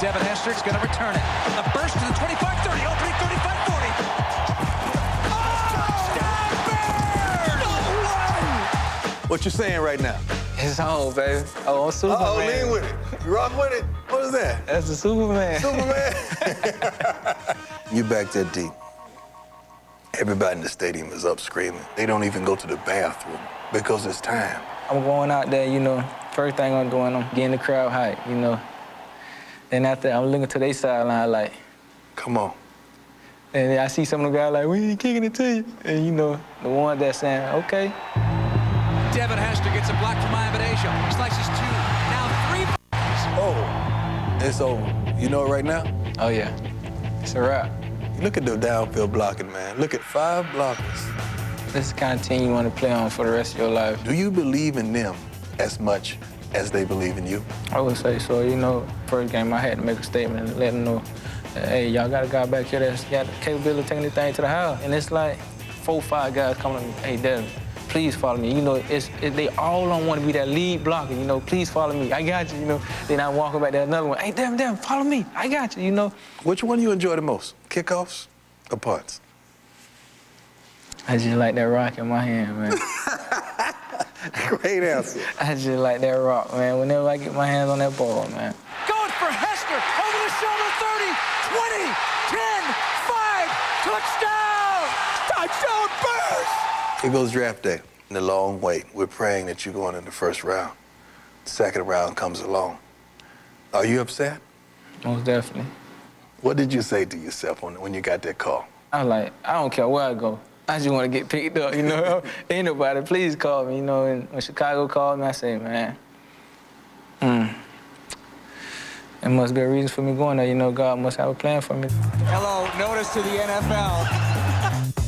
Devin Hester's going to return it. A burst to the 25-30, opening 35-40. What you saying right now? It's home, baby. Oh, I'm Superman. Uh-oh, lean with it. You rock with it? What is that? That's the Superman. Superman? You back that deep. Everybody in the stadium is up screaming. They don't even go to the bathroom because it's time. I'm going out there, you know, first thing I'm doing, I'm getting the crowd hype, you know. Then after, I'm looking to their sideline like, come on. And I see some of the guys like, we ain't kicking it to you. And, you know, the one that's saying, okay. Devin Hester gets a block from Ivan. Slices 2, now 3. Oh, it's over. You know it right now? Oh, yeah. It's a wrap. Look at the downfield blocking, man. Look at 5 blockers. This is the kind of team you want to play on for the rest of your life. Do you believe in them as much as they believe in you? I would say so. You know, first game I had to make a statement and let them know, that, hey, y'all got a guy back here that's got the capability of taking this thing to the house. And it's like 4 or 5 guys coming to me, hey, Devin, please follow me. You know, they all don't want to be that lead blocker, you know, please follow me. I got you, you know. Then I walk back to another one, hey, Devin, follow me. I got you, you know. Which one you enjoy the most, kickoffs or punts? I just like that rock in my hand, man. Great answer. I just like that rock, man. Whenever I get my hands on that ball, man. Going for Hester, over the shoulder, 30, 20, 10, 5, touchdown! Touchdown, Bears! Here goes draft day. In the long wait, we're praying that you're going in the first round. The second round comes along. Are you upset? Most definitely. What did you say to yourself when you got that call? I was like, I don't care where I go. I just want to get picked up, you know. Ain't nobody, please call me, you know. And when Chicago called me, I say, man, there must be a reason for me going there. You know, God must have a plan for me. Hello, notice to the NFL.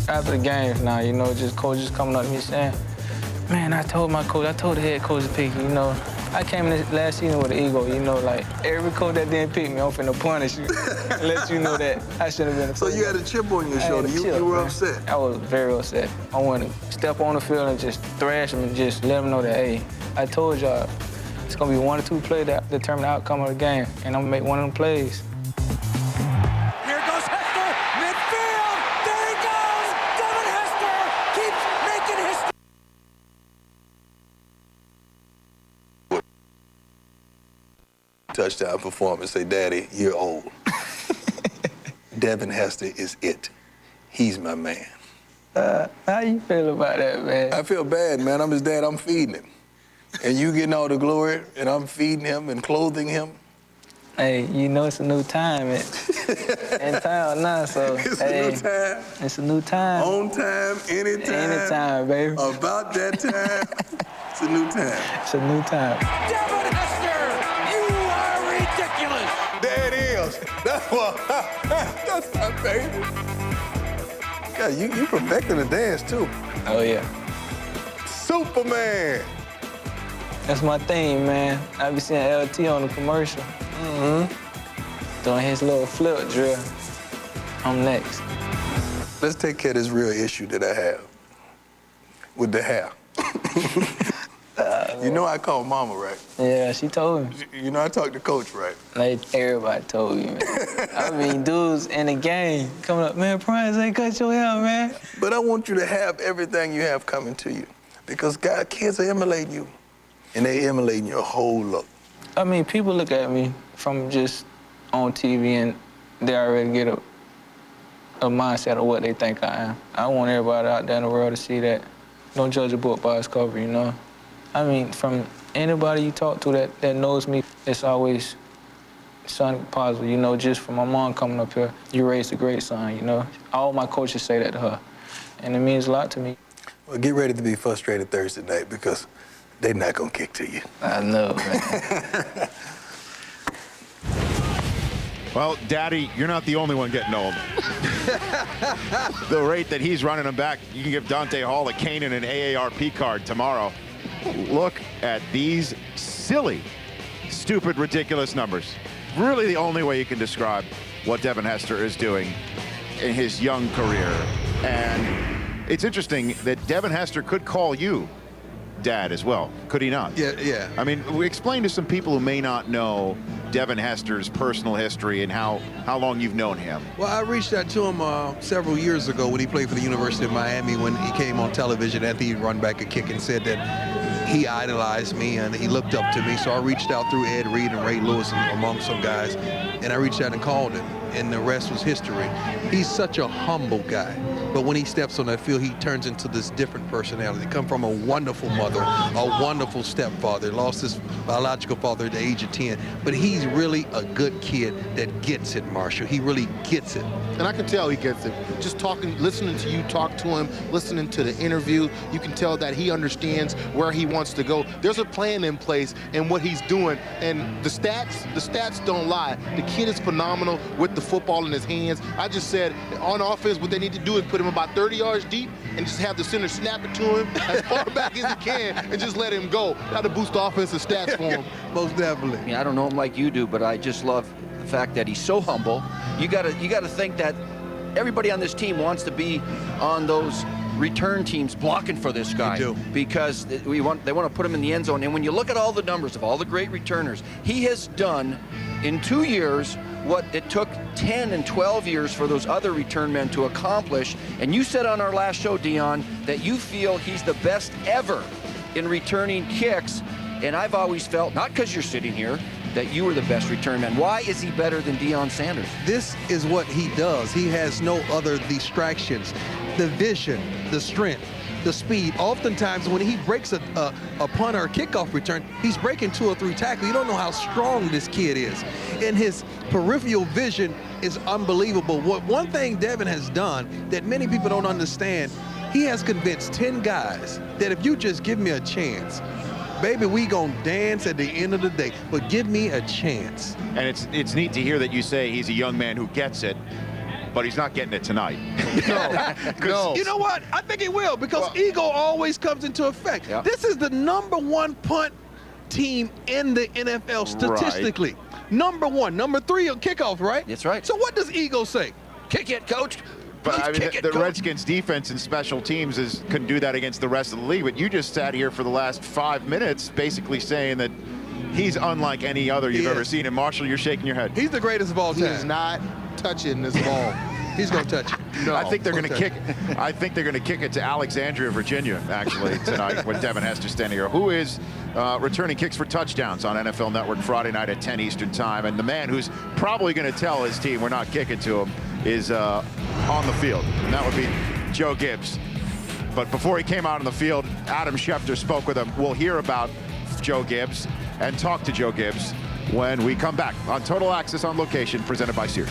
After the games now, you know, just coaches coming up to me saying, man, I told the head coach to pick you, you know. I came in this last season with an ego, you know, like every coach that didn't pick me, I'm finna punish you. Let you know that I shouldn't have been a So you had a chip on your shoulder. You were upset. I was very upset. I wanted to step on the field and just thrash them and just let them know that, hey, I told y'all it's gonna be 1 or 2 plays that determine the outcome of the game, and I'm gonna make one of them plays. Here goes Hester, midfield, there he goes! Devin Hester keeps making history. Touchdown performance, say, Daddy, you're old. Devin Hester is it. He's my man. How you feel about that, man? I feel bad, man. I'm his dad. I'm feeding him. And you getting all the glory, and I'm feeding him and clothing him. Hey, you know it's a new time in town now, so It's hey, a new time. It's a new time. On time, anytime. Anytime, baby. About that time. It's a new time. It's a new time. Devin Hester, you are ridiculous. There it is. That's what. That's my baby. God, you perfecting the dance too. Oh yeah. Superman. That's my thing, man. I be seeing LT on the commercial. Doing his little flip drill. I'm next. Let's take care of this real issue that I have with the hair. You know I called Mama, right? Yeah, she told me. You know I talked to Coach, right? Like everybody told you, man. I mean, dudes in the game coming up, man, Price ain't cut your hair, man. But I want you to have everything you have coming to you because God, kids are emulating you, and they emulating your whole look. I mean, people look at me from just on TV and they already get a mindset of what they think I am. I want everybody out there in the world to see that. Don't judge a book by its cover, you know? I mean, from anybody you talk to that knows me, it's always something positive, you know, just from my mom coming up here. You raised a great son, you know? All my coaches say that to her, and it means a lot to me. Well, get ready to be frustrated Thursday night because they're not going to kick to you. I know, man. Well, Daddy, you're not the only one getting old. The rate that he's running them back, you can give Dante Hall a Canaan and AARP card tomorrow. Look at these silly, stupid, ridiculous numbers. Really the only way you can describe what Devin Hester is doing in his young career. And it's interesting that Devin Hester could call you Dad as well, could he not? Yeah. I mean, we explained to some people who may not know Devin Hester's personal history and how long you've known him. Well, I reached out to him several years ago when he played for the University of Miami, when he came on television after he'd run back a kick and said that he idolized me and he looked up to me. So I reached out through Ed Reed and Ray Lewis and among some guys, and I reached out and called him, and the rest was history. He's such a humble guy, but when he steps on that field, he turns into this different personality. Come from a wonderful mother, a wonderful stepfather, lost his biological father at the age of 10, but he's really a good kid that gets it, Marshall. He really gets it. And I can tell he gets it. Just talking, listening to you talk to him, listening to the interview, you can tell that he understands where he wants to go. There's a plan in place and what he's doing, and the stats don't lie. The kid is phenomenal with the football in his hands. I just said on offense, what they need to do is put him about 30 yards deep and just have the center snap it to him as far back as he can and just let him go. That'll boost offensive stats for him. Most definitely. I mean, I don't know him like you do, but I just love the fact that he's so humble. You gotta think that everybody on this team wants to be on those return teams blocking for this guy. They do. Because they want to put him in the end zone. And when you look at all the numbers of all the great returners, he has done in 2 years what it took 10 and 12 years for those other return men to accomplish. And you said on our last show, Dion, that you feel he's the best ever in returning kicks. And I've always felt, not because you're sitting here, that you were the best return man. Why is he better than Deion Sanders? This is what he does. He has no other distractions. The vision, the strength, the speed. Oftentimes when he breaks a punt or a kickoff return, he's breaking 2 or 3 tackles. You don't know how strong this kid is. And his peripheral vision is unbelievable. One thing Devin has done that many people don't understand, he has convinced 10 guys that if you just give me a chance, baby, we gonna dance at the end of the day, but give me a chance. And it's neat to hear that you say he's a young man who gets it, but he's not getting it tonight. No. You know what? I think he will, because ego always comes into effect. Yep. This is the #1 punt team in the NFL statistically. Right. #1. #3 on kickoff, right? That's right. So what does ego say? Kick it, coach. But I mean, Kick it, the coach. Redskins defense and special teams can do that against the rest of the league. But you just sat here for the last 5 minutes basically saying that he's unlike any other you've ever seen. And Marshall, you're shaking your head. He's the greatest of all time. He is not touching this ball. He's gonna touch it. No. I think they're going to kick. I think they're going to kick it to Alexandria, Virginia, actually tonight with Devin Hester standing here, who is returning kicks for touchdowns on NFL Network Friday night at 10 Eastern time. And the man who's probably going to tell his team we're not kicking to him is on the field, and that would be Joe Gibbs. But before he came out on the field, Adam Schefter spoke with him. We'll hear about Joe Gibbs and talk to Joe Gibbs when we come back on Total Access on Location, presented by Sears.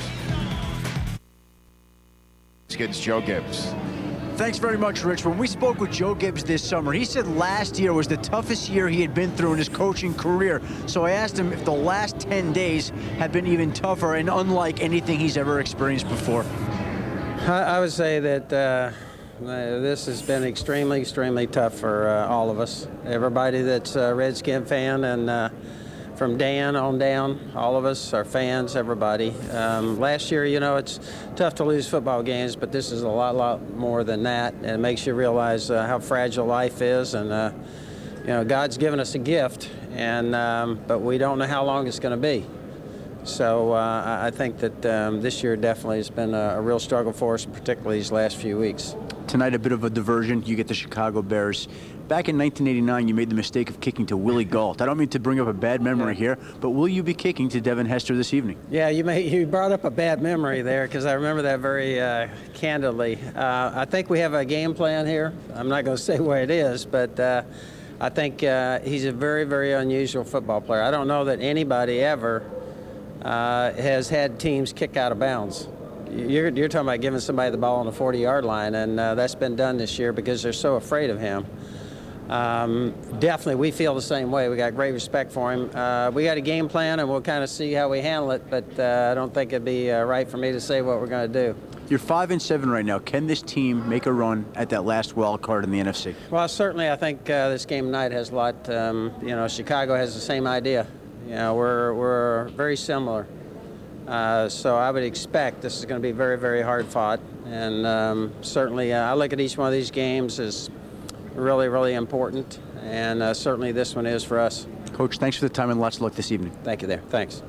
Redskins, Joe Gibbs. Thanks very much, Rich. When we spoke with Joe Gibbs this summer, he said last year was the toughest year he had been through in his coaching career. So I asked him if the last 10 days have been even tougher and unlike anything he's ever experienced before. I would say that this has been extremely, extremely tough for all of us. Everybody that's a Redskin fan, and from Dan on down, all of us, our fans, everybody. Last year, you know, it's tough to lose football games, but this is a lot more than that. And it makes you realize how fragile life is, and you know, God's given us a gift, and but we don't know how long it's going to be. So I think that this year definitely has been a real struggle for us, particularly these last few weeks. Tonight, a bit of a diversion. You get the Chicago Bears. Back in 1989, you made the mistake of kicking to Willie Gault. I don't mean to bring up a bad memory here, but will you be kicking to Devin Hester this evening? Yeah, you brought up a bad memory there, because I remember that very candidly. I think we have a game plan here. I'm not going to say what it is, but I think he's a very, very unusual football player. I don't know that anybody ever has had teams kick out of bounds. You're talking about giving somebody the ball on the 40-yard line, and that's been done this year because they're so afraid of him. Definitely, we feel the same way. We got great respect for him. We got a game plan, and we'll kind of see how we handle it, but I don't think it'd be right for me to say what we're going to do. You're 5-7 right now. Can this team make a run at that last wild card in the NFC? Well, certainly, I think this game tonight has a lot. You know, Chicago has the same idea. You know, we're very similar. So I would expect this is going to be very, very hard fought. And certainly I look at each one of these games as really, really important. And certainly this one is for us. Coach, Coach, thanks for the time and lots of luck this evening. Thank you there. Thanks.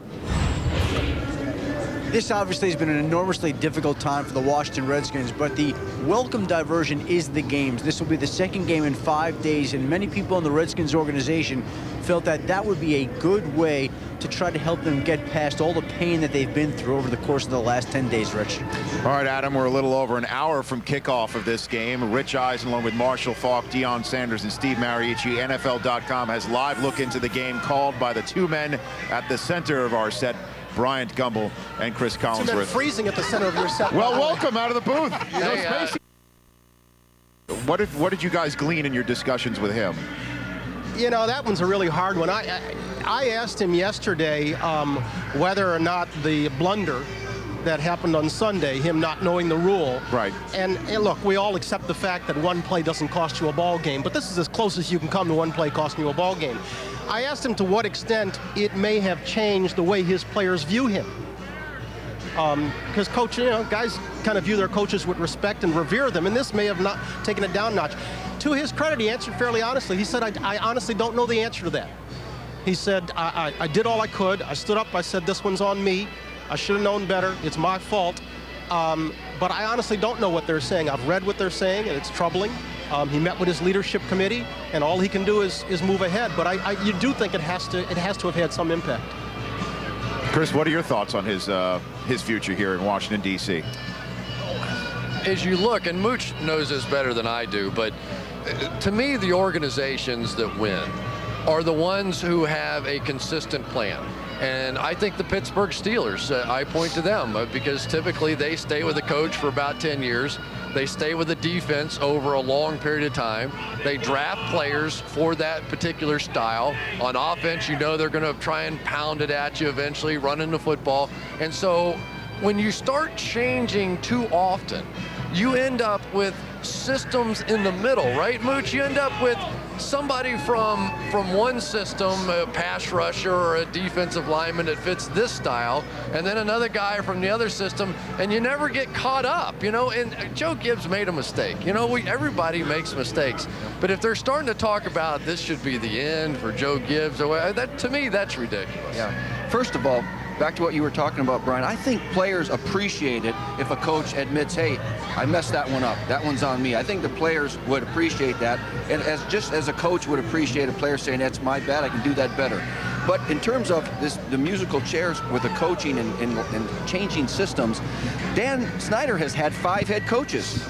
This obviously has been an enormously difficult time for the Washington Redskins, but the welcome diversion is the games. This will be the second game in 5 days, and many people in the Redskins organization felt that that would be a good way to try to help them get past all the pain that they've been through over the course of the last 10 days, Rich. All right, Adam, we're a little over an hour from kickoff of this game. Rich Eisen, along with Marshall Faulk, Deion Sanders, and Steve Mariucci. NFL.com has live look into the game called by the two men at the center of our set, Bryant Gumbel and Chris Collinsworth. Freezing at the center of your set. Well, welcome out of the booth. What did you guys glean in your discussions with him? You know, that one's a really hard one. I asked him yesterday whether or not the blunder that happened on Sunday, him not knowing the rule. Right. And look, we all accept the fact that one play doesn't cost you a ball game, but this is as close as you can come to one play costing you a ball game. I asked him to what extent it may have changed the way his players view him. Because coach, you know, guys kind of view their coaches with respect and revere them, and this may have not taken it down a notch. To his credit, he answered fairly honestly. He said, I honestly don't know the answer to that. He said, I did all I could. I stood up, I said, this one's on me. I should have known better. It's my fault. But I honestly don't know what they're saying. I've read what they're saying, and it's troubling. He met with his leadership committee, and all he can do is move ahead. But you do think it has to have had some impact. Chris, what are your thoughts on his future here in Washington, D.C.? As you look, and Mooch knows this better than I do, but to me, the organizations that win are the ones who have a consistent plan. And I think the Pittsburgh Steelers, I point to them because typically they stay with a coach for about 10 years. They stay with the defense over a long period of time. They draft players for that particular style. On offense, you know they're going to try and pound it at you eventually, running the football. And so when you start changing too often, you end up with systems in the middle, right, Mooch? You end up with somebody from one system, a pass rusher or a defensive lineman that fits this style, and then another guy from the other system, and you never get caught up, you know. And Joe Gibbs made a mistake. You know, everybody makes mistakes, but if they're starting to talk about this should be the end for Joe Gibbs, that to me, that's ridiculous. Yeah. First of all, back to what you were talking about, Brian, I think players appreciate it if a coach admits, hey, I messed that one up. That one's on me. I think the players would appreciate that, and just as a coach would appreciate a player saying, that's my bad, I can do that better. But in terms of the musical chairs with the coaching and changing systems, Dan Snyder has had 5 head coaches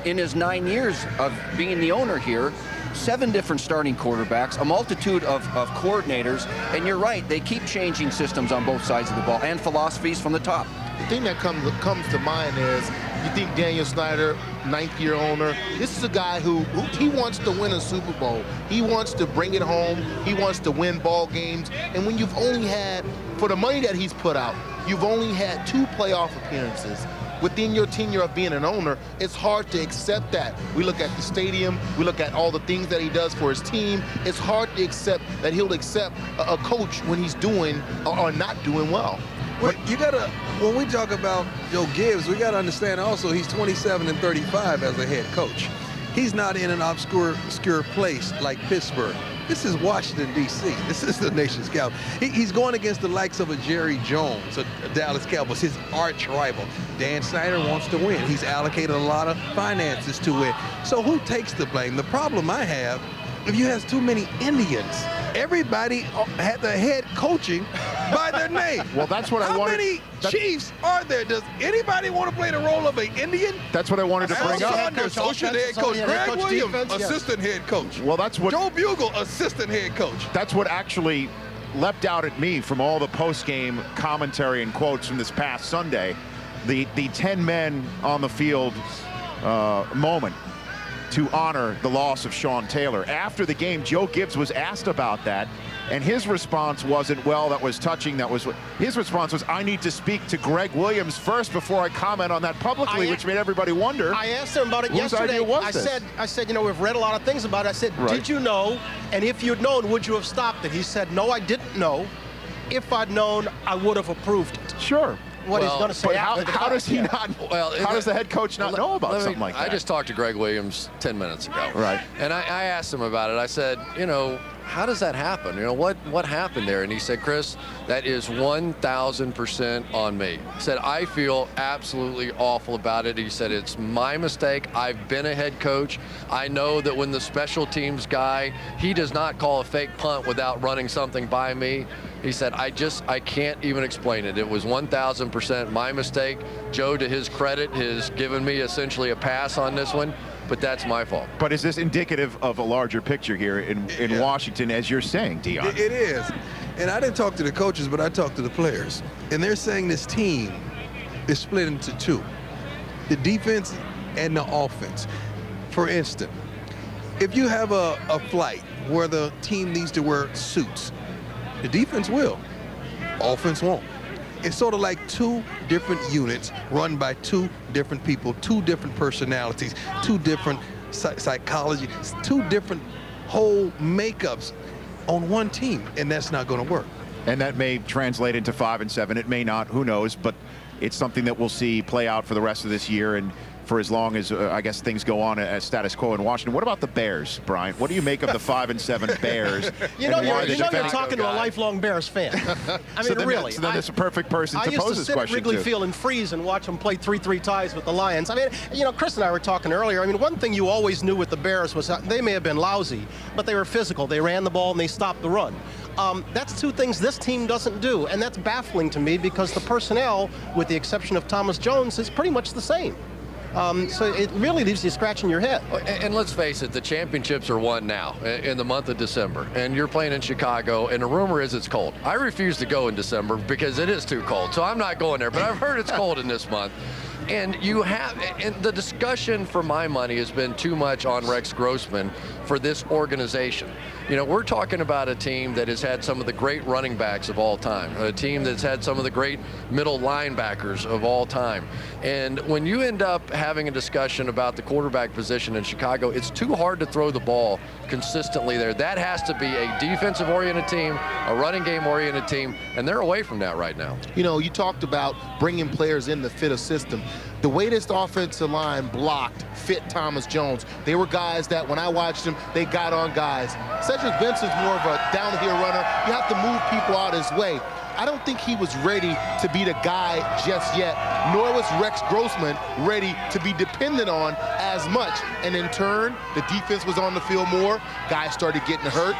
in his 9 years of being the owner here. 7 different starting quarterbacks, a multitude of coordinators, and you're right, they keep changing systems on both sides of the ball and philosophies from the top. The thing that comes to mind is, you think Daniel Snyder, 9th-year owner, this is a guy who he wants to win a Super Bowl. He wants to bring it home. He wants to win ball games. And when you've only had, for the money that he's put out, you've only had 2 playoff appearances within your tenure of being an owner, it's hard to accept that. We look at the stadium, we look at all the things that he does for his team. It's hard to accept that he'll accept a coach when he's doing or not doing well. Well, you gotta, when we talk about Joe Gibbs, we gotta understand also he's 27 and 35 as a head coach. He's not in an obscure place like Pittsburgh. This is Washington, D.C. This is the nation's capital. He's going against the likes of a Jerry Jones, a Dallas Cowboys, his arch rival. Dan Snyder wants to win. He's allocated a lot of finances to it. So who takes the blame? The problem I have, if you have too many Indians, everybody had the head coaching by their name. Well, that's what I wanted. How many Chiefs are there? Does anybody want to play the role of an Indian? That's what I wanted to bring up. Associate head coach. Greg Williams, assistant head coach. Well, that's what Joe Bugle, assistant head coach. That's what actually leapt out at me from all the post-game commentary and quotes from this past Sunday. The 10 men on the field moment to honor the loss of Sean Taylor. After the game, Joe Gibbs was asked about that, and his response wasn't, well, that was touching, that was what. His response was, I need to speak to Greg Williams first before I comment on that publicly, which made everybody wonder. I asked him about it yesterday. I said, you know, we've read a lot of things about it. I said, did you know? And if you'd known, would you have stopped it? He said, no, I didn't know. If I'd known, I would have approved it. Sure. What he's going to say. But how does he not? Well, how does the head coach not know about something like that? I just talked to Greg Williams 10 minutes ago. Right. And I asked him about it. I said, you know, how does that happen? You know, what happened there? And he said, Chris, that is 1,000% on me. He said, I feel absolutely awful about it. He said, it's my mistake. I've been a head coach. I know that when the special teams guy, he does not call a fake punt without running something by me. He said, I can't even explain it. It was 1,000% my mistake. Joe, to his credit, has given me essentially a pass on this one. But that's my fault. But is this indicative of a larger picture here in Washington, as you're saying, Dion? It is. And I didn't talk to the coaches, but I talked to the players. And they're saying this team is split into two, the defense and the offense. For instance, if you have a flight where the team needs to wear suits, the defense will, offense won't. It's sort of like two different units run by two different people, two different personalities, two different psychology, two different whole makeups on one team, and that's not going to work. And that may translate into 5-7. It may not. Who knows? But it's something that we'll see play out for the rest of this year and for as long as, I guess, things go on as status quo in Washington. What about the Bears, Brian? What do you make of the 5-7 Bears? You're talking to a lifelong Bears fan. I mean, really. So then it's a perfect person to pose this question to. I used to sit at Wrigley Field and freeze and watch them play 3-3 ties with the Lions. I mean, you know, Chris and I were talking earlier. I mean, one thing you always knew with the Bears was that they may have been lousy, but they were physical. They ran the ball and they stopped the run. That's two things this team doesn't do, and that's baffling to me because the personnel, with the exception of Thomas Jones, is pretty much the same. So it really leaves you scratching your head. And let's face it, the championships are won now in the month of December. And you're playing in Chicago, and the rumor is it's cold. I refuse to go in December because it is too cold. So I'm not going there. But I've heard it's cold in this month. And the discussion for my money has been too much on Rex Grossman for this organization. You know, we're talking about a team that has had some of the great running backs of all time, a team that's had some of the great middle linebackers of all time. And when you end up having a discussion about the quarterback position in Chicago, it's too hard to throw the ball consistently there. That has to be a defensive-oriented team, a running game-oriented team, and they're away from that right now. You know, you talked about bringing players in to fit a system. The way this offensive line blocked fit Thomas Jones. They were guys that when I watched them, they got on guys. Cedric Benson's more of a down-here runner. You have to move people out his way. I don't think he was ready to be the guy just yet, nor was Rex Grossman ready to be dependent on as much. And in turn, the defense was on the field more. Guys started getting hurt.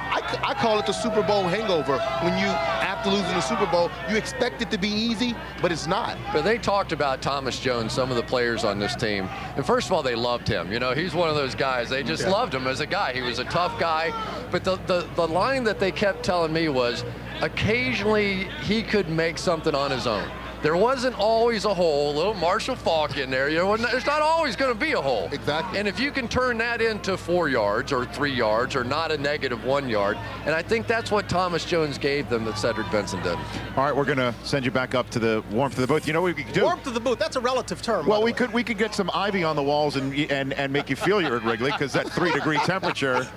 I call it the Super Bowl hangover. When you, after losing the Super Bowl, you expect it to be easy, but it's not. But they talked about Thomas Jones, some of the players on this team. And first of all, they loved him. You know, he's one of those guys. They just loved him as a guy. He was a tough guy. But the line that they kept telling me was, occasionally he could make something on his own. There wasn't always a hole, little Marshall Faulk in there. You know, there's not always going to be a hole. Exactly. And if you can turn that into 4 yards or 3 yards or not a negative 1 yard, and I think that's what Thomas Jones gave them that Cedric Benson did. All right, we're going to send you back up to the warmth of the booth. You know what we could do? Warmth of the booth, that's a relative term. Well, we could get some ivy on the walls and make you feel you're at Wrigley, because that 3-degree temperature,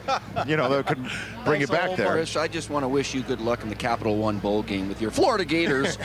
you know, that could bring you back there. Chris, I just want to wish you good luck in the Capital One Bowl game with your Florida Gators,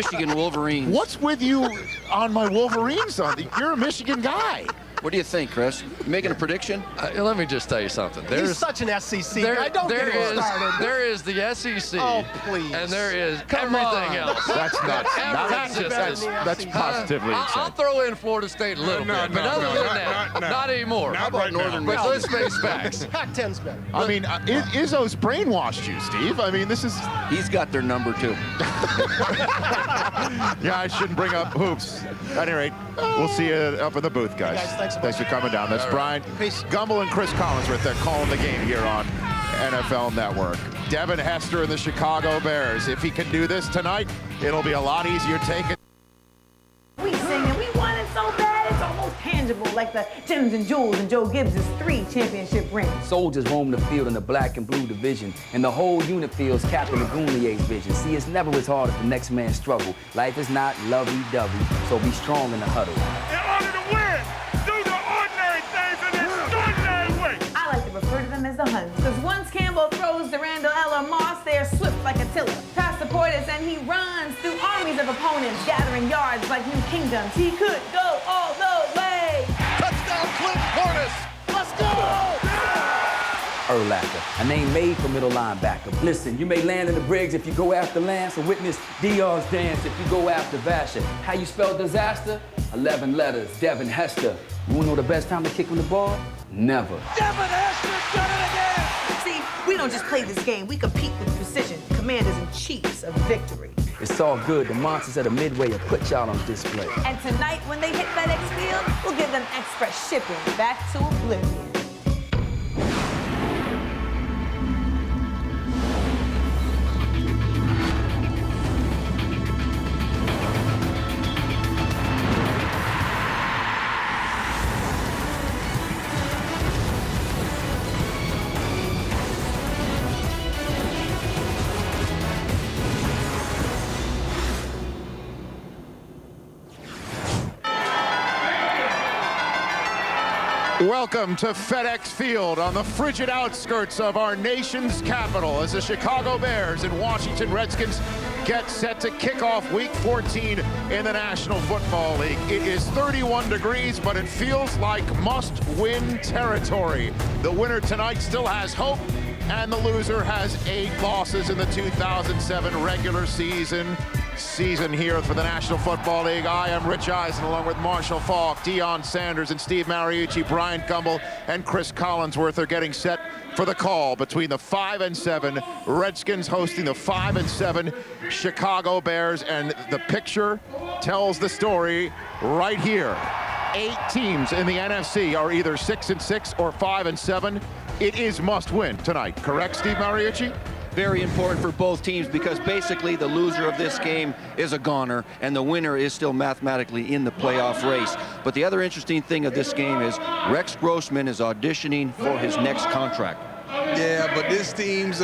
Michigan Wolverines. What's with you on my Wolverines? You're a Michigan guy. What do you think, Chris? You making a prediction? Let me just tell you something. He's such an SEC guy. Don't get him started. There is the SEC. Oh, please. And there is everything else. That's nuts. That's positively insane. I'll throw in Florida State a little bit, but other than that, not anymore. How about Northern But Michigan? let's face facts. Pac-10's better. I mean, Izzo's brainwashed you, Steve. I mean, this is... He's got their number, too. Yeah, I shouldn't bring up hoops. At any rate, we'll see you up in the booth, guys. Hey guys, thanks for coming down. That's Brian Peace. Gumbel and Chris Collins right there calling the game here on NFL Network. Devin Hester and the Chicago Bears. If he can do this tonight, it'll be a lot easier taking. We sing and we want it so bad, it's almost tangible, like the Tims and Jules and Joe Gibbs' 3 championship rings. Soldiers roam the field in the black and blue division, and the whole unit feels Captain Lagoonier's vision. See, it's never as hard as the next man's struggle. Life is not lovey-dovey, so be strong in the huddle. In order to win, do the ordinary things in an extraordinary way. I like to refer to them as the Huns, because once Campbell throws to Randall Eller Moss, they're swift like Attila. Past the Portis, and he runs through armies of opponents, gathering yards like new kingdoms. He could go all the way. Touchdown, Clint Portis. Let's go! Urlacher, a name made for middle linebacker. Listen, you may land in the Briggs if you go after Lance, or witness Dion's dance if you go after Vasher. How you spell disaster? 11 letters, Devin Hester. You wanna know the best time to kick on the ball? Never. Devin Hester done it again! See, we don't just play this game, we compete with precision. Commanders and chiefs of victory. It's all good. The monsters at the Midway will put y'all on display. And tonight, when they hit FedEx Field, we'll give them express shipping back to oblivion. Welcome to FedEx Field on the frigid outskirts of our nation's capital as the Chicago Bears and Washington Redskins get set to kick off Week 14 in the National Football League. It is 31 degrees, but it feels like must-win territory. The winner tonight still has hope, and the loser has 8 losses in the 2007 regular season here for the National Football League. I am Rich Eisen, along with Marshall Faulk, Deion Sanders, and Steve Mariucci. Brian Gumbel and Chris Collinsworth are getting set for the call between the 5-7 Redskins hosting the 5-7 Chicago Bears, and the picture tells the story right here. 8 teams in the NFC are either 6-6 or 5-7. It is must-win tonight, correct, Steve Mariucci? Very important for both teams, because basically the loser of this game is a goner and the winner is still mathematically in the playoff race. But the other interesting thing of this game is Rex Grossman is auditioning for his next contract. Yeah, but this team's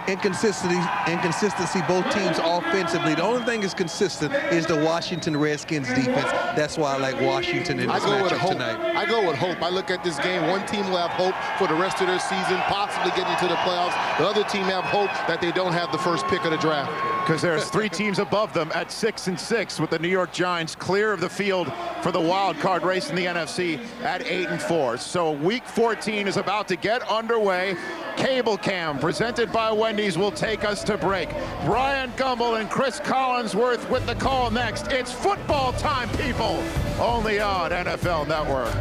inconsistency, both teams offensively. The only thing is consistent is the Washington Redskins defense. That's why I like Washington in this matchup tonight. I go with hope. I look at this game. One team will have hope for the rest of their season, possibly getting into the playoffs. The other team have hope that they don't have the first pick of the draft. Because there's 3 teams above them at 6-6, with the New York Giants clear of the field for the wild card race in the NFC at 8-4. So Week 14 is about to get underway. Cable Cam, presented by Wendy's, will take us to break. Brian Gumbel and Chris Collinsworth with the call next. It's football time, people, only on NFL Network.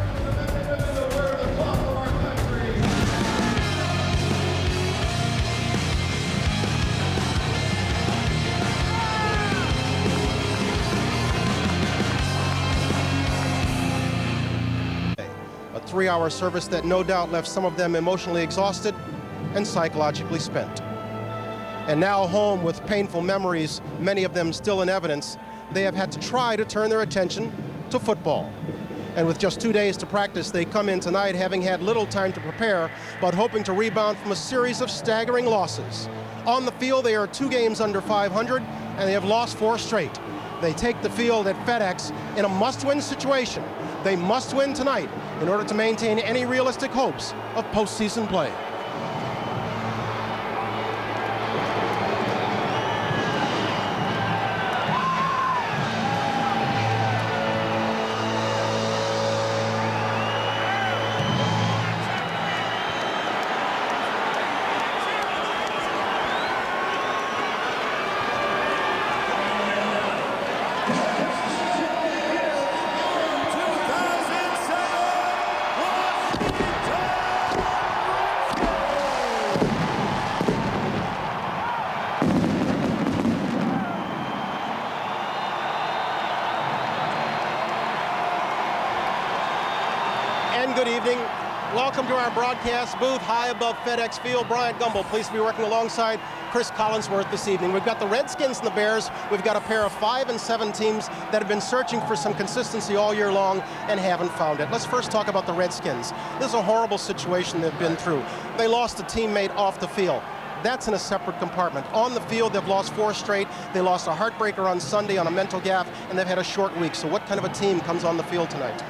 A 3-hour service that no doubt left some of them emotionally exhausted and psychologically spent. And now home with painful memories, many of them still in evidence, they have had to try to turn their attention to football. And with just 2 days to practice, they come in tonight having had little time to prepare, but hoping to rebound from a series of staggering losses. On the field, they are 2 games under 500, and they have lost 4 straight. They take the field at FedEx in a must-win situation. They must win tonight in order to maintain any realistic hopes of postseason play. Good evening. Welcome to our broadcast booth high above FedEx Field. Brian Gumbel, pleased to be working alongside Chris Collinsworth this evening. We've got the Redskins and the Bears. We've got a pair of 5-7 teams that have been searching for some consistency all year long and haven't found it. Let's first talk about the Redskins. This is a horrible situation they've been through. They lost a teammate off the field. That's in a separate compartment. On the field, they've lost 4 straight. They lost a heartbreaker on Sunday on a mental gaffe, and they've had a short week. So what kind of a team comes on the field tonight?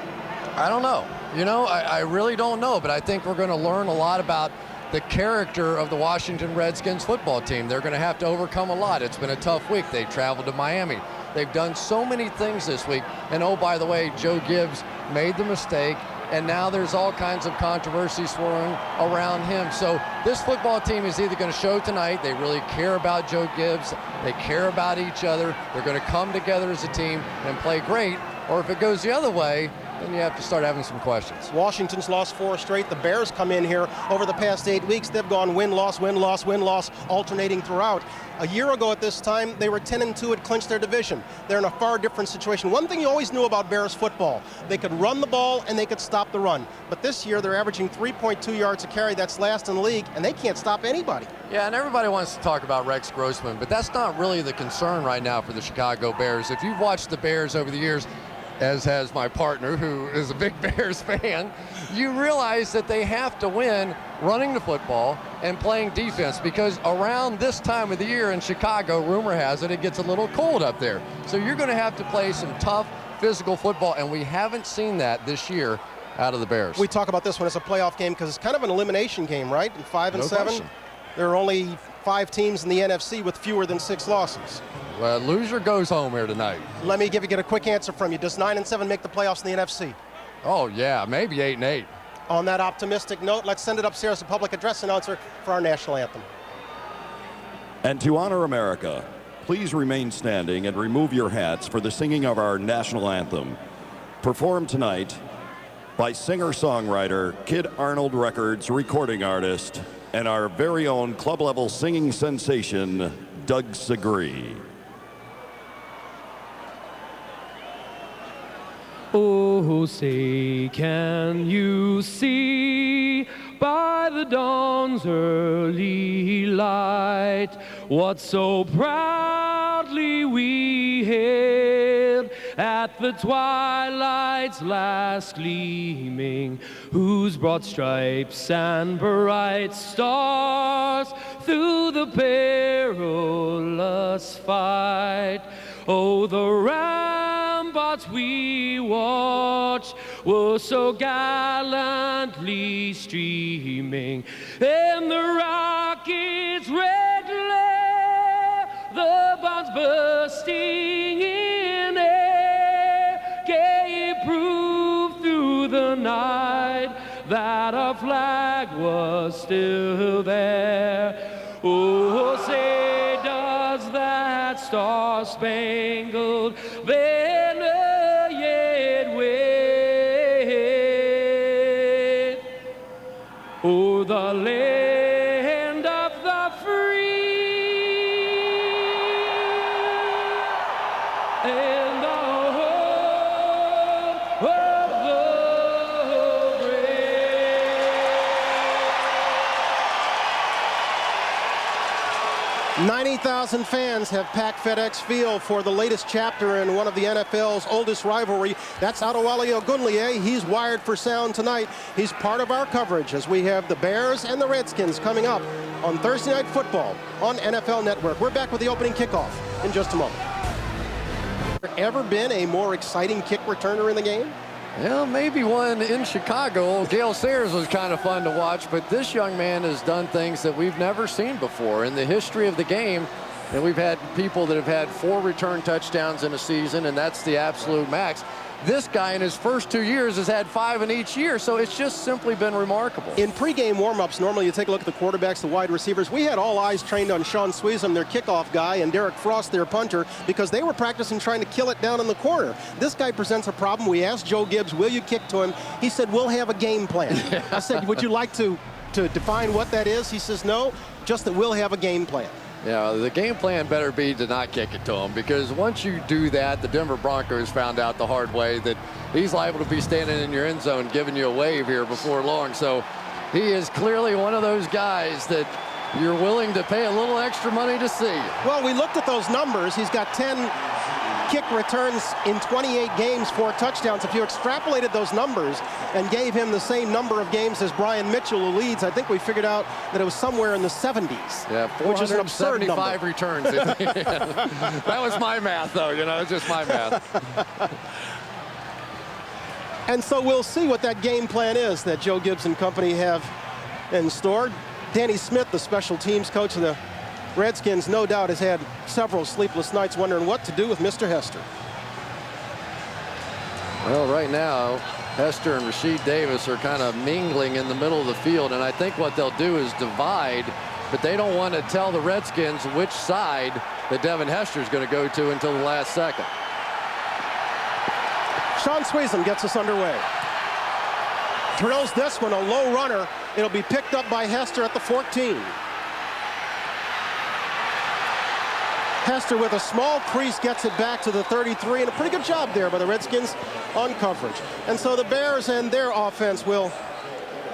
I don't know. You know, I really don't know, but I think we're going to learn a lot about the character of the Washington Redskins football team. They're going to have to overcome a lot. It's been a tough week. They traveled to Miami. They've done so many things this week. And oh, by the way, Joe Gibbs made the mistake and now there's all kinds of controversy swirling around him. So this football team is either going to show tonight they really care about Joe Gibbs, they care about each other, they're going to come together as a team and play great, or if it goes the other way, then you have to start having some questions. Washington's lost 4 straight. The Bears come in here over the past 8 weeks. They've gone win-loss, win-loss, win-loss, alternating throughout. A year ago at this time, they were 10-2, had clinched their division. They're in a far different situation. One thing you always knew about Bears football, they could run the ball and they could stop the run. But this year, they're averaging 3.2 yards a carry. That's last in the league, and they can't stop anybody. Yeah, and everybody wants to talk about Rex Grossman, but that's not really the concern right now for the Chicago Bears. If you've watched the Bears over the years, as has my partner, who is a big Bears fan, you realize that they have to win running the football and playing defense, because around this time of the year in Chicago, rumor has it, it gets a little cold up there. So you're going to have to play some tough physical football, and we haven't seen that this year out of the Bears. We talk about this one as a playoff game because it's kind of an elimination game, right? In 5 and 7, question. there are only 5 teams in the NFC with fewer than 6 losses. Loser goes home here tonight. Let me get a quick answer from you. Does 9 and 7 make the playoffs in the NFC? Oh, yeah, maybe 8 and 8. On that optimistic note, let's send it upstairs to public address announcer for our national anthem. And to honor America, please remain standing and remove your hats for the singing of our national anthem. Performed tonight by singer-songwriter, Kid Arnold Records recording artist, and our very own club-level singing sensation, Doug Segree. Oh, say, can you see by the dawn's early light what so proudly we hailed at the twilight's last gleaming, whose broad stripes and bright stars through the perilous fight, oh, the ramparts we watched were so gallantly streaming, and the rocket's red glare, the bombs bursting in air, gave proof through the night that our flag was still there. Oh, say, does that star-spangled banner yet wave o'er the land of the free and the home of the brave? 90,000 fans have packed FedEx Field for the latest chapter in one of the NFL's oldest rivalry. That's Adewale Ogunleye. He's wired for sound tonight. He's part of our coverage as we have the Bears and the Redskins coming up on Thursday Night Football on NFL Network. We're back with the opening kickoff in just a moment. Ever been a more exciting kick returner in the game? Yeah, maybe one in Chicago. Gale Sayers was kind of fun to watch, but this young man has done things that we've never seen before in the history of the game. And we've had people that have had 4 return touchdowns in a season, and that's the absolute max. This guy in his first 2 years has had 5 in each year, so it's just simply been remarkable. In pregame warmups, normally you take a look at the quarterbacks, the wide receivers. We had all eyes trained on Sean Sweezum, their kickoff guy, and Derek Frost, their punter, because they were practicing trying to kill it down in the corner. This guy presents a problem. We asked Joe Gibbs, will you kick to him? He said, we'll have a game plan. I said, would you like to define what that is? He says, no, just that we'll have a game plan. Yeah, the game plan better be to not kick it to him, because once you do that, the Denver Broncos found out the hard way that he's liable to be standing in your end zone giving you a wave here before long. So he is clearly one of those guys that you're willing to pay a little extra money to see. Well, we looked at those numbers. He's got 10 kick returns in 28 games, 4 touchdowns. If you extrapolated those numbers and gave him the same number of games as Brian Mitchell, who leads, I think we figured out that it was somewhere in the 70s. Yeah, which is an absurd number. 475 returns. That was my math, though. You know, it's just my math. And so we'll see what that game plan is that Joe Gibbs and company have in store. Danny Smith, the special teams coach of the Redskins, no doubt has had several sleepless nights wondering what to do with Mr. Hester. Well, right now, Hester and Rasheed Davis are kind of mingling in the middle of the field, and I think what they'll do is divide, but they don't want to tell the Redskins which side that Devin Hester is going to go to until the last second. Sean Sweezum gets us underway. Drills this one, a low runner. It'll be picked up by Hester at the 14. Hester with a small crease gets it back to the 33, and a pretty good job there by the Redskins on coverage. And so the Bears and their offense will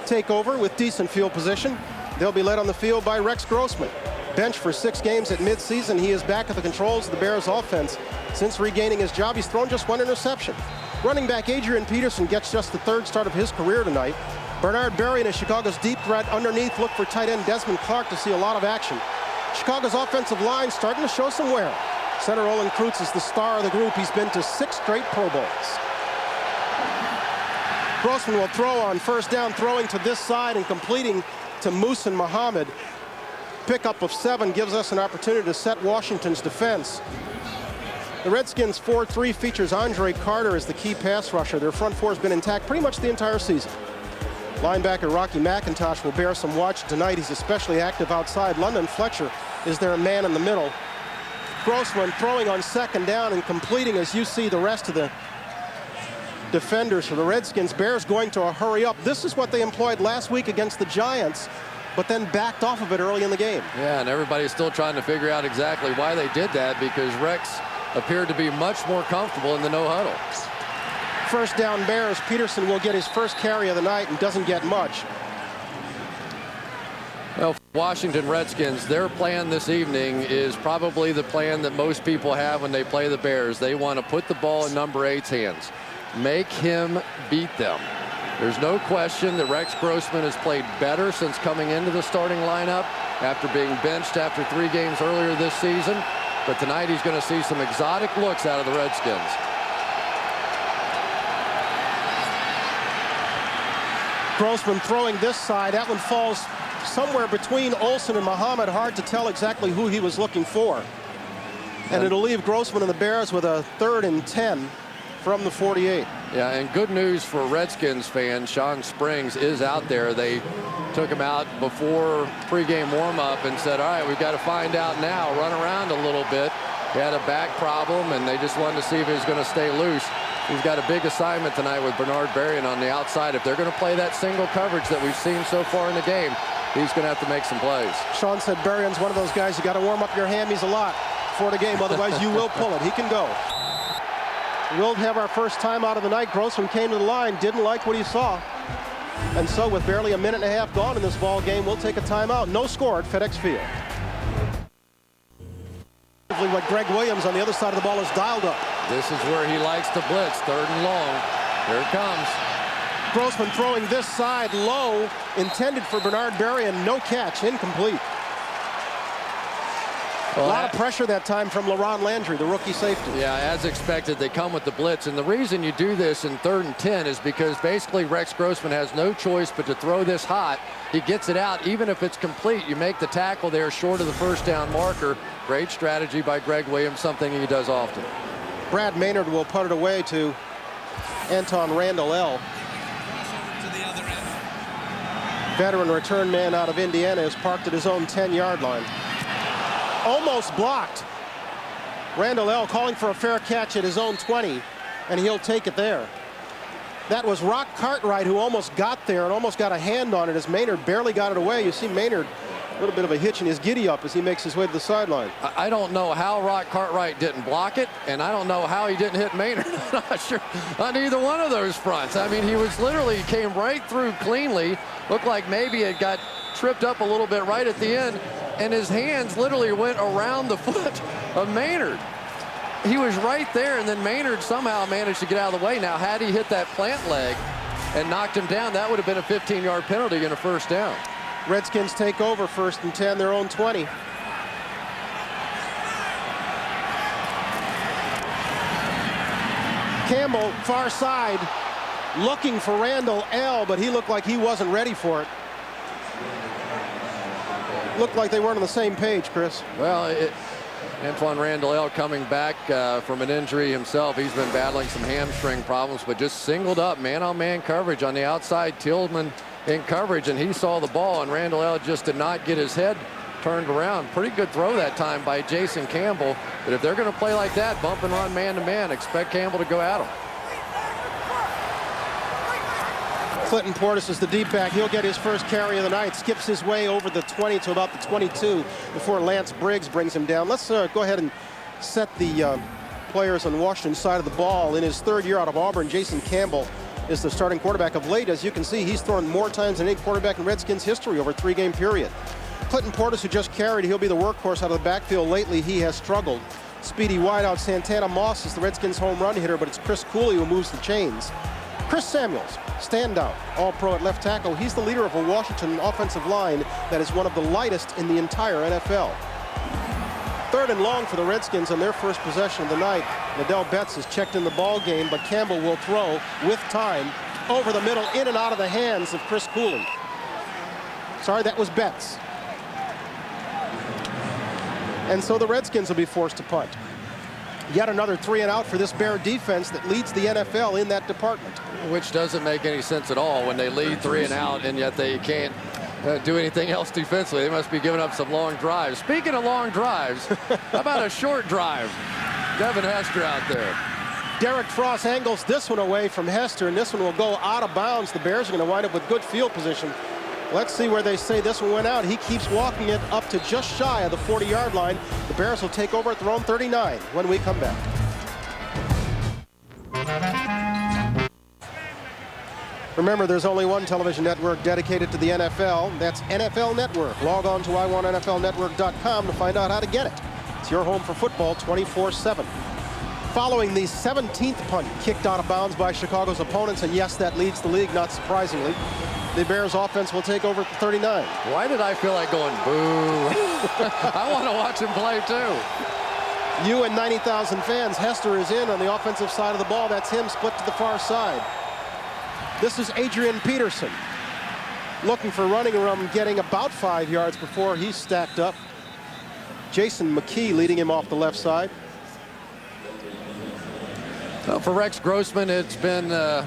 take over with decent field position. They'll be led on the field by Rex Grossman. Benched for 6 games at midseason, he is back at the controls of the Bears offense. Since regaining his job, he's thrown just 1 interception. Running back Adrian Peterson gets just the 3rd start of his career tonight. Bernard Berrian is Chicago's deep threat underneath. Look for tight end Desmond Clark to see a lot of action. Chicago's offensive line starting to show some wear. Center Olin Kreutz is the star of the group. He's been to 6 straight Pro Bowls. Grossman will throw on first down, throwing to this side and completing to Muhsin Muhammad. Pickup of 7 gives us an opportunity to set Washington's defense. The Redskins 4-3 features Andre Carter as the key pass rusher. Their front 4 has been intact pretty much the entire season. Linebacker Rocky McIntosh will bear some watch tonight. He's especially active outside. London Fletcher is their man in the middle. Grossman throwing on second down and completing as you see the rest of the defenders for the Redskins. Bears going to a hurry up. This is what they employed last week against the Giants, but then backed off of it early in the game. Yeah, and everybody's still trying to figure out exactly why they did that, because Rex appeared to be much more comfortable in the no huddle. First down Bears. Peterson will get his first carry of the night and doesn't get much. Well, Washington Redskins, their plan this evening is probably the plan that most people have when they play the Bears. They want to put the ball in number 8's hands. Make him beat them. There's no question that Rex Grossman has played better since coming into the starting lineup after being benched after 3 games earlier this season. But tonight he's going to see some exotic looks out of the Redskins. Grossman throwing this side. That one falls somewhere between Olsen and Muhammad. Hard to tell exactly who he was looking for. And it'll leave Grossman and the Bears with a 3rd and 10 from the 48. Yeah, and good news for Redskins fans. Sean Springs is out there. They took him out before pregame warm-up and said, all right, we've got to find out now. Run around a little bit. He had a back problem, and they just wanted to see if he was going to stay loose. He's got a big assignment tonight with Bernard Berrian on the outside. If they're going to play that single coverage that we've seen so far in the game, he's going to have to make some plays. Sean said Berrian's one of those guys you got to warm up your hammies a lot before the game, otherwise you will pull it. He can go. We'll have our first time out of the night. Grossman came to the line, didn't like what he saw. And so with barely a minute and a half gone in this ball game, we'll take a timeout. No score at FedEx Field. What Greg Williams on the other side of the ball is dialed up. This is where he likes to blitz, 3rd and long. Here it comes. Grossman throwing this side low, intended for Bernard Berrian. No catch, incomplete. Well, a lot of pressure that time from LaRon Landry, the rookie safety. Yeah, as expected, they come with the blitz. And the reason you do this in 3rd and 10 is because basically Rex Grossman has no choice but to throw this hot. He gets it out. Even if it's complete, you make the tackle there short of the first down marker. Great strategy by Greg Williams, something he does often. Brad Maynard will put it away to Anton Randall L. Veteran return man out of Indiana is parked at his own 10-yard line. Almost blocked. Randall L. calling for a fair catch at his own 20, and he'll take it there. That was Rock Cartwright who almost got there and almost got a hand on it as Maynard barely got it away. You see Maynard, a little bit of a hitch in his giddy up as he makes his way to the sideline. I don't know how Rock Cartwright didn't block it, and I don't know how he didn't hit Maynard. I'm not sure on either one of those fronts. I mean, he was literally came right through cleanly. Looked like maybe it got tripped up a little bit right at the end, and his hands literally went around the foot of Maynard. He was right there, and then Maynard somehow managed to get out of the way. Now, had he hit that plant leg and knocked him down, that would have been a 15-yard penalty and a first down. Redskins take over 1st and 10, their own 20. Campbell, far side, looking for Randall L., but he looked like he wasn't ready for it. Looked like they weren't on the same page, Chris. Well, Antoine Randall coming back from an injury himself. He's been battling some hamstring problems, but just singled up man-on-man coverage on the outside. Tillman in coverage, and he saw the ball, and Randall just did not get his head turned around. Pretty good throw that time by Jason Campbell. But if they're going to play like that, bump and run man-to-man, expect Campbell to go at him. Clinton Portis is the deep back. He'll get his first carry of the night. Skips his way over the 20 to about the 22 before Lance Briggs brings him down. Let's go ahead and set the players on Washington's side of the ball. In his third year out of Auburn, Jason Campbell is the starting quarterback of late. As you can see, he's thrown more times than any quarterback in Redskins history over a 3-game period. Clinton Portis, who just carried, he'll be the workhorse out of the backfield. Lately, he has struggled. Speedy wideout Santana Moss is the Redskins' home run hitter, but it's Chris Cooley who moves the chains. Chris Samuels, standout, all-pro at left tackle. He's the leader of a Washington offensive line that is one of the lightest in the entire NFL. 3rd and long for the Redskins on their first possession of the night. Nadell Betts has checked in the ball game, but Campbell will throw with time over the middle, in and out of the hands of Chris Cooley. Sorry, that was Betts. And so the Redskins will be forced to punt. Yet another 3 and out for this Bear defense that leads the NFL in that department. Which doesn't make any sense at all when they lead 3 and out, and yet they can't do anything else defensively. They must be giving up some long drives. Speaking of long drives, how about a short drive? Devin Hester out there. Derek Frost angles this one away from Hester, and this one will go out of bounds. The Bears are going to wind up with good field position. Let's see where they say this one went out. He keeps walking it up to just shy of the 40-yard line. The Bears will take over at their own 39 when we come back. Remember, there's only one television network dedicated to the NFL. That's NFL Network. Log on to iwantnflnetwork.com to find out how to get it. It's your home for football 24/7. Following the 17th punt kicked out of bounds by Chicago's opponents, and yes, that leads the league, not surprisingly, the Bears offense will take over at the 39. Why did I feel like going boo? I want to watch him play too. You and 90,000 fans. Hester is in on the offensive side of the ball. That's him split to the far side. This is Adrian Peterson looking for running room, getting about 5 yards before he's stacked up. Jason McKee leading him off the left side. Well, for Rex Grossman, it's been a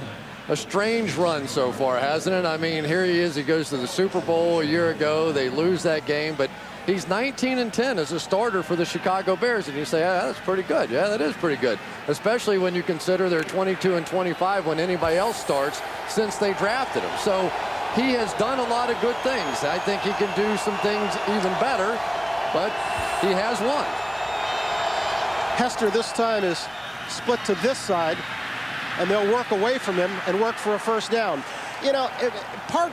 strange run so far, hasn't it? I mean, here he is. He goes to the Super Bowl a year ago. They lose that game, but he's 19-10 as a starter for the Chicago Bears. And you say, ah, that's pretty good. Yeah, that is pretty good, especially when you consider they're 22-25 when anybody else starts since they drafted him. So he has done a lot of good things. I think he can do some things even better, but he has won. Hester this time is split to this side, and they'll work away from him and work for a first down. You know, part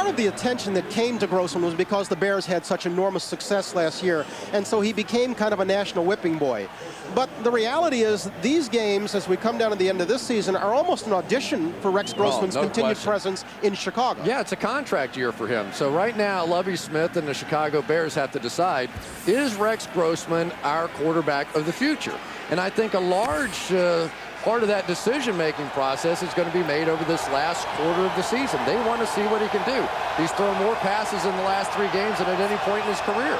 of the attention that came to Grossman was because the Bears had such enormous success last year, and so he became kind of a national whipping boy. But the reality is these games, as we come down to the end of this season, are almost an audition for Rex Grossman's continued presence in Chicago. Yeah, it's a contract year for him. So right now, Lovie Smith and the Chicago Bears have to decide, is Rex Grossman our quarterback of the future? And I think a large part of that decision-making process is going to be made over this last quarter of the season. They want to see what he can do. He's thrown more passes in the last 3 games than at any point in his career.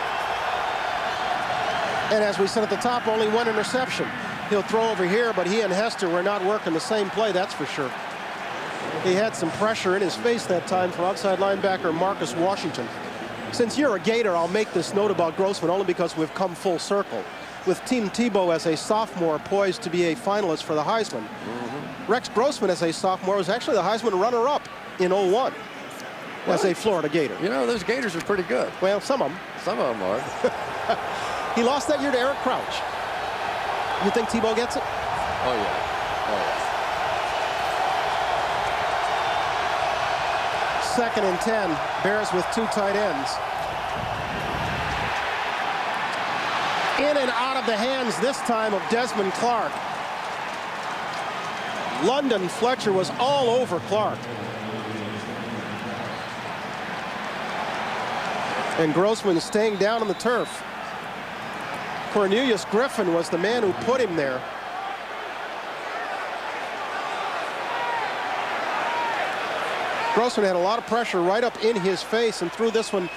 And as we said at the top, only 1 interception. He'll throw over here, but he and Hester were not working the same play, that's for sure. He had some pressure in his face that time from outside linebacker Marcus Washington. Since you're a Gator, I'll make this note about Grossman only because we've come full circle. With Tim Tebow as a sophomore poised to be a finalist for the Heisman. Rex Grossman as a sophomore was actually the Heisman runner-up in 01 as a Florida Gator. You know, those Gators are pretty good. Well, some of them. Some of them are. He lost that year to Eric Crouch. You think Tebow gets it? Oh, yeah. Oh, yeah. 2nd and 10. Bears with 2 tight ends. In and out of the hands this time of Desmond Clark. London Fletcher was all over Clark. And Grossman staying down on the turf. Cornelius Griffin was the man who put him there. Grossman had a lot of pressure right up in his face and threw this one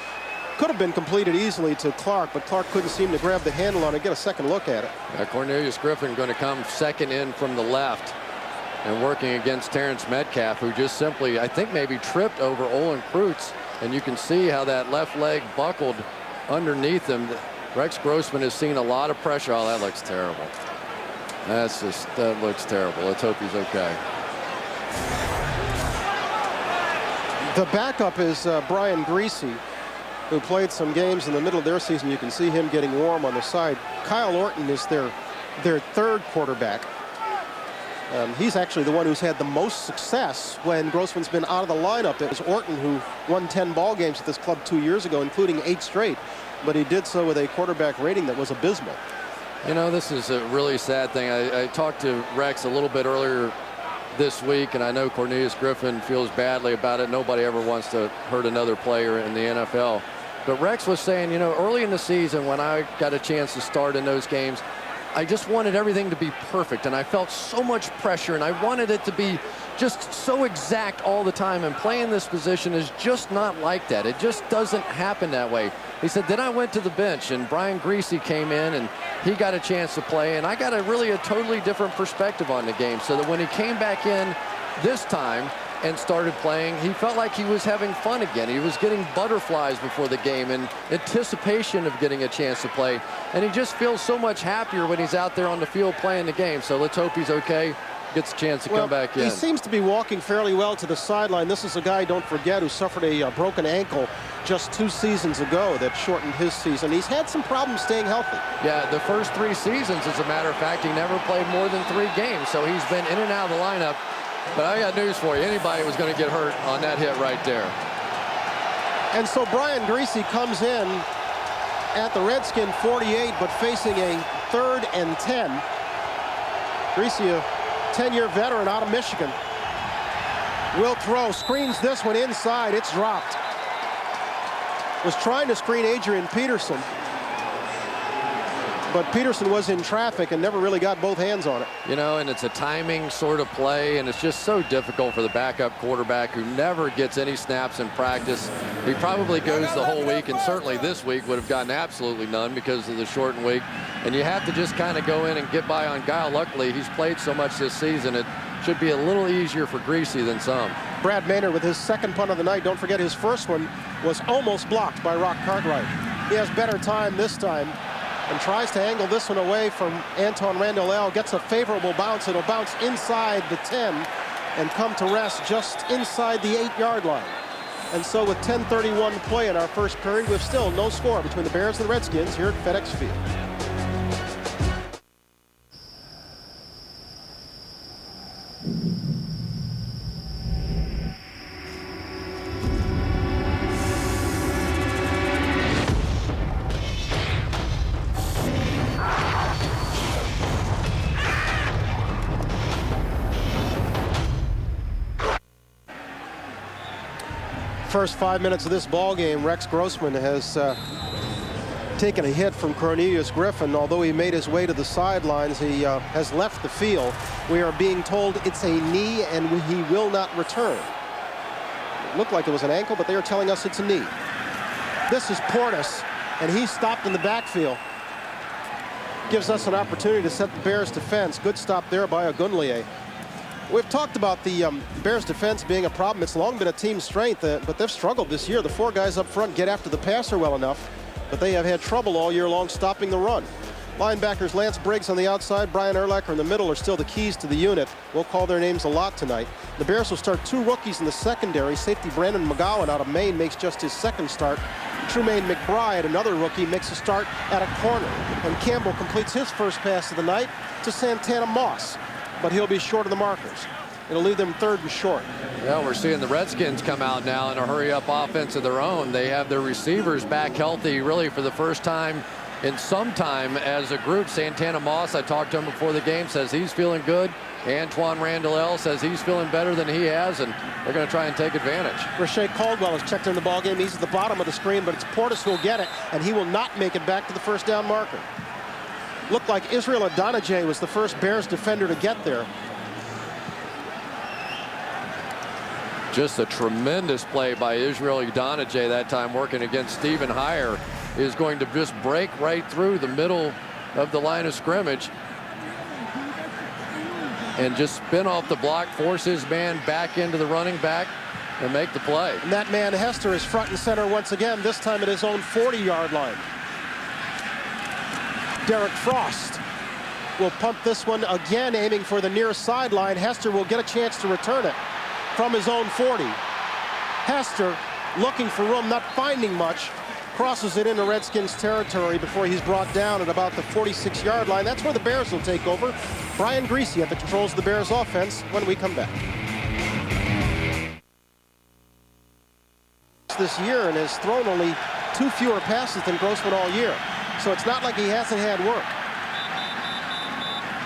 Could have been completed easily to Clark, but Clark couldn't seem to grab the handle on it, get a second look at it. Cornelius Griffin going to come second in from the left and working against Terrence Metcalf, who just simply, I think, maybe tripped over Olin Kreutz. And you can see how that left leg buckled underneath him. Rex Grossman has seen a lot of pressure. Oh, that looks terrible. That looks terrible. Let's hope he's okay. The backup is Brian Greasy, who played some games in the middle of their season. You can see him getting warm on the side. Kyle Orton is their third quarterback. He's actually the one who's had the most success when Grossman's been out of the lineup. It was Orton who won 10 ball games at this club 2 years ago, including 8 straight. But he did so with a quarterback rating that was abysmal. You know, this is a really sad thing. I talked to Rex a little bit earlier this week, and I know Cornelius Griffin feels badly about it. Nobody ever wants to hurt another player in the NFL. But Rex was saying, you know, early in the season when I got a chance to start in those games, I just wanted everything to be perfect, and I felt so much pressure, and I wanted it to be just so exact all the time, and playing this position is just not like that. It just doesn't happen that way. He said, then I went to the bench, and Brian Greasy came in, and he got a chance to play, and I got a totally different perspective on the game, so that when he came back in this time and started playing, he felt like he was having fun again. He was getting butterflies before the game and anticipation of getting a chance to play, and he just feels so much happier when he's out there on the field playing the game. So let's hope he's okay, gets a chance to come back in. He seems to be walking fairly well to the sideline. This is a guy, don't forget, who suffered a broken ankle just 2 seasons ago that shortened his season. He's had some problems staying healthy. Yeah, the first 3 seasons, as a matter of fact, he never played more than 3 games, so he's been in and out of the lineup. But I got news for you. Anybody was going to get hurt on that hit right there. And so Brian Greasy comes in at the Redskin 48, but facing a 3rd and 10. Greasy, a 10-year veteran out of Michigan. Will throw, screens this one inside. It's dropped. Was trying to screen Adrian Peterson, but Peterson was in traffic and never really got both hands on it. You know, and it's a timing sort of play, and it's just so difficult for the backup quarterback who never gets any snaps in practice. He probably goes the whole week, and certainly this week would have gotten absolutely none because of the shortened week. And you have to just kind of go in and get by on Guile. Luckily, he's played so much this season, it should be a little easier for Greasy than some. Brad Maynard with his 2nd punt of the night. Don't forget his first one was almost blocked by Rock Cartwright. He has better time this time and tries to angle this one away from Anton Randall. Gets a favorable bounce. It'll bounce inside the 10 and come to rest just inside the 8-yard line. And so with 10:31 to play in our first period, we've still no score between the Bears and the Redskins here at FedEx Field. First 5 minutes of this ball game, Rex Grossman has taken a hit from Cornelius Griffin. Although he made his way to the sidelines, he has left the field. We are being told it's a knee and he will not return. It looked like it was an ankle, but they are telling us it's a knee. This is Portis, and he's stopped in the backfield. Gives us an opportunity to set the Bears' defense. Good stop there by Ogunleye. We've talked about the Bears defense being a problem. It's long been a team strength, but they've struggled this year. The 4 guys up front get after the passer well enough, but they have had trouble all year long stopping the run. Linebackers Lance Briggs on the outside, Brian Urlacher in the middle are still the keys to the unit. We'll call their names a lot tonight. The Bears will start 2 rookies in the secondary. Safety Brandon McGowan out of Maine makes just his 2nd start. Trumaine McBride, another rookie, makes a start at a corner. And Campbell completes his first pass of the night to Santana Moss, but he'll be short of the markers. It'll leave them 3rd and short. Yeah, we're seeing the Redskins come out now in a hurry-up offense of their own. They have their receivers back healthy, really, for the first time in some time as a group. Santana Moss, I talked to him before the game, says he's feeling good. Antoine Randall says he's feeling better than he has, and they're going to try and take advantage. Rashae Caldwell has checked in the ball game. He's at the bottom of the screen, but it's Portis who'll get it, and he will not make it back to the first down marker. Looked like Israel Adonijah was the first Bears defender to get there. Just a tremendous play by Israel Udonije that time, working against Stephen Heyer, is going to just break right through the middle of the line of scrimmage and just spin off the block, force his man back into the running back and make the play. And that man Hester is front and center once again, this time at his own 40-yard line. Derek Frost will punt this one again, aiming for the near sideline. Hester will get a chance to return it from his own 40. Hester looking for room, not finding much, crosses it into Redskins territory before he's brought down at about the 46-yard line. That's where the Bears will take over. Brian Griese at the controls of the Bears offense when we come back. This year and has thrown only 2 fewer passes than Grossman all year. So it's not like he hasn't had work.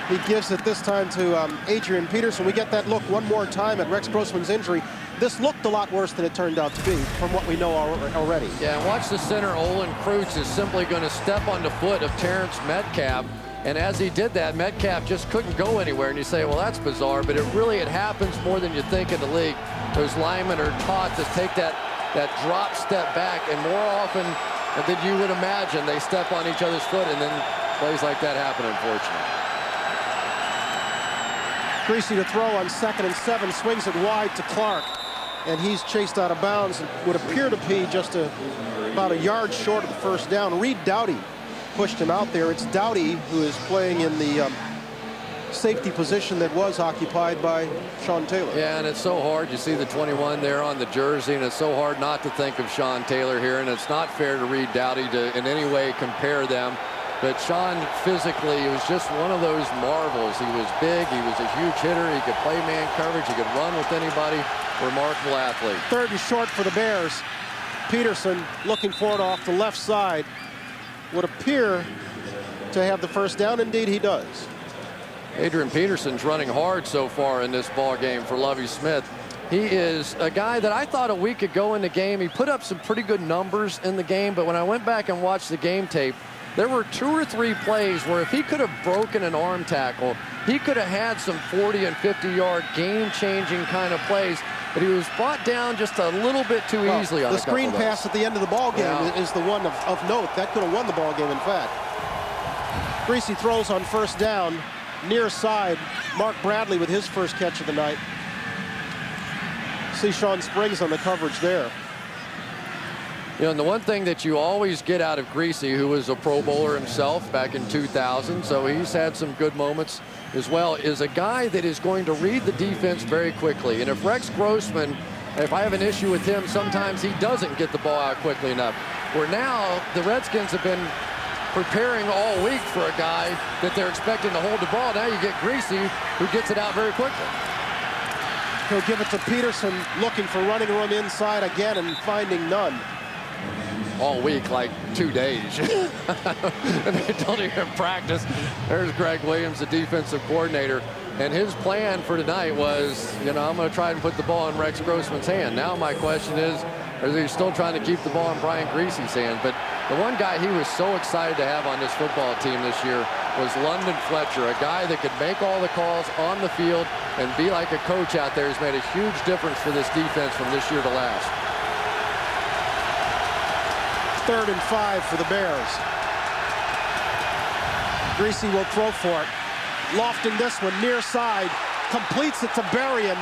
He gives it this time to Adrian Peterson. We get that look one more time at Rex Grossman's injury. This looked a lot worse than it turned out to be from what we know already. Yeah, and watch the center. Olin Kreutz is simply going to step on the foot of Terrence Metcalf. And as he did that, Metcalf just couldn't go anywhere. And you say, well, that's bizarre. But it happens more than you think in the league. Those linemen are taught to take that drop step back. And more often than you would imagine, they step on each other's foot. And then plays like that happen, unfortunately. Griese to throw on 2nd and 7, swings it wide to Clark, and he's chased out of bounds and would appear to be just about a yard short of the first down. Reed Doughty pushed him out there. It's Doughty who is playing in the safety position that was occupied by Sean Taylor. Yeah, and it's so hard. You see the 21 there on the jersey, and it's so hard not to think of Sean Taylor here, and it's not fair to Reed Doughty to in any way compare them. But Sean physically, he was just one of those marvels. He was big, he was a huge hitter, he could play man coverage, he could run with anybody. Remarkable athlete. 3rd and short for the Bears. Peterson looking for it off the left side. Would appear to have the first down. Indeed, he does. Adrian Peterson's running hard so far in this ball game for Lovie Smith. He is a guy that I thought a week ago in the game, he put up some pretty good numbers in the game, but when I went back and watched the game tape, there were 2 or 3 plays where if he could have broken an arm tackle, he could have had some 40 and 50-yard game-changing kind of plays, but he was brought down just a little bit too easily on the screen pass at the end of the ball game is the one of note. That could have won the ball game, in fact. Griese throws on 1st down, near side. Mark Bradley with his first catch of the night. See Sean Springs on the coverage there. You know, and the one thing that you always get out of Griese, who was a Pro Bowler himself back in 2000, so he's had some good moments as well, is a guy that is going to read the defense very quickly. And if Rex Grossman, if I have an issue with him, sometimes he doesn't get the ball out quickly enough. Where now the Redskins have been preparing all week for a guy that they're expecting to hold the ball. Now you get Griese, who gets it out very quickly. He'll give it to Peterson, looking for running room inside again and finding none. All week, like 2 days. And they don't even practice. There's Greg Williams, the defensive coordinator. And his plan for tonight was, you know, I'm going to try and put the ball in Rex Grossman's hand. Now my question is he still trying to keep the ball in Brian Griese's hand? But the one guy he was so excited to have on this football team this year was London Fletcher, a guy that could make all the calls on the field and be like a coach out there. He's made a huge difference for this defense from this year to last. 3rd and 5 for the Bears. Griese will throw for it. Lofting this one near side, completes it to Berrien.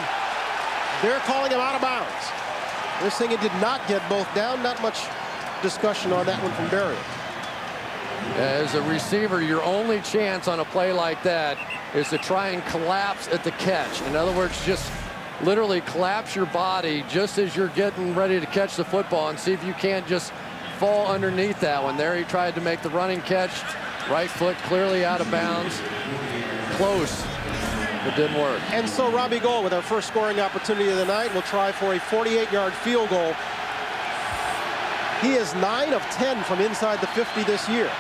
They're calling him out of bounds. They're saying he did not get both down. Not much discussion on that one from Berrien. As a receiver, your only chance on a play like that is to try and collapse at the catch. In other words, just literally collapse your body just as you're getting ready to catch the football and see if you can't just fall underneath that one. There he tried to make the running catch. Right foot clearly out of bounds. Close, but didn't work. And so Robbie Gould, with our first scoring opportunity of the night, will try for a 48-yard field goal. He is 9 of 10 from inside the 50 this year.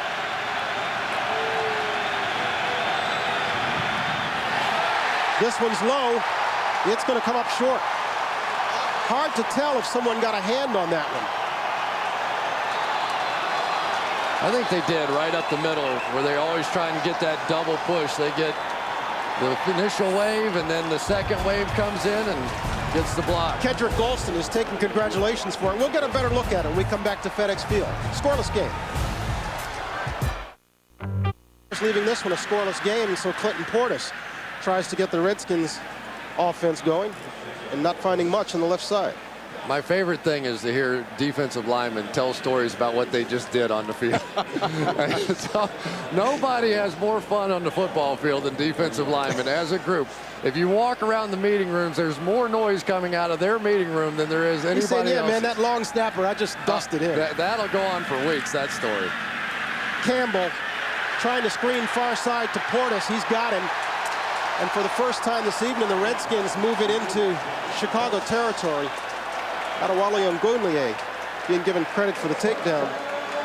This one's low. It's going to come up short. Hard to tell if someone got a hand on that one. I think they did right up the middle, where they always try and get that double push. They get the initial wave, and then the second wave comes in and Gets the block. Kedrick Golston is taking congratulations for it. We'll get a better look at it when we come back to FedEx Field. Scoreless game. Leaving this one a scoreless game, so Clinton Portis tries to get the Redskins offense going and not finding much on the left side. My favorite thing is to hear defensive linemen tell stories about what they just did on the field. So, nobody has more fun on the football field than defensive linemen as a group. If you walk around the meeting rooms, there's more noise coming out of their meeting room than there is anybody else. Yeah, man, that long snapper, I just dusted him. That'll go on for weeks, that story. Campbell trying to screen far side to Portis. He's got him. And for the first time this evening, the Redskins move it into Chicago territory. Adewale Ogunleye being given credit for the takedown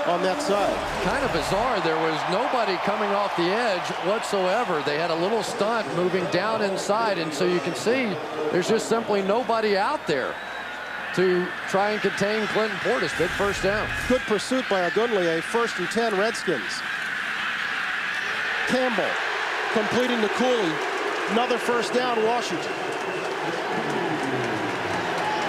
on that side. Kind of bizarre. There was nobody coming off the edge whatsoever. They had a little stunt moving down inside, and so you can see there's just simply nobody out there to try and contain Clinton Portis. Big first down. Good pursuit by Ogunleye. 1st and 10 Redskins. Campbell completing to Cooley. Another first down, Washington.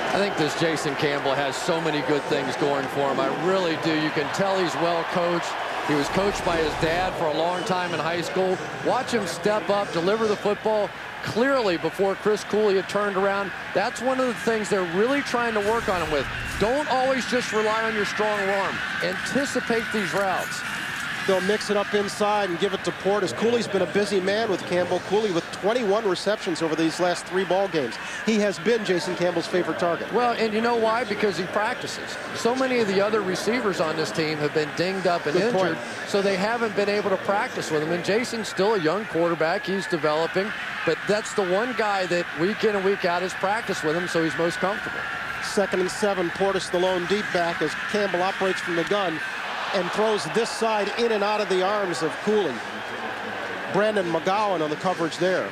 I think this Jason Campbell has so many good things going for him. I really do. You can tell he's well coached. He was coached by his dad for a long time in high school. Watch him step up, deliver the football clearly before Chris Cooley had turned around. That's one of the things they're really trying to work on him with. Don't always just rely on your strong arm. Anticipate these routes. They'll mix it up inside and give it to Portis. Cooley's been a busy man with Campbell. Cooley with 21 receptions over these last 3 ball games. He has been Jason Campbell's favorite target. Well, and you know why? Because he practices. So many of the other receivers on this team have been dinged up and injured, so they haven't been able to practice with him. And Jason's still a young quarterback. He's developing, but that's the one guy that week in and week out has practiced with him, so he's most comfortable. 2nd and 7, Portis the lone deep back as Campbell operates from the gun and throws this side in and out of the arms of Cooley. Brandon McGowan on the coverage there.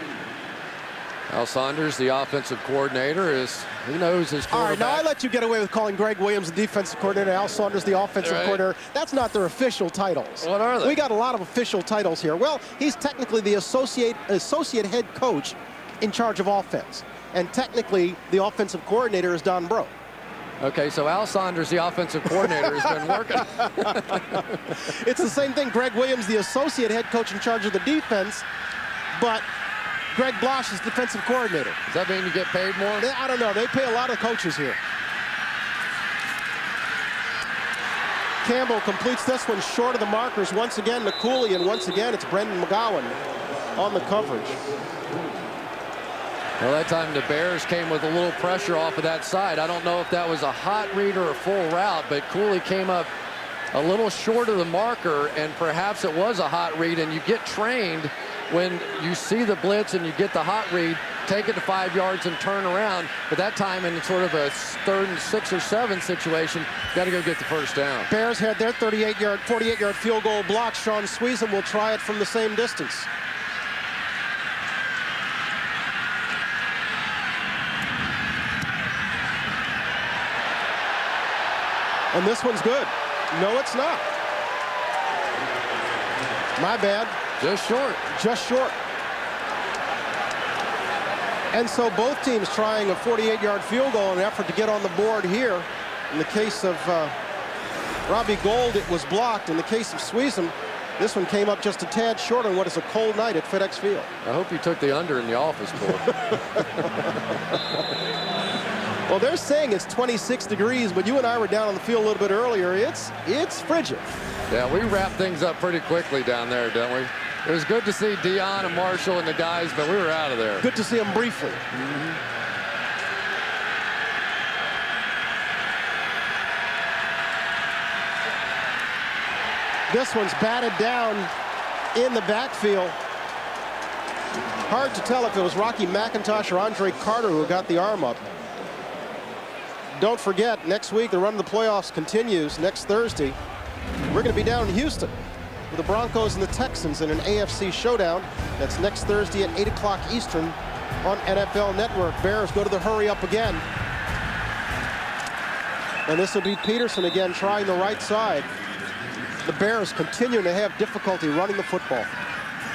Al Saunders, the offensive coordinator, he knows his quarterback. All right, now I let you get away with calling Greg Williams the defensive coordinator, Al Saunders the offensive coordinator. That's not their official titles. What are they? We got a lot of official titles here. Well, he's technically the associate head coach in charge of offense. And technically, the offensive coordinator is Don Bro. Okay, so Al Saunders, the offensive coordinator, has been working. It's the same thing. Greg Williams, the associate head coach in charge of the defense, but Greg Blosh is defensive coordinator. Does that mean you get paid more? I don't know. They pay a lot of coaches here. Campbell completes this one short of the markers once again to Cooley, and once again it's Brendan McGowan on the coverage. Well, that time the Bears came with a little pressure off of that side. I don't know if that was a hot read or a full route, but Cooley came up a little short of the marker, and perhaps it was a hot read. And you get trained when you see the blitz and you get the hot read, take it to 5 yards and turn around. But that time in sort of a 3rd and 6 or 7 situation, got to go get the first down. Bears had their 48-yard field goal blocked. Sean Sweezum will try it from the same distance. And this one's good. No, it's not. My bad. Just short. Just short. And so both teams trying a 48-yard field goal in an effort to get on the board here. In the case of Robbie Gould, it was blocked. In the case of Sweezum, this one came up just a tad short on what is a cold night at FedEx Field. I hope you took the under in the office pool. Well, they're saying it's 26 degrees, but you and I were down on the field a little bit earlier. It's frigid. Yeah, we wrapped things up pretty quickly down there, didn't we? It was good to see Dion and Marshall and the guys, but we were out of there. Good to see them briefly. This one's batted down in the backfield. Hard to tell if it was Rocky McIntosh or Andre Carter who got the arm up. Don't forget, next week the run of the playoffs continues. Next Thursday, we're going to be down in Houston with the Broncos and the Texans in an AFC showdown. That's next Thursday at 8 o'clock Eastern on NFL Network. Bears go to the hurry up again. And this will be Peterson again trying the right side. The Bears continuing to have difficulty running the football.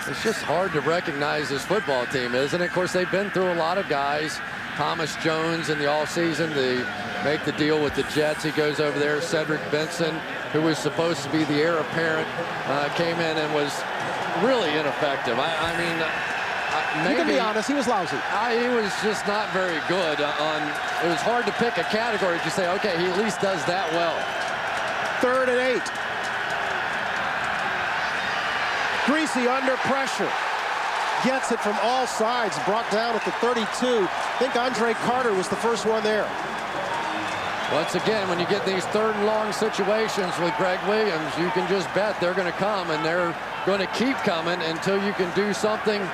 It's just hard to recognize this football team, isn't it? Of course, they've been through a lot of guys. Thomas Jones in the offseason. They make the deal with the Jets. He goes over there. Cedric Benson, who was supposed to be the heir apparent, came in and was really ineffective. I mean, maybe, you can be honest, he was lousy. He was just not very good. It was hard to pick a category to say, okay, he at least does that well. 3rd and 8. Greasy under pressure. Gets it from all sides, brought down at the 32. I think Andre Carter was the first one there. Once again, when you get these 3rd and long situations with Greg Williams, you can just bet they're going to come, and they're going to keep coming until you can do something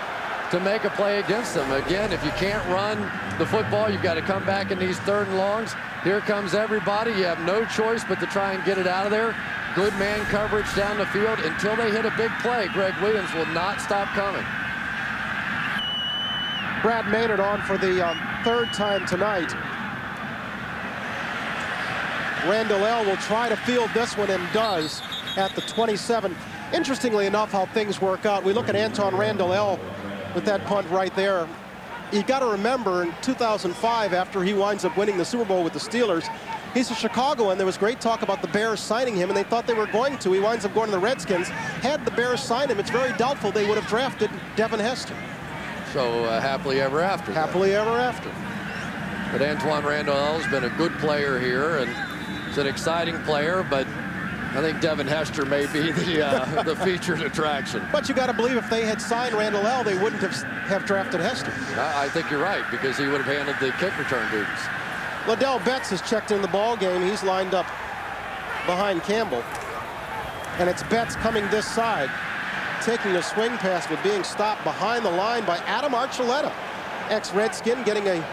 to make a play against them. Again, if you can't run the football, you've got to come back in these 3rd and longs. Here comes everybody. You have no choice but to try and get it out of there. Good man coverage down the field. Until they hit a big play, Greg Williams will not stop coming. Brad Maynard on for the 3rd time tonight. Randall L. will try to field this one and does at the 27. Interestingly enough, how things work out. We look at Anton Randall L. with that punt right there. You got to remember in 2005, after he winds up winning the Super Bowl with the Steelers, he's a Chicagoan. There was great talk about the Bears signing him, and they thought they were going to. He winds up going to the Redskins. Had the Bears signed him, it's very doubtful they would have drafted Devin Hester. So happily ever after. Happily ever after. But Antoine Randall has been a good player here, and he's an exciting player, but I think Devin Hester may be the featured attraction. But you got to believe if they had signed Randall L., they wouldn't have drafted Hester. I think you're right, because he would have handled the kick return duties. Liddell Betts has checked in the ball game. He's lined up behind Campbell. And it's Betts coming this side, taking a swing pass, but being stopped behind the line by Adam Archuleta. Ex-Redskin getting a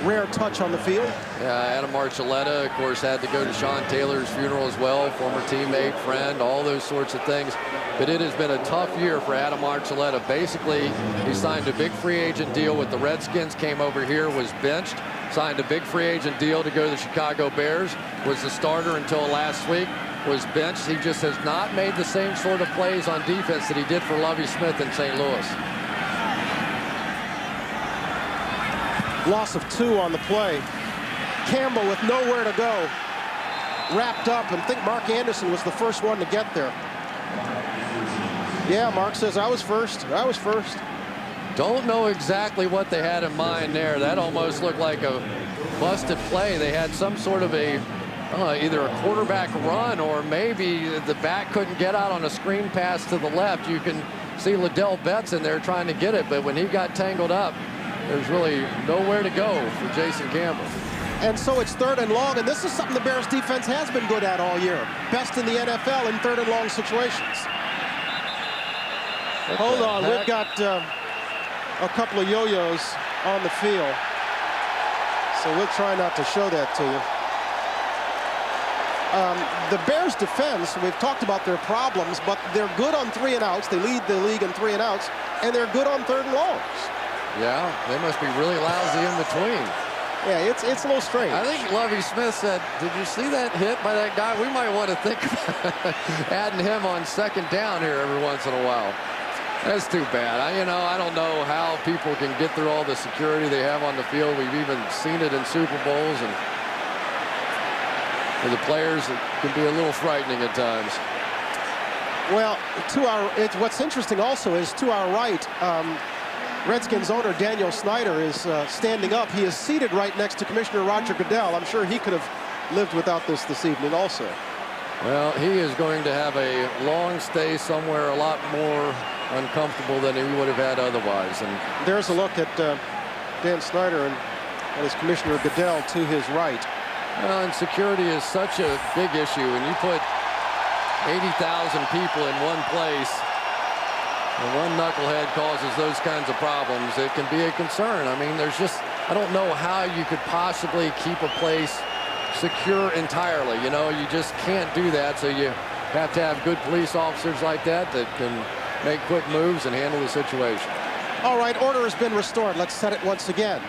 rare touch on the field. Yeah, Adam Archuleta, of course, had to go to Sean Taylor's funeral as well, former teammate, friend, all those sorts of things. But it has been a tough year for Adam Archuleta. Basically, he signed a big free agent deal with the Redskins, came over here, was benched, signed a big free agent deal to go to the Chicago Bears, was the starter until last week, was benched. He just has not made the same sort of plays on defense that he did for Lovie Smith in St. Louis. Loss of 2 on the play. Campbell with nowhere to go. Wrapped up, and I think Mark Anderson was the first one to get there. Yeah, Mark says, I was first. I was first. Don't know exactly what they had in mind there. That almost looked like a busted play. They had some sort of a, either a quarterback run, or maybe the back couldn't get out on a screen pass to the left. You can see Liddell Betts in there trying to get it, but when he got tangled up, there's really nowhere to go for Jason Campbell. And so it's 3rd and long, and this is something the Bears defense has been good at all year. Best in the NFL in 3rd and long situations. Hold on, we've got a couple of yo-yos on the field. So we'll try not to show that to you. The Bears defense, we've talked about their problems, but they're good on 3 and outs. They lead the league in 3 and outs, and they're good on 3rd and longs. Yeah, they must be really lousy in between. Yeah, it's a little strange. I think Lovie Smith said, did you see that hit by that guy? We might want to think about adding him on 2nd down here every once in a while. That's too bad. I don't know how people can get through all the security they have on the field. We've even seen it in Super Bowls, and for the players, it can be a little frightening at times. Well, what's interesting also is to our right, Redskins owner Daniel Snyder is standing up. He is seated right next to Commissioner Roger Goodell. I'm sure he could have lived without this evening also. Well, he is going to have a long stay somewhere a lot more uncomfortable than he would have had otherwise. And there's a look at Dan Snyder and his Commissioner Goodell to his right. Well, and security is such a big issue. When you put 80,000 people in one place, and one knucklehead causes those kinds of problems, it can be a concern. I mean, I don't know how you could possibly keep a place secure entirely. You just can't do that. So you have to have good police officers like that can make quick moves and handle the situation. All right, order has been restored. Let's set it once again.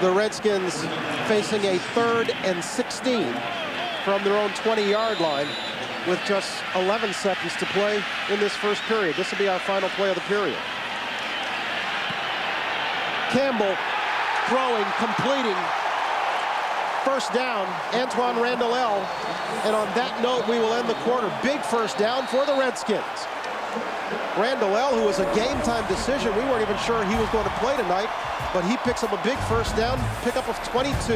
The Redskins facing a 3rd and 16 from their own 20-yard line, with just 11 seconds to play in this first period. This will be our final play of the period. Campbell throwing, completing. First down, Antoine Randall. And on that note, we will end the quarter. Big first down for the Redskins. Randall, who was a game-time decision, we weren't even sure he was going to play tonight, but he picks up a big first down, pickup of 22.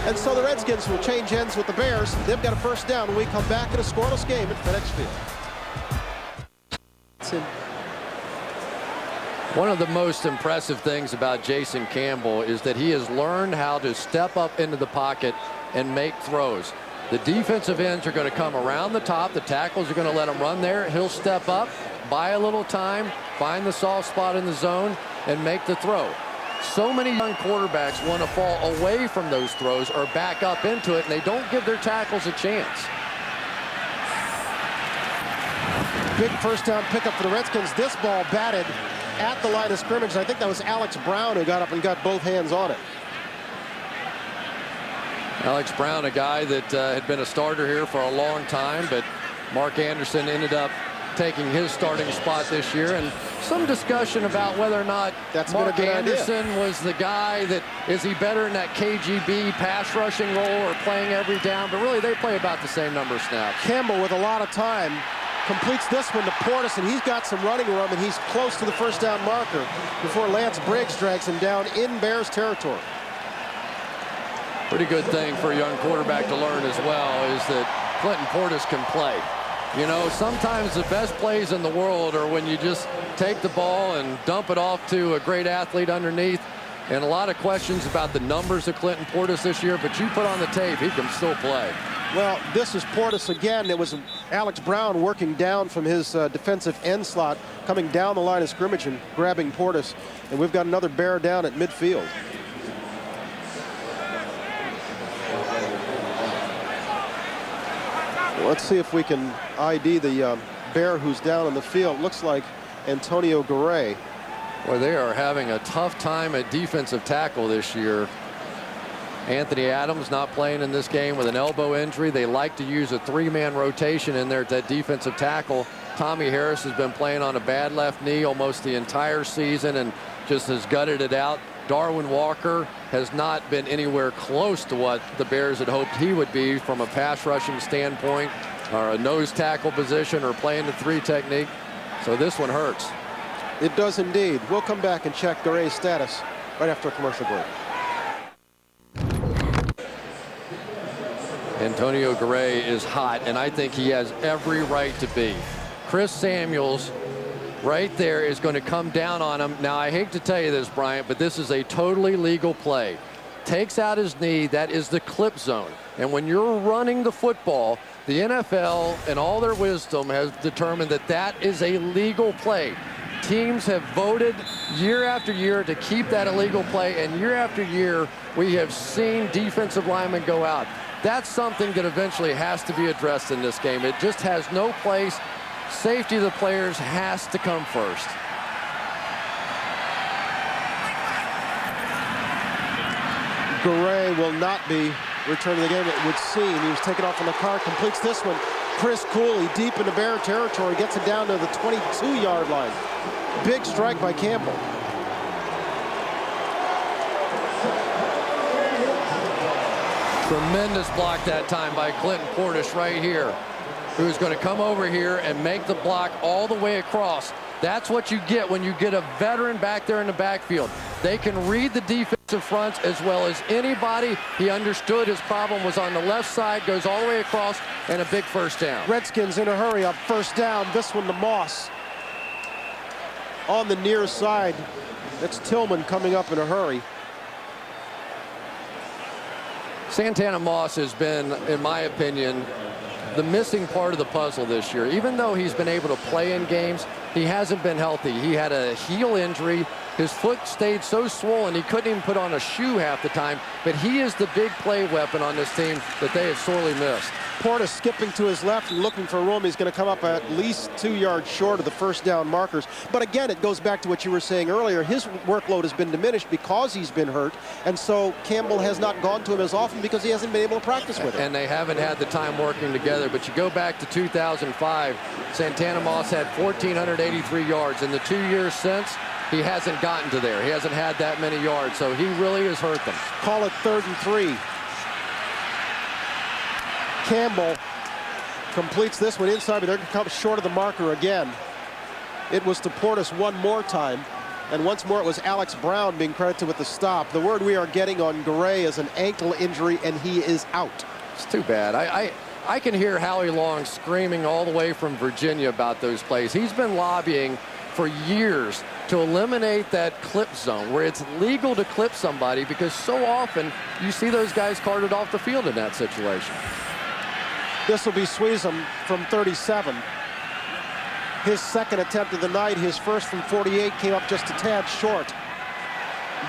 And so the Redskins will change ends with the Bears. They've got a first down when we come back in a scoreless game at FedEx Field. One of the most impressive things about Jason Campbell is that he has learned how to step up into the pocket and make throws. The defensive ends are going to come around the top. The tackles are going to let him run there. He'll step up, buy a little time, find the soft spot in the zone, and make the throw. So many young quarterbacks want to fall away from those throws or back up into it, and they don't give their tackles a chance. Big first down pickup for the Redskins. This ball batted at the line of scrimmage. I think that was Alex Brown who got up and got both hands on it. Alex Brown, a guy that had been a starter here for a long time, but Mark Anderson ended up taking his starting spot this year, and some discussion about whether or not Mark Anderson was the guy that, is he better in that KGB pass rushing role or playing every down, but really they play about the same number of snaps. Campbell with a lot of time completes this one to Portis, and he's got some running room, and he's close to the first down marker before Lance Briggs drags him down in Bears territory. Pretty good thing for a young quarterback to learn as well is that Clinton Portis can play. You know, sometimes the best plays in the world are when you just take the ball and dump it off to a great athlete underneath. And a lot of questions about the numbers of Clinton Portis this year, but you put on the tape, he can still play. Well, this is Portis again. It was Alex Brown working down from his defensive end slot, coming down the line of scrimmage and grabbing Portis. And we've got another Bear down at midfield. Let's see if we can ID the Bear who's down in the field. Looks like Antonio Garay. Well, they are having a tough time at defensive tackle this year. Anthony Adams not playing in this game with an elbow injury. They like to use a three-man rotation in there at that defensive tackle. Tommy Harris has been playing on a bad left knee almost the entire season and just has gutted it out. Darwin Walker has not been anywhere close to what the Bears had hoped he would be from a pass rushing standpoint or a nose tackle position or playing the three technique. So this one hurts. It does indeed. We'll come back and check Garay's status right after a commercial break. Antonio Garay is hot, and I think he has every right to be. Chris Samuels right there is going to come down on him. Now, I hate to tell you this, Bryant, but this is a totally legal play. Takes out his knee. That is the clip zone. And when you're running the football, the NFL, in all their wisdom, has determined that that is a legal play. Teams have voted year after year to keep that illegal play, and year after year, we have seen defensive linemen go out. That's something that eventually has to be addressed in this game. It just has no place. Safety of the players has to come first. Garay will not be returning the game, it would seem. He was taken off on the car, completes this one. Chris Cooley deep into Bear territory, gets it down to the 22-yard line. Big strike by Campbell. Tremendous block that time by Clinton Portis right here, who's going to come over here and make the block all the way across. That's what you get when you get a veteran back there in the backfield. They can read the defensive fronts as well as anybody. He understood his problem was on the left side, goes all the way across, and a big first down. Redskins in a hurry up first down. This one to Moss. On the near side, that's Tillman coming up in a hurry. Santana Moss has been, in my opinion, the missing part of the puzzle this year. Even though he's been able to play in games, he hasn't been healthy. He had a heel injury. His foot stayed so swollen he couldn't even put on a shoe half the time. But he is the big play weapon on this team that they have sorely missed. Portis skipping to his left and looking for room. He's going to come up at least 2 yards short of the first down markers. But again, it goes back to what you were saying earlier. His workload has been diminished because he's been hurt. And so Campbell has not gone to him as often because he hasn't been able to practice with him. And they haven't had the time working together. But you go back to 2005, Santana Moss had 1,483 yards. In the 2 years since, he hasn't gotten to there. He hasn't had that many yards, so he really has hurt them. Call it 3rd and 3. Campbell completes this one inside, but they're going to come short of the marker again. It was to Portis one more time, and once more it was Alex Brown being credited with the stop. The word we are getting on Garay is an ankle injury, and he is out. It's too bad. I can hear Howie Long screaming all the way from Virginia about those plays. He's been lobbying for years to eliminate that clip zone where it's legal to clip somebody, because so often you see those guys carted off the field in that situation. This will be Sweezum from 37. His second attempt of the night. His first from 48 came up just a tad short.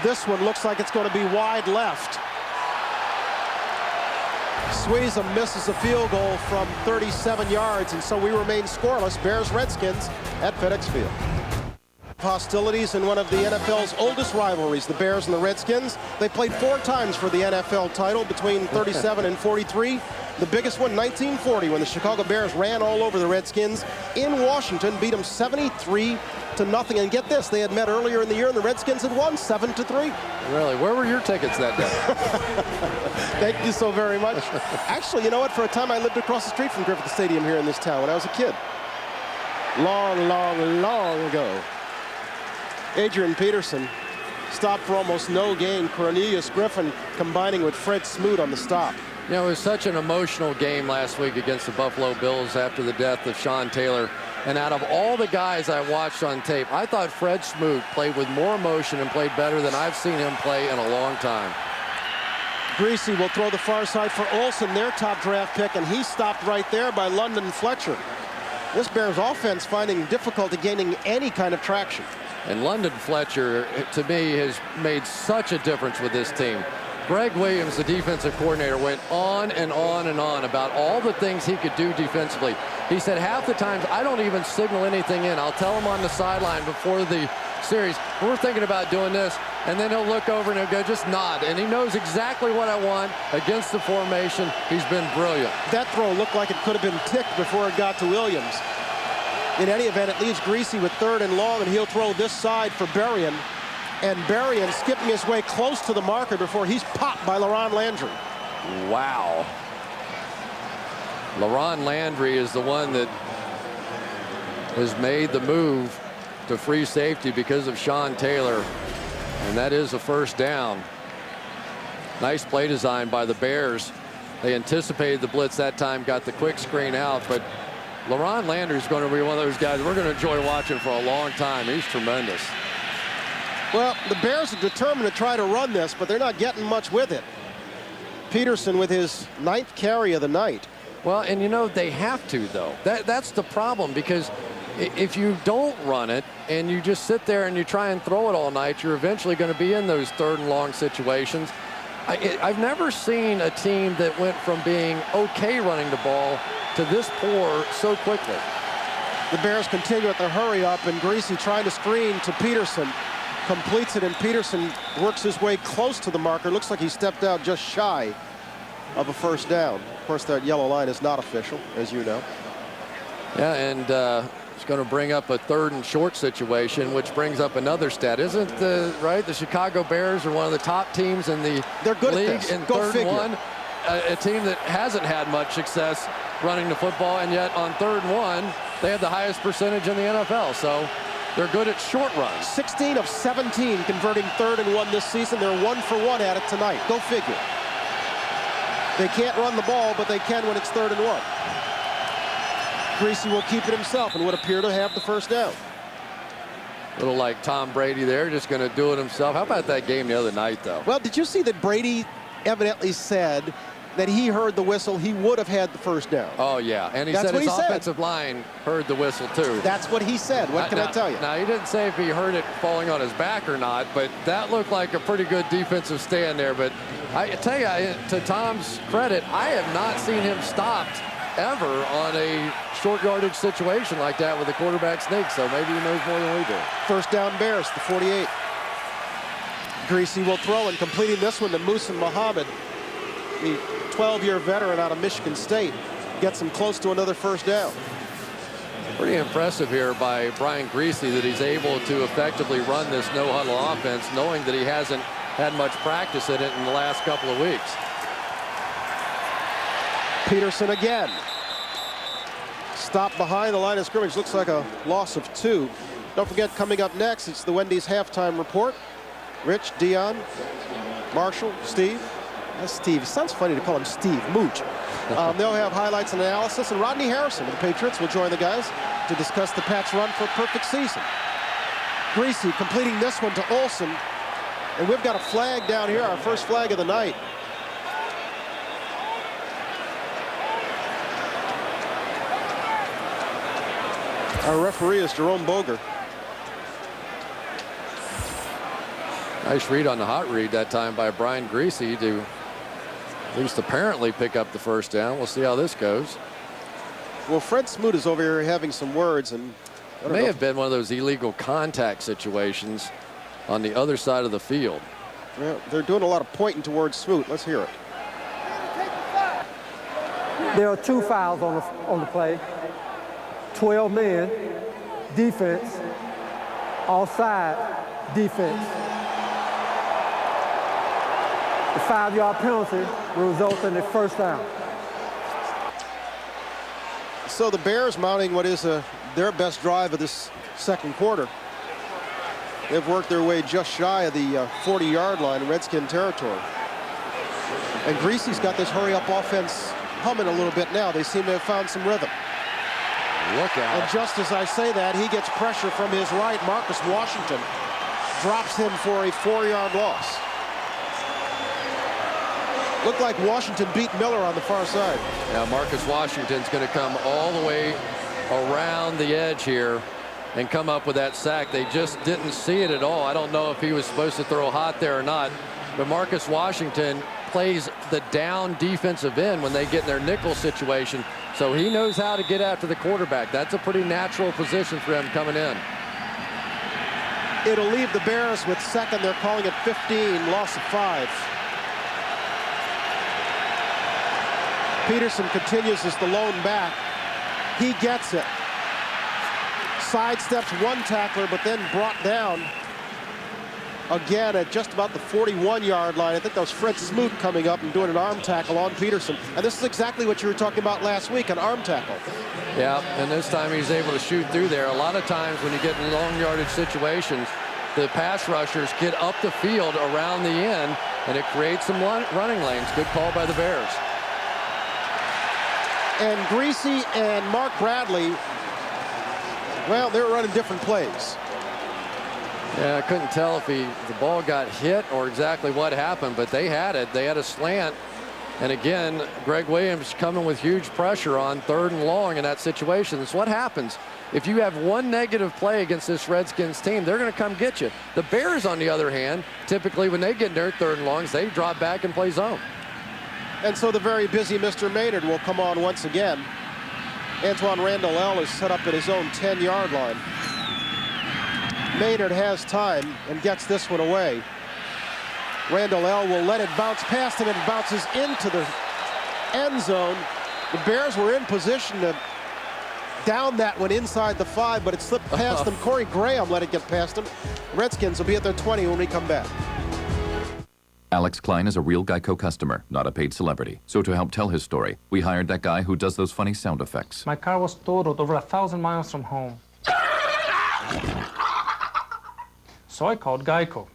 This one looks like it's going to be wide left. Sweezum misses a field goal from 37 yards, and so we remain scoreless. Bears-Redskins at FedEx Field. Hostilities in one of the NFL's oldest rivalries, the Bears and the Redskins. They played 4 times for the NFL title between 37 and 43. The biggest one, 1940, when the Chicago Bears ran all over the Redskins in Washington, beat them 73-0. And get this, they had met earlier in the year, and the Redskins had won 7-3. Really? Where were your tickets that day? Thank you so very much. Actually, you know what? For a time, I lived across the street from Griffith Stadium here in this town when I was a kid. Long, long, long ago. Adrian Peterson stopped for almost no gain. Cornelius Griffin combining with Fred Smoot on the stop. You know, it was such an emotional game last week against the Buffalo Bills after the death of Sean Taylor. And out of all the guys I watched on tape, I thought Fred Smoot played with more emotion and played better than I've seen him play in a long time. Greasy will throw the far side for Olsen, their top draft pick, and he's stopped right there by London Fletcher. This Bears offense finding difficulty gaining any kind of traction. And London Fletcher, to me, has made such a difference with this team. Greg Williams, the defensive coordinator, went on and on and on about all the things he could do defensively. He said half the times, I don't even signal anything in. I'll tell him on the sideline before the series, we're thinking about doing this, and then he'll look over and he'll go, just nod. And he knows exactly what I want against the formation. He's been brilliant. That throw looked like it could have been ticked before it got to Williams. In any event, it leaves Greasy with 3rd and long, and he'll throw this side for Berrien. And Berrien skipping his way close to the marker before he's popped by LaRon Landry. Wow. LaRon Landry is the one that has made the move to free safety because of Sean Taylor. And that is a first down. Nice play design by the Bears. They anticipated the blitz that time, got the quick screen out, but LaRon Landry is going to be one of those guys we're going to enjoy watching for a long time. He's tremendous. Well, the Bears are determined to try to run this, but they're not getting much with it. Peterson with his 9th carry of the night. Well, and you know, they have to, though. That's the problem, because if you don't run it and you just sit there and you try and throw it all night, you're eventually going to be in those 3rd and long situations. I've never seen a team that went from being okay running the ball to this poor so quickly. The Bears continue at their hurry up, and Greasy trying to screen to Peterson. Completes it, and Peterson works his way close to the marker. Looks like he stepped out just shy of a first down. Of course, that yellow line is not official, as you know. Yeah, and it's going to bring up a 3rd and short situation, which brings up another stat. Isn't the Chicago Bears are one of the top teams in the league in 3rd and 1? A team that hasn't had much success running the football, and yet on 3rd and 1, they have the highest percentage in the NFL. So they're good at short runs. 16 of 17 converting 3rd and 1 this season. They're 1 for 1 at it tonight. Go figure. They can't run the ball, but they can when it's 3rd and 1. Greasy will keep it himself and would appear to have the first down. A little like Tom Brady there, just going to do it himself. How about that game the other night, though? Well, did you see that Brady evidently said that he heard the whistle, he would have had the first down? Oh, yeah. And he said his offensive line heard the whistle, too. That's what he said. What can I tell you? Now, he didn't say if he heard it falling on his back or not, but that looked like a pretty good defensive stand there. But I tell you, to Tom's credit, I have not seen him stopped ever on a short yardage situation like that with the quarterback sneak, so maybe he knows more than we do. First down Bears, the 48. Greasy will throw, and completing this one to Muhsin Muhammad, the 12-year veteran out of Michigan State, gets him close to another first down. Pretty impressive here by Brian Greasy that he's able to effectively run this no-huddle offense, knowing that he hasn't had much practice in it in the last couple of weeks. Peterson again. Stop behind the line of scrimmage. Looks like a loss of 2. Don't forget, coming up next, it's the Wendy's halftime report. Rich, Dion, Marshall, Steve. That's Steve. It sounds funny to call him Steve. Mooch. They'll have highlights and analysis, and Rodney Harrison of the Patriots will join the guys to discuss the Pats' run for a perfect season. Greasy completing this one to Olsen, and we've got a flag down here, our first flag of the night. Our referee is Jerome Boger. Nice read on the hot read that time by Brian Greasy to at least apparently pick up the first down. We'll see how this goes. Well, Fred Smoot is over here having some words, and it may have been one of those illegal contact situations on the other side of the field. Well, they're doing a lot of pointing towards Smoot. Let's hear it. There are 2 fouls on the play. 12 men, defense, offside, defense. The 5-yard penalty will result in a first down. So the Bears mounting what is their best drive of this second quarter. They've worked their way just shy of the 40-yard line in Redskin territory. And Greasy's got this hurry-up offense humming a little bit now. They seem to have found some rhythm. Look out. And just as I say that, he gets pressure from his right. Marcus Washington drops him for a 4-yard loss. Looked like Washington beat Miller on the far side. Now Marcus Washington's going to come all the way around the edge here and come up with that sack. They just didn't see it at all. I don't know if he was supposed to throw hot there or not, but Marcus Washington plays the down defensive end when they get in their nickel situation, so he knows how to get after the quarterback. That's a pretty natural position for him coming in. It'll leave the Bears with second. They're calling it 15, loss of 5. Peterson continues as the lone back. He gets it. Sidesteps one tackler, but then brought down again at just about the 41-yard line. I think that was Fred Smoot coming up and doing an arm tackle on Peterson. And this is exactly what you were talking about last week, an arm tackle. Yeah, and this time he's able to shoot through there. A lot of times when you get in long yardage situations, the pass rushers get up the field around the end, and it creates some running lanes. Good call by the Bears. And Greasy and Mark Bradley, well, they're running different plays. Yeah, I couldn't tell if the ball got hit or exactly what happened, but they had it. They had a slant. And again, Greg Williams coming with huge pressure on 3rd and long in that situation. It's what happens. If you have one negative play against this Redskins team, they're going to come get you. The Bears, on the other hand, typically when they get in their 3rd and longs, they drop back and play zone. And so the very busy Mr. Maynard will come on once again. Antoine Randall is set up at his own 10-yard line. Maynard has time and gets this one away. Randall will let it bounce past him and bounces into the end zone. The Bears were in position to down that one inside the 5, but it slipped past them. Corey Graham let it get past him. Redskins will be at their 20 when we come back. Alex Klein is a real Geico customer, not a paid celebrity. So to help tell his story, we hired that guy who does those funny sound effects. My car was totaled over 1,000 miles from home. So I called Geico.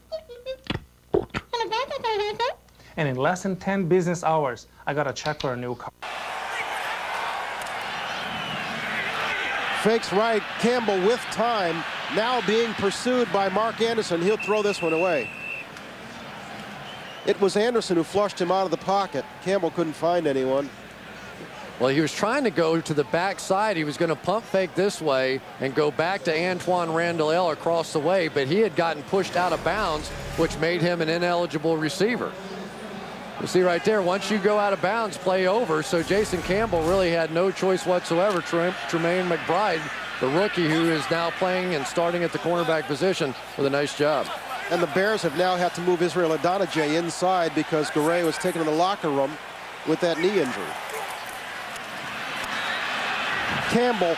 And in less than 10 business hours, I got a check for a new car. Fakes right, Campbell with time, now being pursued by Mark Anderson. He'll throw this one away. It was Anderson who flushed him out of the pocket. Campbell couldn't find anyone. Well, he was trying to go to the backside. He was going to pump fake this way and go back to Antoine Randall across the way, but he had gotten pushed out of bounds, which made him an ineligible receiver. You see right there, once you go out of bounds, play over. So Jason Campbell really had no choice whatsoever. Tremaine McBride, the rookie who is now playing and starting at the cornerback position, with a nice job. And the Bears have now had to move Israel Adonijah inside because Garay was taken in the locker room with that knee injury. Campbell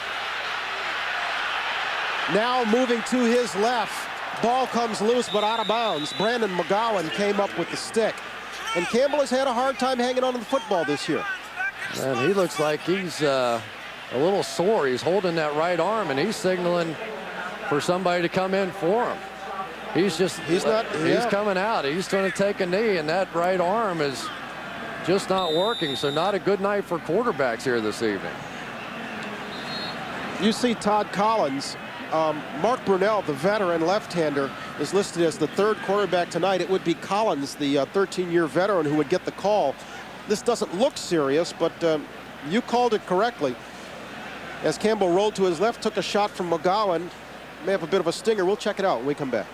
Now moving to his left. Ball comes loose but out of bounds. Brandon McGowan came up with the stick. And Campbell has had a hard time hanging on to the football this year. And he looks like he's a little sore. He's holding that right arm, and he's signaling for somebody to come in for him. He's coming out. He's going to take a knee, and that right arm is just not working. So not a good night for quarterbacks here this evening. You see Todd Collins. Mark Brunell, the veteran left-hander, is listed as the third quarterback tonight. It would be Collins, the 13-year veteran, who would get the call. This doesn't look serious, but you called it correctly. As Campbell rolled to his left, took a shot from McGowan. May have a bit of a stinger. We'll check it out when we come back.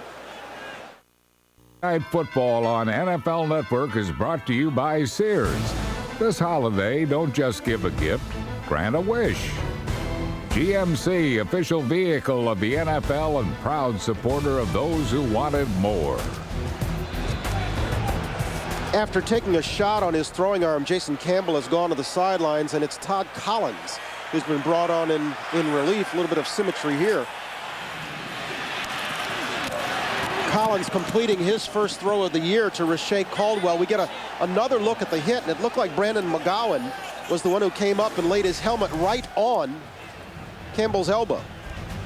Night Football on NFL Network is brought to you by Sears. This holiday, don't just give a gift, grant a wish. GMC, official vehicle of the NFL and proud supporter of those who wanted more. After taking a shot on his throwing arm, Jason Campbell has gone to the sidelines, and it's Todd Collins who's been brought on in relief. A little bit of symmetry here. Collins completing his first throw of the year to Rashay Caldwell. We get another look at the hit, and it looked like Brandon McGowan was the one who came up and laid his helmet right on Campbell's elbow.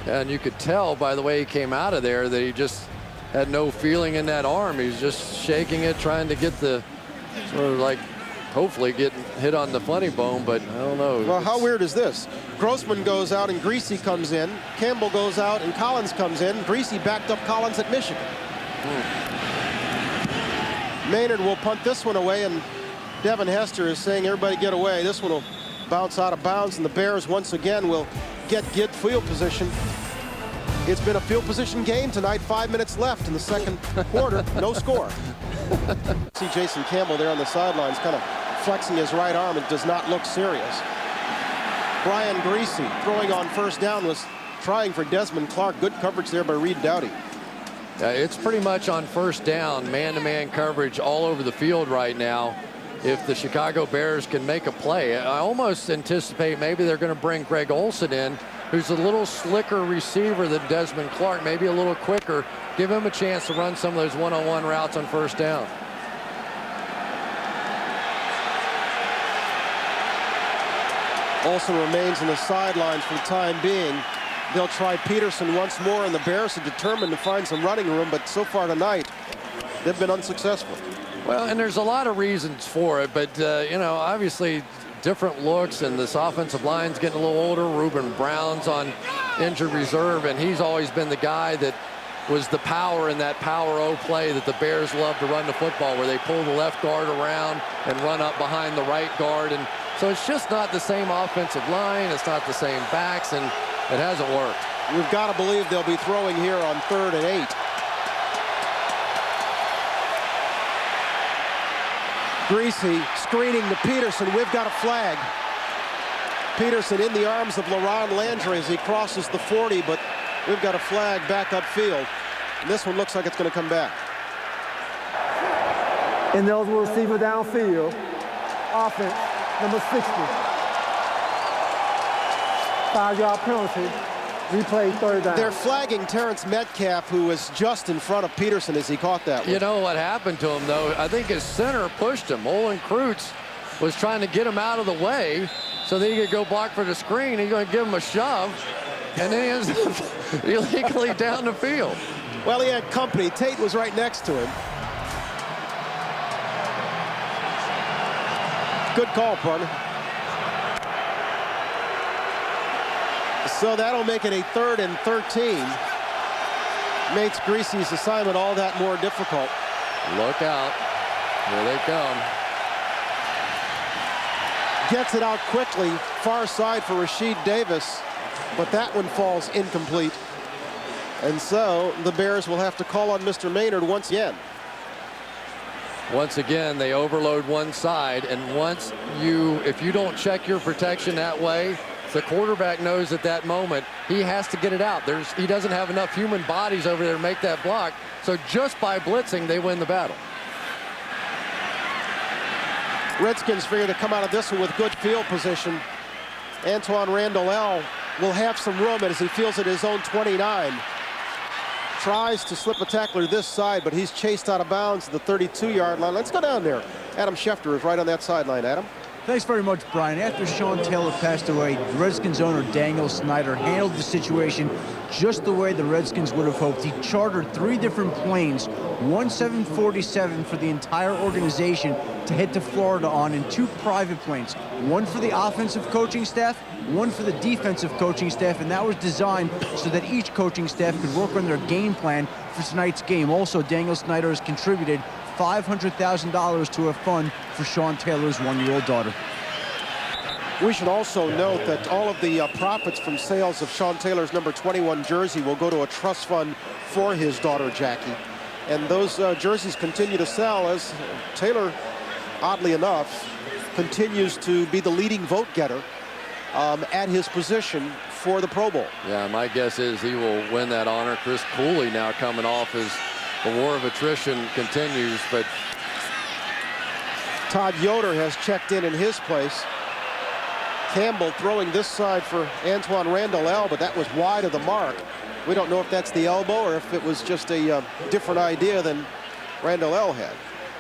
And you could tell by the way he came out of there that he just had no feeling in that arm. He's just shaking it, trying to get the sort of like hopefully getting hit on the funny bone, but I don't know. Well, how weird is this? Grossman goes out and Greasy comes in. Campbell goes out and Collins comes in. Greasy backed up Collins at Michigan. Maynard will punt this one away, and Devin Hester is saying, everybody get away. This one will bounce out of bounds, and the Bears once again will get good field position. It's been a field position game tonight. 5 minutes left in the second quarter. No score. See Jason Campbell there on the sidelines kind of flexing his right arm. It does not look serious. Brian Greasy throwing on first down was trying for Desmond Clark. Good coverage there by Reed Doughty. It's pretty much on first down, man-to-man coverage all over the field right now. If the Chicago Bears can make a play, I almost anticipate maybe they're going to bring Greg Olsen in, who's a little slicker receiver than Desmond Clark, maybe a little quicker. Give him a chance to run some of those one-on-one routes on first down. Olsen remains on the sidelines for the time being. They'll try Peterson once more, and the Bears are determined to find some running room, but so far tonight, they've been unsuccessful. Well, and there's a lot of reasons for it, but, you know, obviously different looks, and this offensive line's getting a little older. Reuben Brown's on injured reserve, and he's always been the guy that was the power in that power O play that the Bears love to run the football, where they pull the left guard around and run up behind the right guard. And so it's just not the same offensive line. It's not the same backs, and it hasn't worked. We've got to believe they'll be throwing here on 3rd and 8. Greasy screening to Peterson. We've got a flag. Peterson in the arms of LaRon Landry as he crosses the 40, but we've got a flag back upfield. And this one looks like it's going to come back. Ineligible receiver downfield. Offense, number 60. 5-yard penalty. Replay 3rd down. They're flagging Terrence Metcalf, who was just in front of Peterson as he caught that one. You know what happened to him, though? I think his center pushed him. Olin Kreutz was trying to get him out of the way so that he could go block for the screen. He's going to give him a shove, and then he ends up illegally down the field. Well, he had company. Tate was right next to him. Good call, partner. So that'll make it a 3rd and 13. Makes Greasy's assignment all that more difficult. Look out. Here they come. Gets it out quickly. Far side for Rashid Davis. But that one falls incomplete. And so the Bears will have to call on Mr. Maynard once again. Once again, they overload one side. And if you don't check your protection that way, the quarterback knows at that moment he has to get it out. He doesn't have enough human bodies over there to make that block. So just by blitzing, they win the battle. Redskins figure to come out of this one with good field position. Antoine Randall will have some room as he feels at his own 29. Tries to slip a tackler this side, but he's chased out of bounds at the 32-yard line. Let's go down there. Adam Schefter is right on that sideline. Adam? Thanks very much, Brian. After Sean Taylor passed away, Redskins owner Daniel Snyder handled the situation just the way the Redskins would have hoped. He chartered 3 different planes, one 747 for the entire organization to head to Florida on, and 2 private planes, one for the offensive coaching staff, one for the defensive coaching staff, and that was designed so that each coaching staff could work on their game plan for tonight's game. Also, Daniel Snyder has contributed $500,000 to a fund for Sean Taylor's 1-year-old daughter. We should also note that all of the profits from sales of Sean Taylor's number 21 jersey will go to a trust fund for his daughter, Jackie. And those jerseys continue to sell as Taylor, oddly enough, continues to be the leading vote getter at his position for the Pro Bowl. Yeah, my guess is he will win that honor. Chris Cooley now coming off as the war of attrition continues, but Todd Yoder has checked in his place. Campbell throwing this side for Antoine Randall, but that was wide of the mark. We don't know if that's the elbow or if it was just a different idea than Randall had.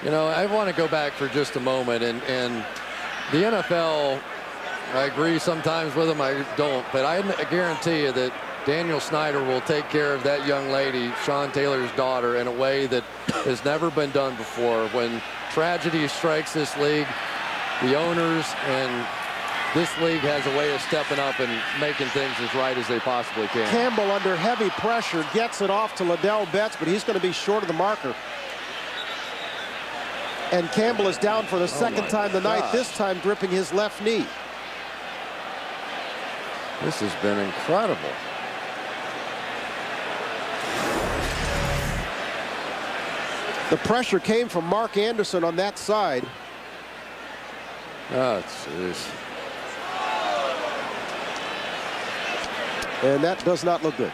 You know, I want to go back for just a moment, and the NFL, I agree sometimes with them, I don't, but I guarantee you that Daniel Snyder will take care of that young lady, Sean Taylor's daughter, in a way that has never been done before. When tragedy strikes this league, the owners and this league has a way of stepping up and making things as right as they possibly can. Campbell under heavy pressure gets it off to Liddell Betts, but he's going to be short of the marker. And Campbell is down for the second time tonight, this time gripping his left knee. This has been incredible. The pressure came from Mark Anderson on that side. Oh, jeez. And that does not look good.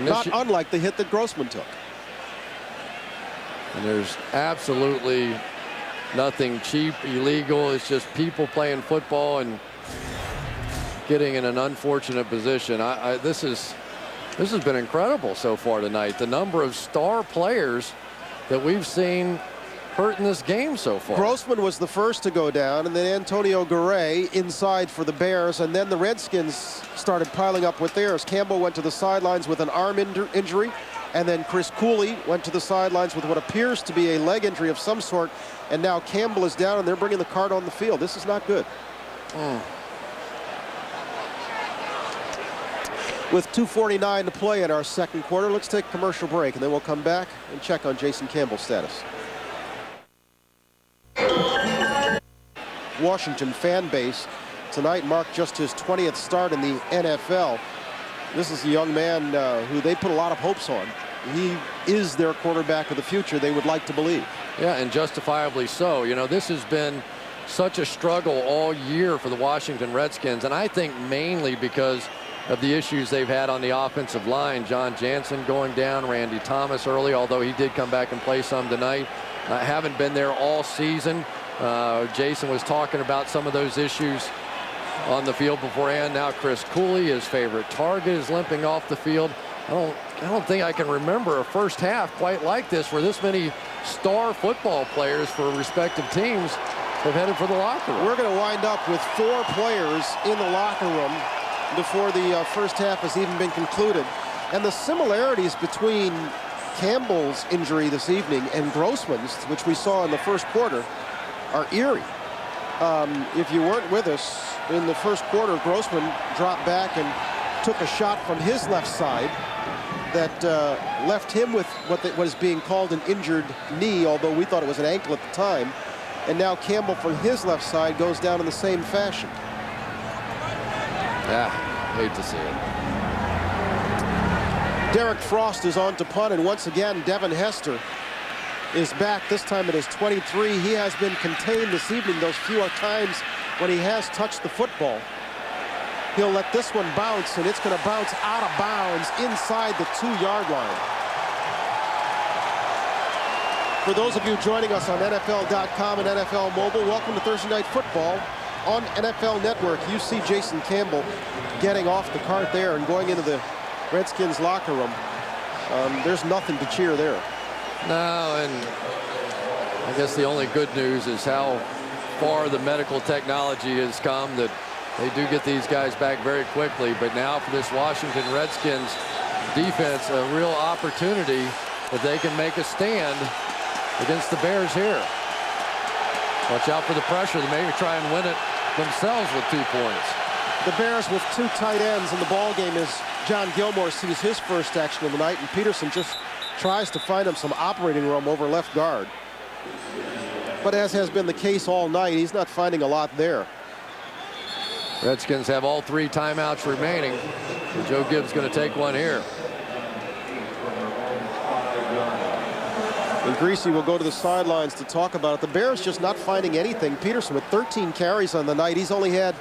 Not unlike the hit that Grossman took. And there's absolutely nothing cheap, illegal. It's just people playing football and getting in an unfortunate position. This has been incredible so far tonight. The number of star players that we've seen hurt in this game so far. Grossman was the first to go down, and then Antonio Garay inside for the Bears, and then the Redskins started piling up with theirs. Campbell went to the sidelines with an arm injury, and then Chris Cooley went to the sidelines with what appears to be a leg injury of some sort, and now Campbell is down, and they're bringing the cart on the field. This is not good. With 2:49 to play in our second quarter, let's take a commercial break, and then we'll come back and check on Jason Campbell's status. Washington fan base tonight marked just his 20th start in the NFL. This is a young man who they put a lot of hopes on. He is their quarterback of the future, they would like to believe. Yeah, and justifiably so. You know, this has been such a struggle all year for the Washington Redskins, and I think mainly because of the issues they've had on the offensive line. John Jansen going down, Randy Thomas early, although he did come back and play some tonight. Haven't been there all season. Jason was talking about some of those issues on the field beforehand. Now Chris Cooley, his favorite target, is limping off the field. I don't think I can remember a first half quite like this, where this many star football players for respective teams have headed for the locker room. We're going to wind up with 4 players in the locker room before the first half has even been concluded. And the similarities between Campbell's injury this evening and Grossman's, which we saw in the first quarter, are eerie. If you weren't with us in the first quarter, Grossman dropped back and took a shot from his left side that left him with what was being called an injured knee, although we thought it was an ankle at the time. And now Campbell from his left side goes down in the same fashion. Yeah, hate to see it. Derek Frost is on to punt, and once again, Devin Hester is back, this time at his 23. He has been contained this evening those few times when he has touched the football. He'll let this one bounce, and it's going to bounce out of bounds inside the 2-yard line. For those of you joining us on NFL.com and NFL Mobile, welcome to Thursday Night Football on NFL Network. You see Jason Campbell getting off the cart there and going into the Redskins locker room. There's nothing to cheer there. No, and I guess the only good news is how far the medical technology has come, that they do get these guys back very quickly. But now for this Washington Redskins defense, a real opportunity that they can make a stand against the Bears here. Watch out for the pressure. They may try and win it themselves with 2 points. The Bears with 2 tight ends in the ball game as John Gilmore sees his first action of the night, and Peterson just tries to find him some operating room over left guard. But as has been the case all night, he's not finding a lot there. Redskins have all 3 timeouts remaining. And Joe Gibbs going to take one here. And Greasy will go to the sidelines to talk about it. The Bears just not finding anything. Peterson with 13 carries on the night. He's only had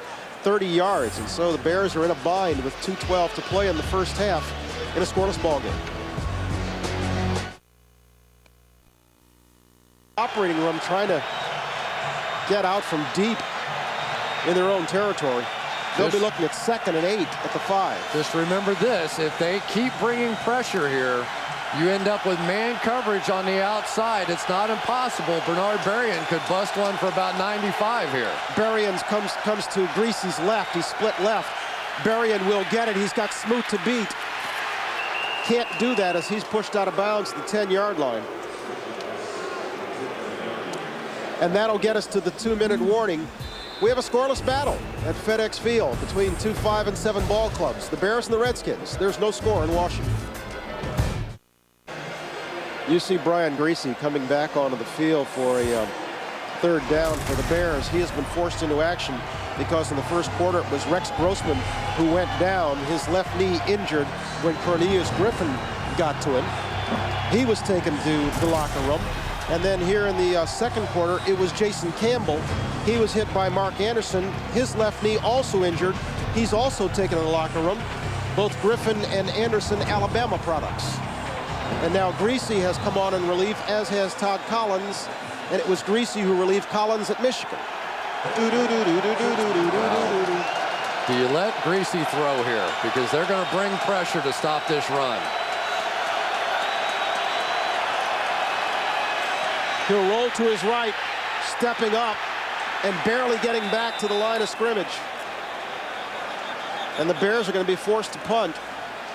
30 yards. And so the Bears are in a bind with 2:12 to play in the first half in a scoreless ball game. Operating room trying to get out from deep in their own territory. They'll be looking at 2nd and 8 at the 5. Just remember this, if they keep bringing pressure here, you end up with man coverage on the outside. It's not impossible. Bernard Berrien could bust one for about 95 here. Berrien comes to Greasy's left. He's split left. Berrien will get it. He's got Smoot to beat. Can't do that as he's pushed out of bounds at the 10-yard line. And that'll get us to the 2-minute warning. We have a scoreless battle at FedEx Field between 2 5 and 7 ball clubs, the Bears and the Redskins. There's no score in Washington. You see Brian Greasy coming back onto the field for a 3rd down for the Bears. He has been forced into action because in the first quarter it was Rex Grossman who went down, his left knee injured when Cornelius Griffin got to him. He was taken to the locker room. And then here in the second quarter, it was Jason Campbell. He was hit by Mark Anderson. His left knee also injured. He's also taken to the locker room. Both Griffin and Anderson, Alabama products. And now Greasy has come on in relief, as has Todd Collins. And it was Greasy who relieved Collins at Michigan. Do you let Greasy throw here? Because they're going to bring pressure to stop this run. He'll roll to his right, stepping up and barely getting back to the line of scrimmage. And the Bears are going to be forced to punt.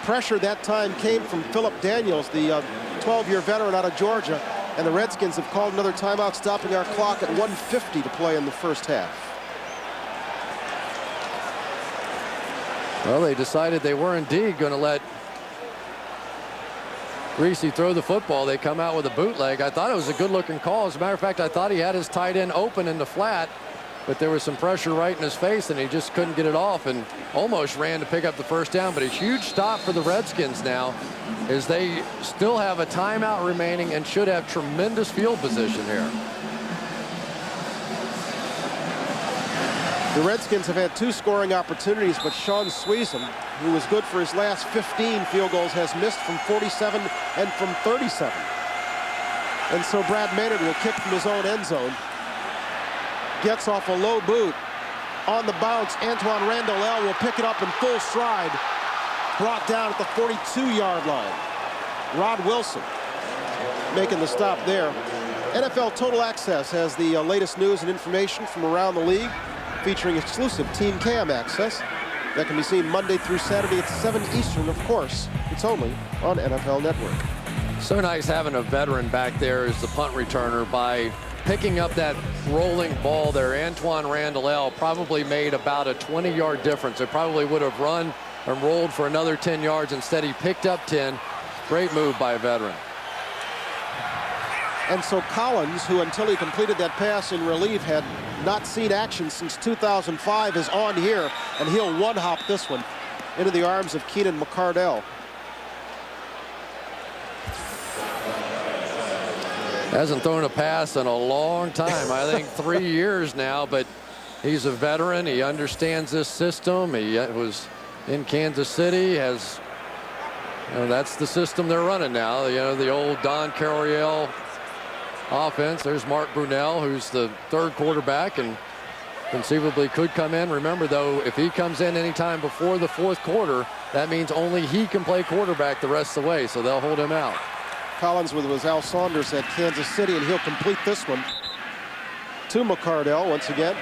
Pressure that time came from Philip Daniels, the 12-year veteran out of Georgia. And the Redskins have called another timeout, stopping our clock at 1:50 to play in the first half. Well, they decided they were indeed going to let Greasy throw the football. They come out with a bootleg. I thought it was a good-looking call. As a matter of fact, I thought he had his tight end open in the flat, but there was some pressure right in his face, and he just couldn't get it off and almost ran to pick up the first down. But a huge stop for the Redskins now, as they still have a timeout remaining and should have tremendous field position here. The Redskins have had 2 scoring opportunities, but Sean Sweezum, who was good for his last 15 field goals, has missed from 47 and from 37. And so Brad Maynard will kick from his own end zone. Gets off a low boot. On the bounce, Antoine Randall will pick it up in full stride. Brought down at the 42-yard line. Rod Wilson making the stop there. NFL Total Access has the latest news and information from around the league, featuring exclusive Team Cam access that can be seen Monday through Saturday at 7 Eastern, of course. It's only on NFL Network. So nice having a veteran back there as the punt returner by picking up that rolling ball there. Antoine Randall probably made about a 20-yard difference. It probably would have run and rolled for another 10 yards. Instead, he picked up 10. Great move by a veteran. And so Collins, who until he completed that pass in relief had not seen action since 2005, is on here, and he'll one-hop this one into the arms of Keenan McCardell. Hasn't thrown a pass in a long time. I think 3 years now, but he's a veteran. He understands this system. He was in Kansas City. Has, that's the system they're running now. The old Don Carroll offense. There's Mark Brunell, who's the 3rd quarterback, and conceivably could come in. Remember, though, if he comes in anytime before the fourth quarter, that means only he can play quarterback the rest of the way, so they'll hold him out. Collinsworth was Al Saunders at Kansas City, and he'll complete this one to McCardell once again.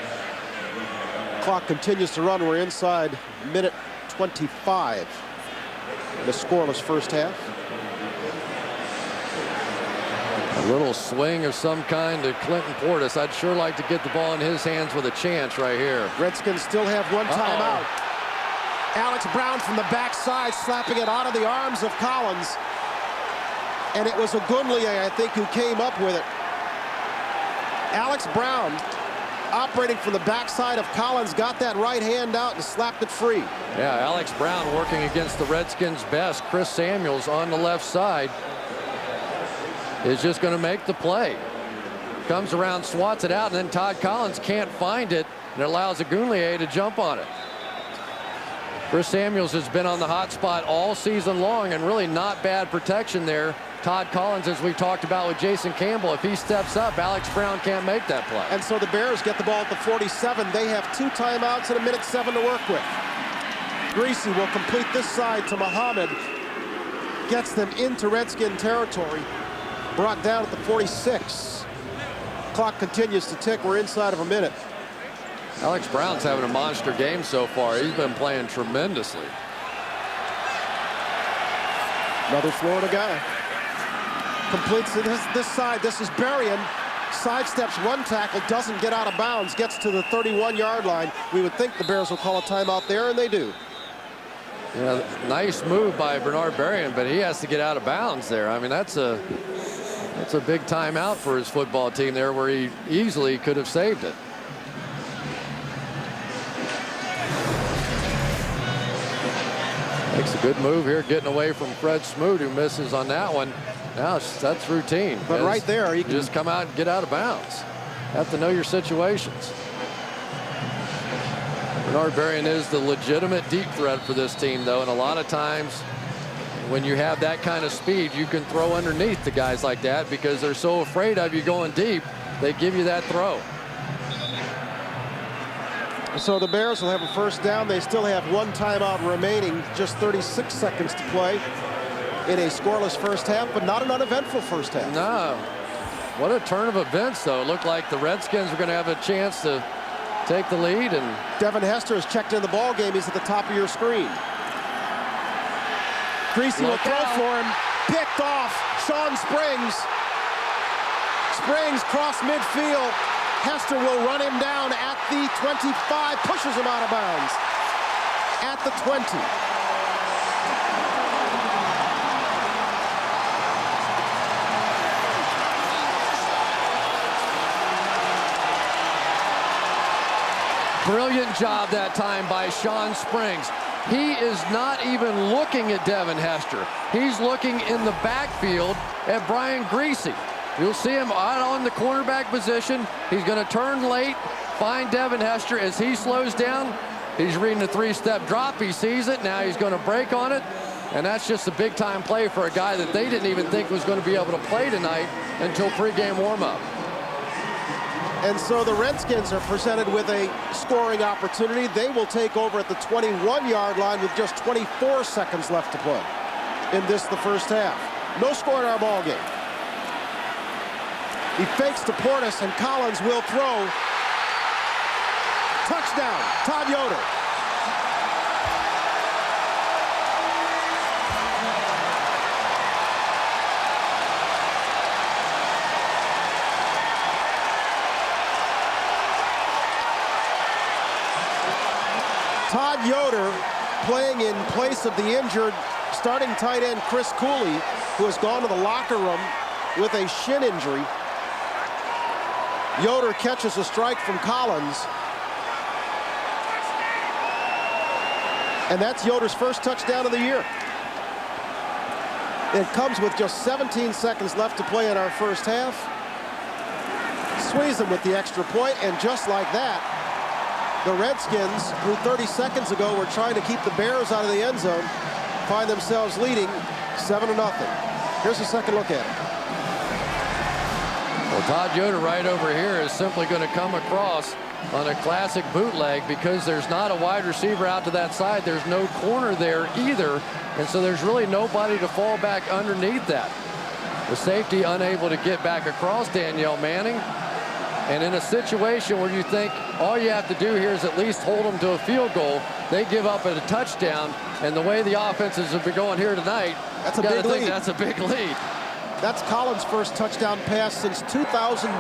Clock continues to run. We're inside minute 25 in a scoreless first half. A little swing of some kind to Clinton Portis. I'd sure like to get the ball in his hands with a chance right here. Redskins still have one timeout. Alex Brown from the backside slapping it out of the arms of Collins. And it was Ogunleye, I think, who came up with it. Alex Brown, operating from the backside of Collins, got that right hand out and slapped it free. Yeah, Alex Brown working against the Redskins' best. Chris Samuels on the left side is just going to make the play. Comes around, swats it out, and then Todd Collins can't find it, and it allows Ogunleye to jump on it. Chris Samuels has been on the hot spot all season long, and really not bad protection there. Todd Collins, as we talked about with Jason Campbell, if he steps up, Alex Brown can't make that play. And so the Bears get the ball at the 47. They have 2 timeouts and a minute 7 to work with. Greasy will complete this side to Muhammad. Gets them into Redskin territory. Brought down at the 46. Clock continues to tick. We're inside of a minute. Alex Brown's having a monster game so far. He's been playing tremendously. Another Florida guy. Completes this side. This is Berrien. Sidesteps one tackle, doesn't get out of bounds, gets to the 31-yard line. We would think the Bears will call a timeout there, and they do. Yeah, nice move by Bernard Berrien, but he has to get out of bounds there. I mean, that's a big timeout for his football team there, where he easily could have saved it. Makes a good move here, getting away from Fred Smoot, who misses on that one. Now that's routine. But right there, you can just come out and get out of bounds. Have to know your situations. Bernard Berrien is the legitimate deep threat for this team, though, and a lot of times when you have that kind of speed, you can throw underneath the guys like that because they're so afraid of you going deep, they give you that throw. So the Bears will have a first down. They still have 1 timeout remaining, just 36 seconds to play in a scoreless first half, but not an uneventful first half. No. What a turn of events, though. It looked like the Redskins were going to have a chance to take the lead. And Devin Hester has checked in the ball game. He's at the top of your screen. Greasy will throw for him. Picked off. Sean Springs. Springs cross midfield. Hester will run him down at the 25. Pushes him out of bounds at the 20. Brilliant job that time by Sean Springs. He is not even looking at Devin Hester. He's looking in the backfield at Brian Greasy. You'll see him out on the cornerback position. He's going to turn late, find Devin Hester. As he slows down, he's reading a 3-step drop. He sees it. Now he's going to break on it. And that's just a big-time play for a guy that they didn't even think was going to be able to play tonight until pregame warm-up. And so the Redskins are presented with a scoring opportunity. They will take over at the 21-yard line with just 24 seconds left to play in this, the first half. No score in our ball game. He fakes to Portis, and Collins will throw. Touchdown, Todd Yoder. Todd Yoder playing in place of the injured starting tight end Chris Cooley, who has gone to the locker room with a shin injury. Yoder catches a strike from Collins. And that's Yoder's first touchdown of the year. It comes with just 17 seconds left to play in our first half. Squeeze him with the extra point, and just like that, the Redskins, who 30 seconds ago were trying to keep the Bears out of the end zone, find themselves leading 7-0. Here's a second look at it. Well, Todd Yoder right over here is simply going to come across on a classic bootleg because there's not a wide receiver out to that side. There's no corner there either, and so there's really nobody to fall back underneath that. The safety unable to get back across Danielle Manning. And in a situation where you think all you have to do here is at least hold them to a field goal, they give up at a touchdown. And the way the offenses have been going here tonight, that's a big lead. That's a big lead. That's Collins' first touchdown pass since 2002.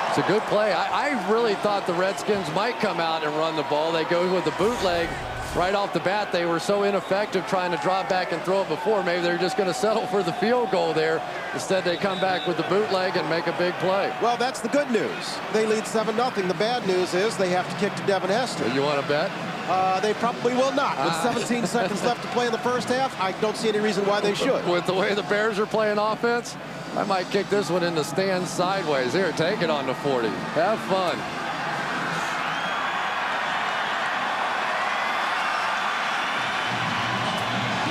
It's a good play. I really thought the Redskins might come out and run the ball. They go with the bootleg right off the bat. They were so ineffective trying to drop back and throw it before. Maybe they're just going to settle for the field goal there. Instead, they come back with the bootleg and make a big play. Well, that's the good news. They lead 7-0. The bad news is they have to kick to Devin Hester. You want to bet? They probably will not. With 17 seconds left to play in the first half, I don't see any reason why they should. With the way the Bears are playing offense, I might kick this one in the stands sideways. Here, take it on the 40. Have fun.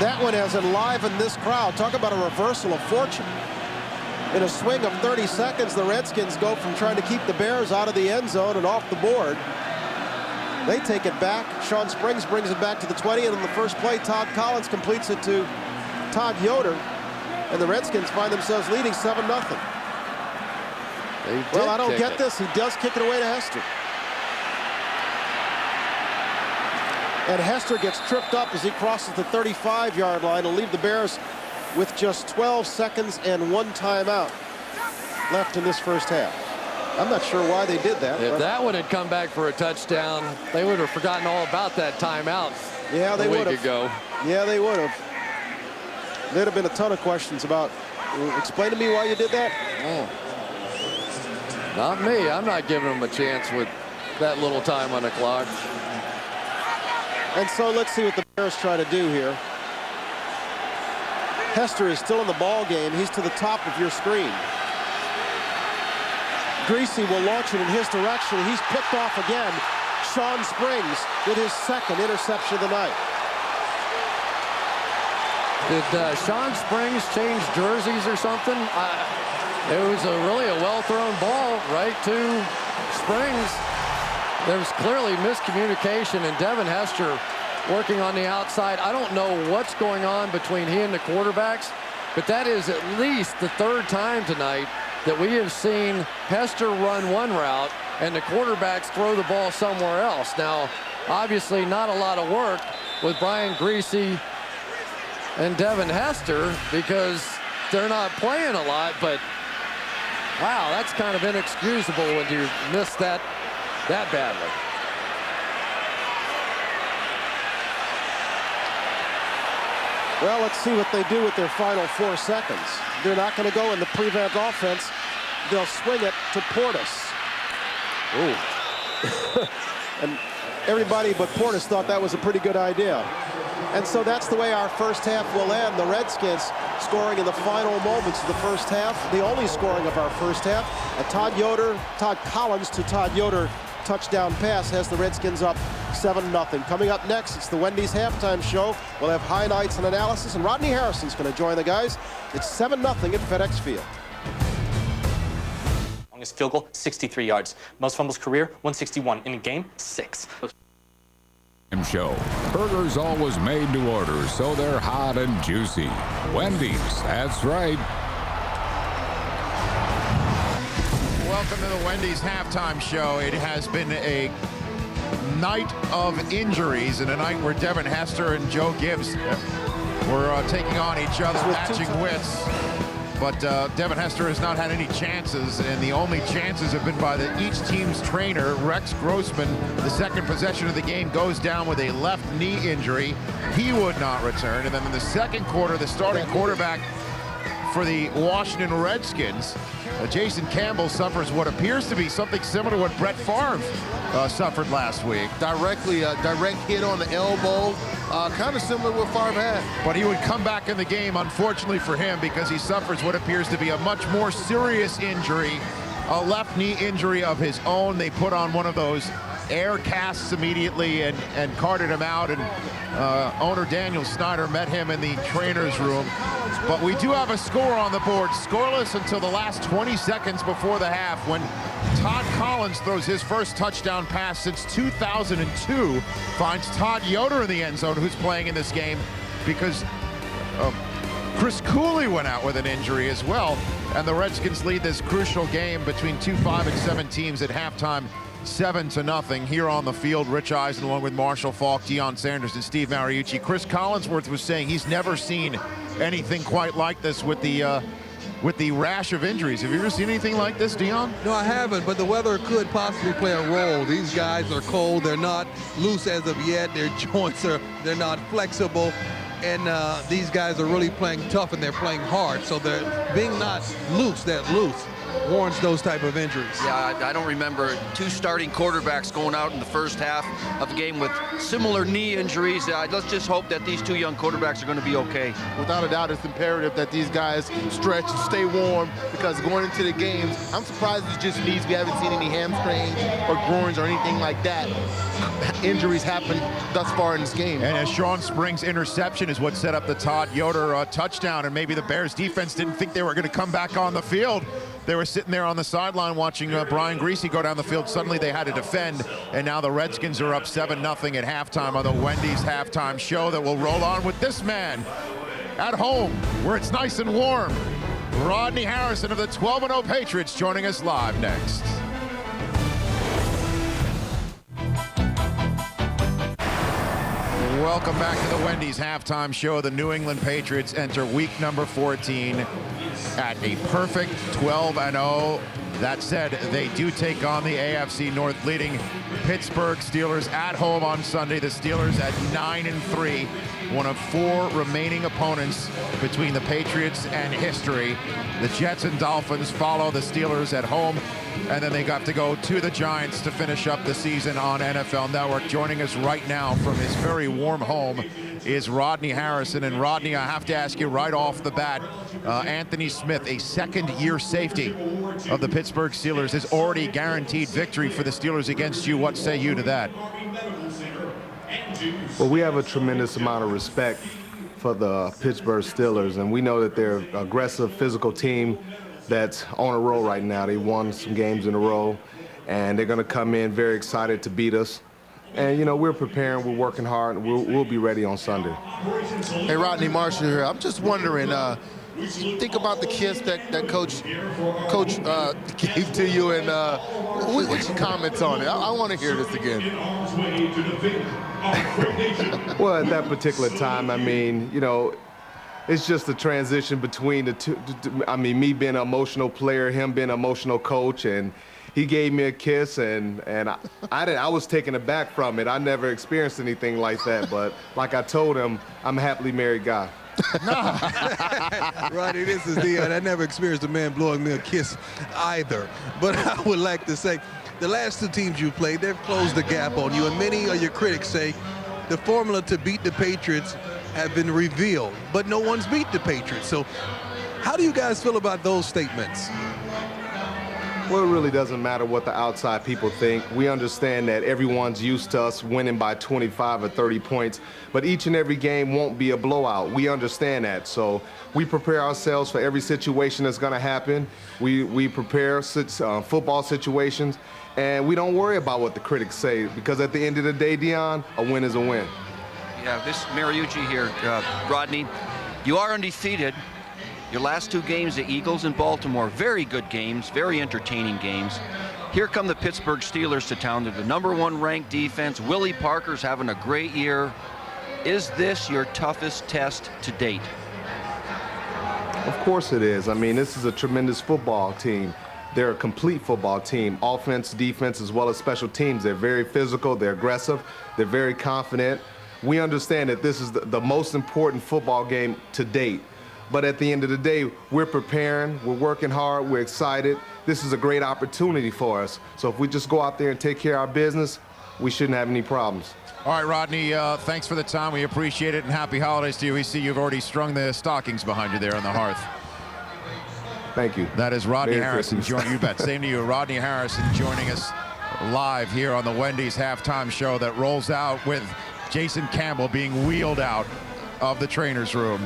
That one has enlivened this crowd. Talk about a reversal of fortune. In a swing of 30 seconds, the Redskins go from trying to keep the Bears out of the end zone and off the board. They take it back. Sean Springs brings it back to the 20, and in the first play, Todd Collins completes it to Todd Yoder, and the Redskins find themselves leading 7-0. Well, I don't get this. He does kick it away to Hester. And Hester gets tripped up as he crosses the 35-yard line and leave the Bears with just 12 seconds and 1 timeout left in this first half. I'm not sure why they did that. If that one had come back for a touchdown, they would have forgotten all about that timeout a week ago. Yeah, they would have. There'd have been a ton of questions about, explain to me why you did that. Not me. I'm not giving them a chance with that little time on the clock. And so let's see what the Bears try to do here. Hester is still in the ball game. He's to the top of your screen. Greasy will launch it in his direction. He's picked off again. Sean Springs with his second interception of the night. Did Sean Springs change jerseys or something? It was really a well-thrown ball right to Springs. There was clearly miscommunication, and Devin Hester working on the outside. I don't know what's going on between he and the quarterbacks, but that is at least the 3rd time tonight that we have seen Hester run one route and the quarterbacks throw the ball somewhere else. Now, obviously not a lot of work with Brian Greasy and Devin Hester because they're not playing a lot, but wow, that's kind of inexcusable when you miss that badly. Well, let's see what they do with their final 4 seconds. They're not going to go in the prevent offense. They'll swing it to Portis. Ooh. And everybody but Portis thought that was a pretty good idea. And so that's the way our first half will end. The Redskins scoring in the final moments of the first half, the only scoring of our first half. A Todd Collins to Todd Yoder touchdown pass has the Redskins up 7-0. Coming up next, it's the Wendy's halftime show. We'll have highlights and analysis, and Rodney Harrison's going to join the guys. It's 7-0 at FedEx Field. Longest field goal, 63 yards. Most fumbles career, 161. In a game, 6. Show. Burgers always made to order, so they're hot and juicy. Wendy's, that's right. Welcome to the Wendy's halftime show. It has been a night of injuries and a night where Devin Hester and Joe Gibbs were taking on each other, matching wits. But Devin Hester has not had any chances, and the only chances have been by each team's trainer, Rex Grossman. The second possession of the game goes down with a left knee injury. He would not return. And then in the second quarter, the starting quarterback for the Washington Redskins, Jason Campbell, suffers what appears to be something similar to what Brett Favre suffered last week. Direct hit on the elbow, kind of similar to what Favre had. But he would come back in the game, unfortunately for him, because he suffers what appears to be a much more serious injury, a left knee injury of his own. They put on one of those air casts immediately and carted him out, and owner Daniel Snyder met him in the trainer's room. But we do have a score on the board, scoreless until the last 20 seconds before the half, when Todd Collins throws his first touchdown pass since 2002. Finds Todd Yoder in the end zone, who's playing in this game because Chris Cooley went out with an injury as well. And the Redskins lead this crucial game between 2 5-7 teams at halftime, 7-0. Here on the field, Rich Eisen along with Marshall Faulk, Deion Sanders, and Steve Mariucci. Chris Collinsworth was saying he's never seen anything quite like this with the rash of injuries. Have you ever seen anything like this, Deion? No, I haven't, but the weather could possibly play a role. These guys are cold. They're not loose as of yet. Their joints they're not flexible. And these guys are really playing tough, and they're playing hard. So they're being not loose, warrants those type of injuries. Yeah, I don't remember 2 starting quarterbacks going out in the first half of the game with similar knee injuries. Let's just hope that these 2 young quarterbacks are going to be okay. Without a doubt, it's imperative that these guys stretch and stay warm, because going into the games, I'm surprised it's just knees. We haven't seen any hamstrings or groins or anything like that. Injuries happen thus far in this game. And as Sean Spring's interception is what set up the Todd Yoder touchdown, and maybe the Bears defense didn't think they were going to come back on the field. They were sitting there on the sideline watching Brian Greasy go down the field. Suddenly they had to defend, and now the Redskins are up 7-0 at halftime on the Wendy's halftime show that will roll on with this man at home where it's nice and warm. Rodney Harrison of the 12-0 Patriots joining us live next. Welcome back to the Wendy's halftime show. The New England Patriots enter week number 14 at a perfect 12-0. That said, they do take on the AFC North leading Pittsburgh Steelers at home on Sunday. The Steelers at 9-3, one of 4 remaining opponents between the Patriots and history. The Jets and Dolphins follow the Steelers at home, and then they got to go to the Giants to finish up the season on NFL Network. Joining us right now from his very warm home is Rodney Harrison. And Rodney, I have to ask you right off the bat, Anthony Smith, a second-year safety of the Pittsburgh Steelers, has already guaranteed victory for the Steelers against you. What say you to that? Well, we have a tremendous amount of respect for the Pittsburgh Steelers, and we know that they're an aggressive, physical team that's on a roll right now. They won some games in a row, and they're going to come in very excited to beat us. And, you know, we're preparing, we're working hard, and we'll be ready on Sunday. Hey, Rodney Marshall here. I'm just wondering, think about the kiss that Coach gave to you, and what's your comments on it? I want to hear this again. Well, at that particular time, I mean, you know, it's just a transition between the two. I mean, me being an emotional player, him being an emotional coach, and he gave me a kiss, and I was taken aback from it. I never experienced anything like that, but like I told him, I'm a happily married guy. Rodney, this is Deion. I never experienced a man blowing me a kiss either. But I would like to say, the last 2 teams you played, they've closed the gap on you, and many of your critics say the formula to beat the Patriots have been revealed, but no one's beat the Patriots. So how do you guys feel about those statements? Well, it really doesn't matter what the outside people think. We understand that everyone's used to us winning by 25 or 30 points, but each and every game won't be a blowout. We understand that. So we prepare ourselves for every situation that's going to happen. We prepare football situations, and we don't worry about what the critics say, because at the end of the day, Deion, a win is a win. Yeah, this Mariucci here, Rodney, you are undefeated. Your last 2 games, the Eagles and Baltimore, very good games, very entertaining games. Here come the Pittsburgh Steelers to town. They're the #1 ranked defense. Willie Parker's having a great year. Is this your toughest test to date? Of course it is. I mean, this is a tremendous football team. They're a complete football team, offense, defense, as well as special teams. They're very physical, they're aggressive, they're very confident. We understand that this is the most important football game to date. But at the end of the day, we're preparing, we're working hard, we're excited. This is a great opportunity for us. So if we just go out there and take care of our business, we shouldn't have any problems. All right, Rodney, thanks for the time. We appreciate it, and happy holidays to you. We see you've already strung the stockings behind you there on the hearth. Thank you. That is Rodney Merry Harrison. Christmas. You bet. Same to you. Rodney Harrison joining us live here on the Wendy's halftime show that rolls out with Jason Campbell being wheeled out of the trainer's room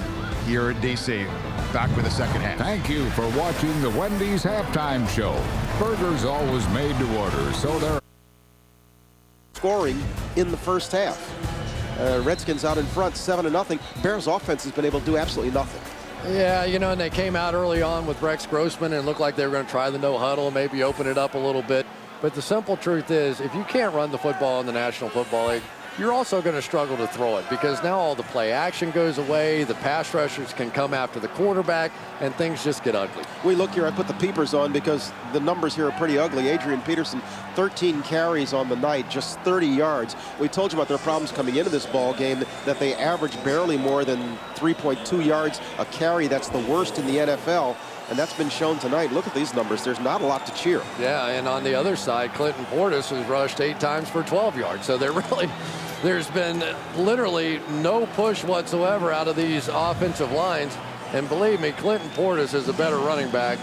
here in D.C. back for the second half. Thank you for watching the Wendy's Halftime Show. Burgers always made to order, so they're scoring in the first half. Redskins out in front, 7-0. Bears offense has been able to do absolutely nothing. Yeah, you know, and they came out early on with Rex Grossman and it looked like they were going to try the no huddle, maybe open it up a little bit. But the simple truth is, if you can't run the football in the National Football League, you're also going to struggle to throw it because now all the play action goes away, the pass rushers can come after the quarterback, and things just get ugly. We look here, I put the peepers on because the numbers here are pretty ugly. Adrian Peterson, 13 carries on the night, just 30 yards. We told you about their problems coming into this ball game, that they average barely more than 3.2 yards a carry. That's the worst in the NFL. And that's been shown tonight. Look at these numbers. There's not a lot to cheer. Yeah, and on the other side, Clinton Portis has rushed 8 times for 12 yards. So there's been literally no push whatsoever out of these offensive lines. And believe me, Clinton Portis is a better running back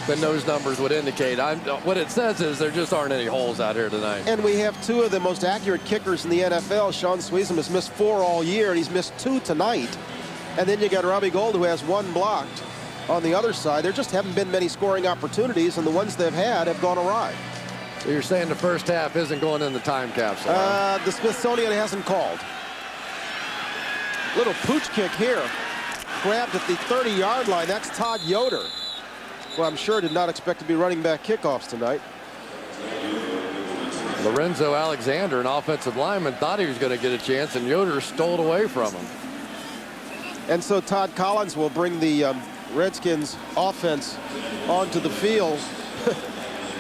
than those numbers would indicate. What it says is there just aren't any holes out here tonight. And we have 2 of the most accurate kickers in the NFL. Sean Sweezum has missed 4 all year, and he's missed 2 tonight. And then you got Robbie Gould, who has 1 blocked. On the other side, there just haven't been many scoring opportunities, and the ones they've had have gone awry. So you're saying the first half isn't going in the time capsule? The Smithsonian hasn't called. Little pooch kick here. Grabbed at the 30-yard line. That's Todd Yoder, who I'm sure did not expect to be running back kickoffs tonight. Lorenzo Alexander, an offensive lineman, thought he was going to get a chance, and Yoder stole it away from him. And so Todd Collins will bring the Redskins offense onto the field.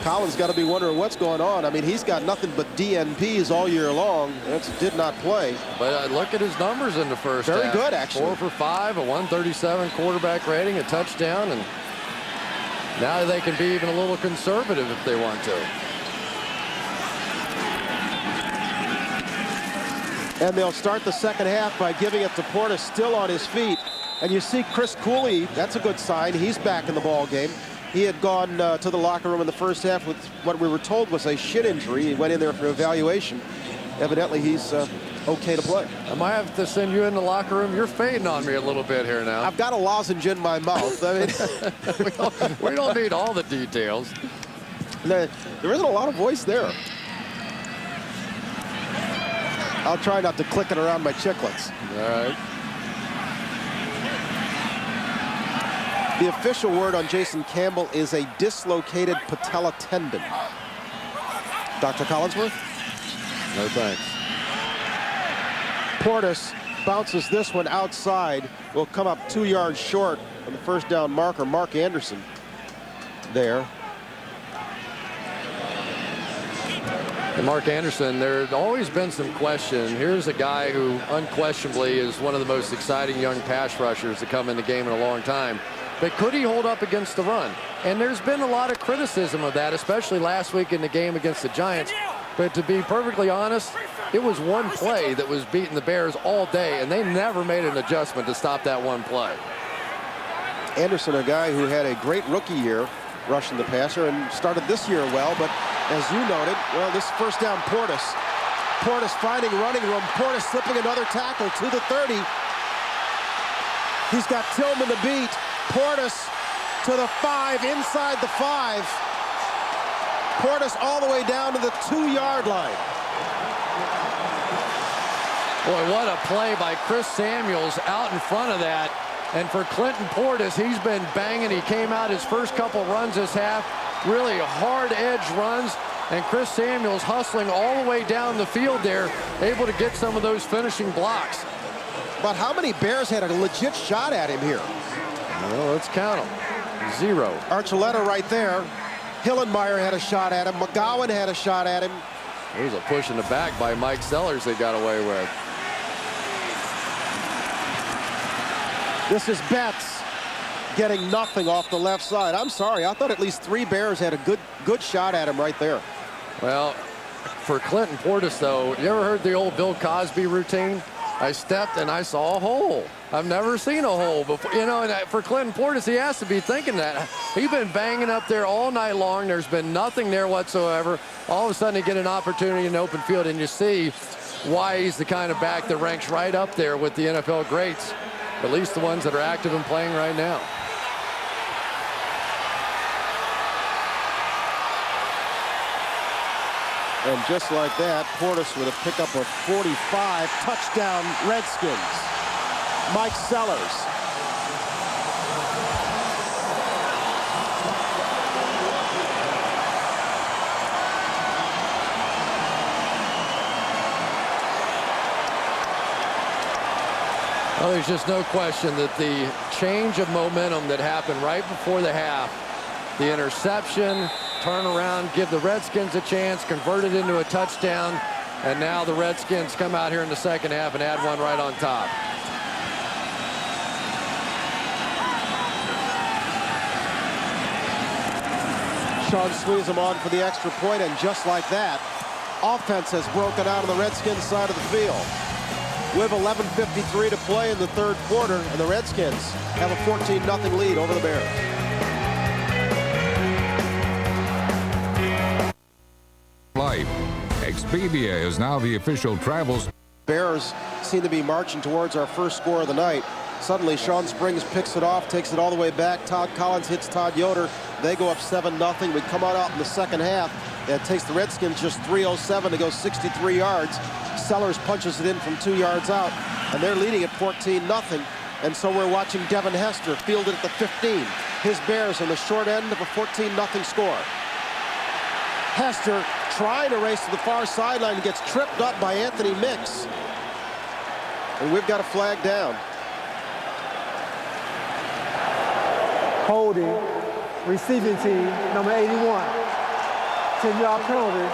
Collins got to be wondering what's going on. I mean, he's got nothing but DNPs all year long. That did not play. But look at his numbers in the first half. Very good, actually. 4 for 5, a 137 quarterback rating, a touchdown, and now they can be even a little conservative if they want to. And they'll start the second half by giving it to Portis, still on his feet. And you see Chris Cooley, that's a good sign. He's back in the ball game. He had gone to the locker room in the first half with what we were told was a shin injury. He went in there for evaluation. Evidently, he's okay to play. I might have to send you in the locker room. You're fading on me a little bit here now. I've got a lozenge in my mouth. I mean, we don't need all the details. There isn't a lot of voice there. I'll try not to click it around my chiclets. All right. The official word on Jason Campbell is a dislocated patella tendon. Dr. Collinsworth? No thanks. Portis bounces this one outside. Will come up 2 yards short on the first down marker. Mark Anderson there. And Mark Anderson, there's always been some question. Here's a guy who unquestionably is one of the most exciting young pass rushers to come in the game in a long time. But could he hold up against the run? And there's been a lot of criticism of that, especially last week in the game against the Giants. But to be perfectly honest, it was one play that was beating the Bears all day, and they never made an adjustment to stop that one play. Anderson, a guy who had a great rookie year rushing the passer and started this year well, but as you noted, well, this first down, Portis. Portis finding running room. Portis slipping another tackle to the 30. He's got Tillman to beat. Portis to the 5, inside the 5. Portis all the way down to the 2-yard line. Boy, what a play by Chris Samuels out in front of that. And for Clinton Portis, he's been banging. He came out his first couple runs this half, really hard edge runs. And Chris Samuels hustling all the way down the field there, able to get some of those finishing blocks. But how many Bears had a legit shot at him here? Well, let's count them. 0. Archuleta right there. Hillenmeyer had a shot at him. McGowan had a shot at him. There's a push in the back by Mike Sellers they got away with. This is Betts getting nothing off the left side. I'm sorry, I thought at least 3 Bears had a good shot at him right there. Well, for Clinton Portis, though, you ever heard the old Bill Cosby routine? I stepped and I saw a hole. I've never seen a hole before. You know, and for Clinton Portis, he has to be thinking that. He's been banging up there all night long. There's been nothing there whatsoever. All of a sudden, you get an opportunity in the open field, and you see why he's the kind of back that ranks right up there with the NFL greats, at least the ones that are active and playing right now. And just like that, Portis with a pickup of 45. Touchdown, Redskins. Mike Sellers. Well, there's just no question that the change of momentum that happened right before the half, the interception, turn around, give the Redskins a chance, convert it into a touchdown, and now the Redskins come out here in the second half and add one right on top. Sean squeezed him on for the extra point, and just like that, offense has broken out on the Redskins side of the field. With 11:53 to play in the third quarter, and the Redskins have a 14-0 lead over the Bears. Life. Expedia is now the official travel. Bears seem to be marching towards our first score of the night. Suddenly, Sean Springs picks it off, takes it all the way back. Todd Collins hits Todd Yoder. They go up 7-0. We come out in the second half. It takes the Redskins just 3:07 to go 63 yards. Sellers punches it in from 2 yards out, and they're leading at 14-0. And so we're watching Devin Hester field it at the 15. His Bears on the short end of a 14-0 score. Hester trying to race to the far sideline and gets tripped up by Anthony Mix. And we've got a flag down. Holding, receiving team, number 81. 10-yard penalty,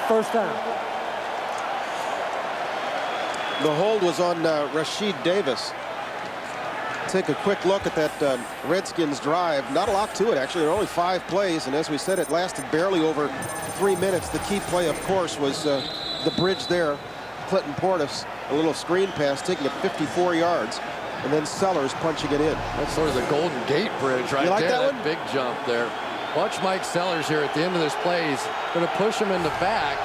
first down. The hold was on Rashid Davis. Take a quick look at that Redskins drive. Not a lot to it, actually. There are only 5 plays, and as we said, it lasted barely over 3 minutes. The key play, of course, was the bridge there. Clinton Portis, a little screen pass, taking it 54 yards, and then Sellers punching it in. That's sort of the Golden Gate Bridge right You like there. that one? Big jump there. Watch Mike Sellers here at the end of this play. He's going to push him in the back,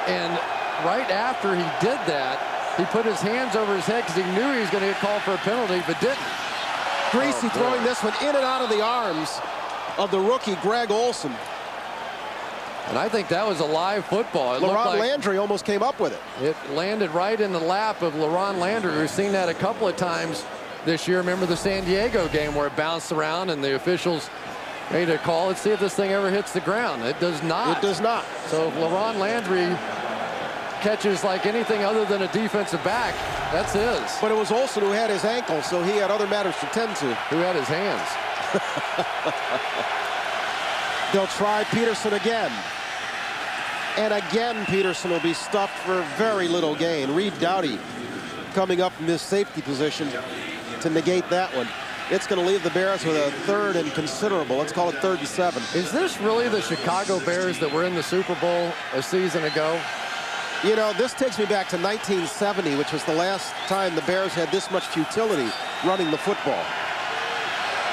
and right after he did that, he put his hands over his head because he knew he was going to get called for a penalty, but didn't. Greasy throwing this one in and out of the arms of the rookie Greg Olson. And I think that was a live football. It LaRon like Landry almost came up with it. It landed right in the lap of LaRon Landry. We've seen that a couple of times this year. Remember the San Diego game where it bounced around and the officials made a call. Let's see if this thing ever hits the ground. It does not. It does not. So if LaRon Landry catches like anything other than a defensive back, that's his. But it was Olsen who had his ankle, so he had other matters to tend to. Who had his hands. They'll try Peterson again. And again, Peterson will be stuffed for very little gain. Reed Doughty coming up in this safety position to negate that one. It's going to leave the Bears with a third and considerable. Let's call it 3rd and 7. Is this really the Chicago Bears that were in the Super Bowl a season ago? You know, this takes me back to 1970, which was the last time the Bears had this much futility running the football.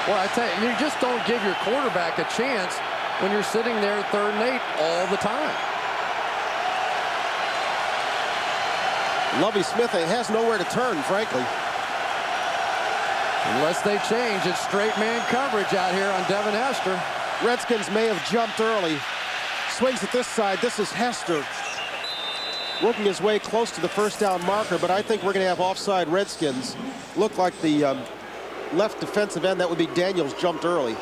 Well, I tell you, you just don't give your quarterback a chance when you're sitting there 3rd and 8 all the time. Lovie Smith has nowhere to turn, frankly. Unless they change, it's straight man coverage out here on Devin Hester. Redskins may have jumped early. Swings at this side. This is Hester working his way close to the first down marker, but I think we're going to have offside Redskins. Look like the left defensive end, that would be Daniels, jumped early.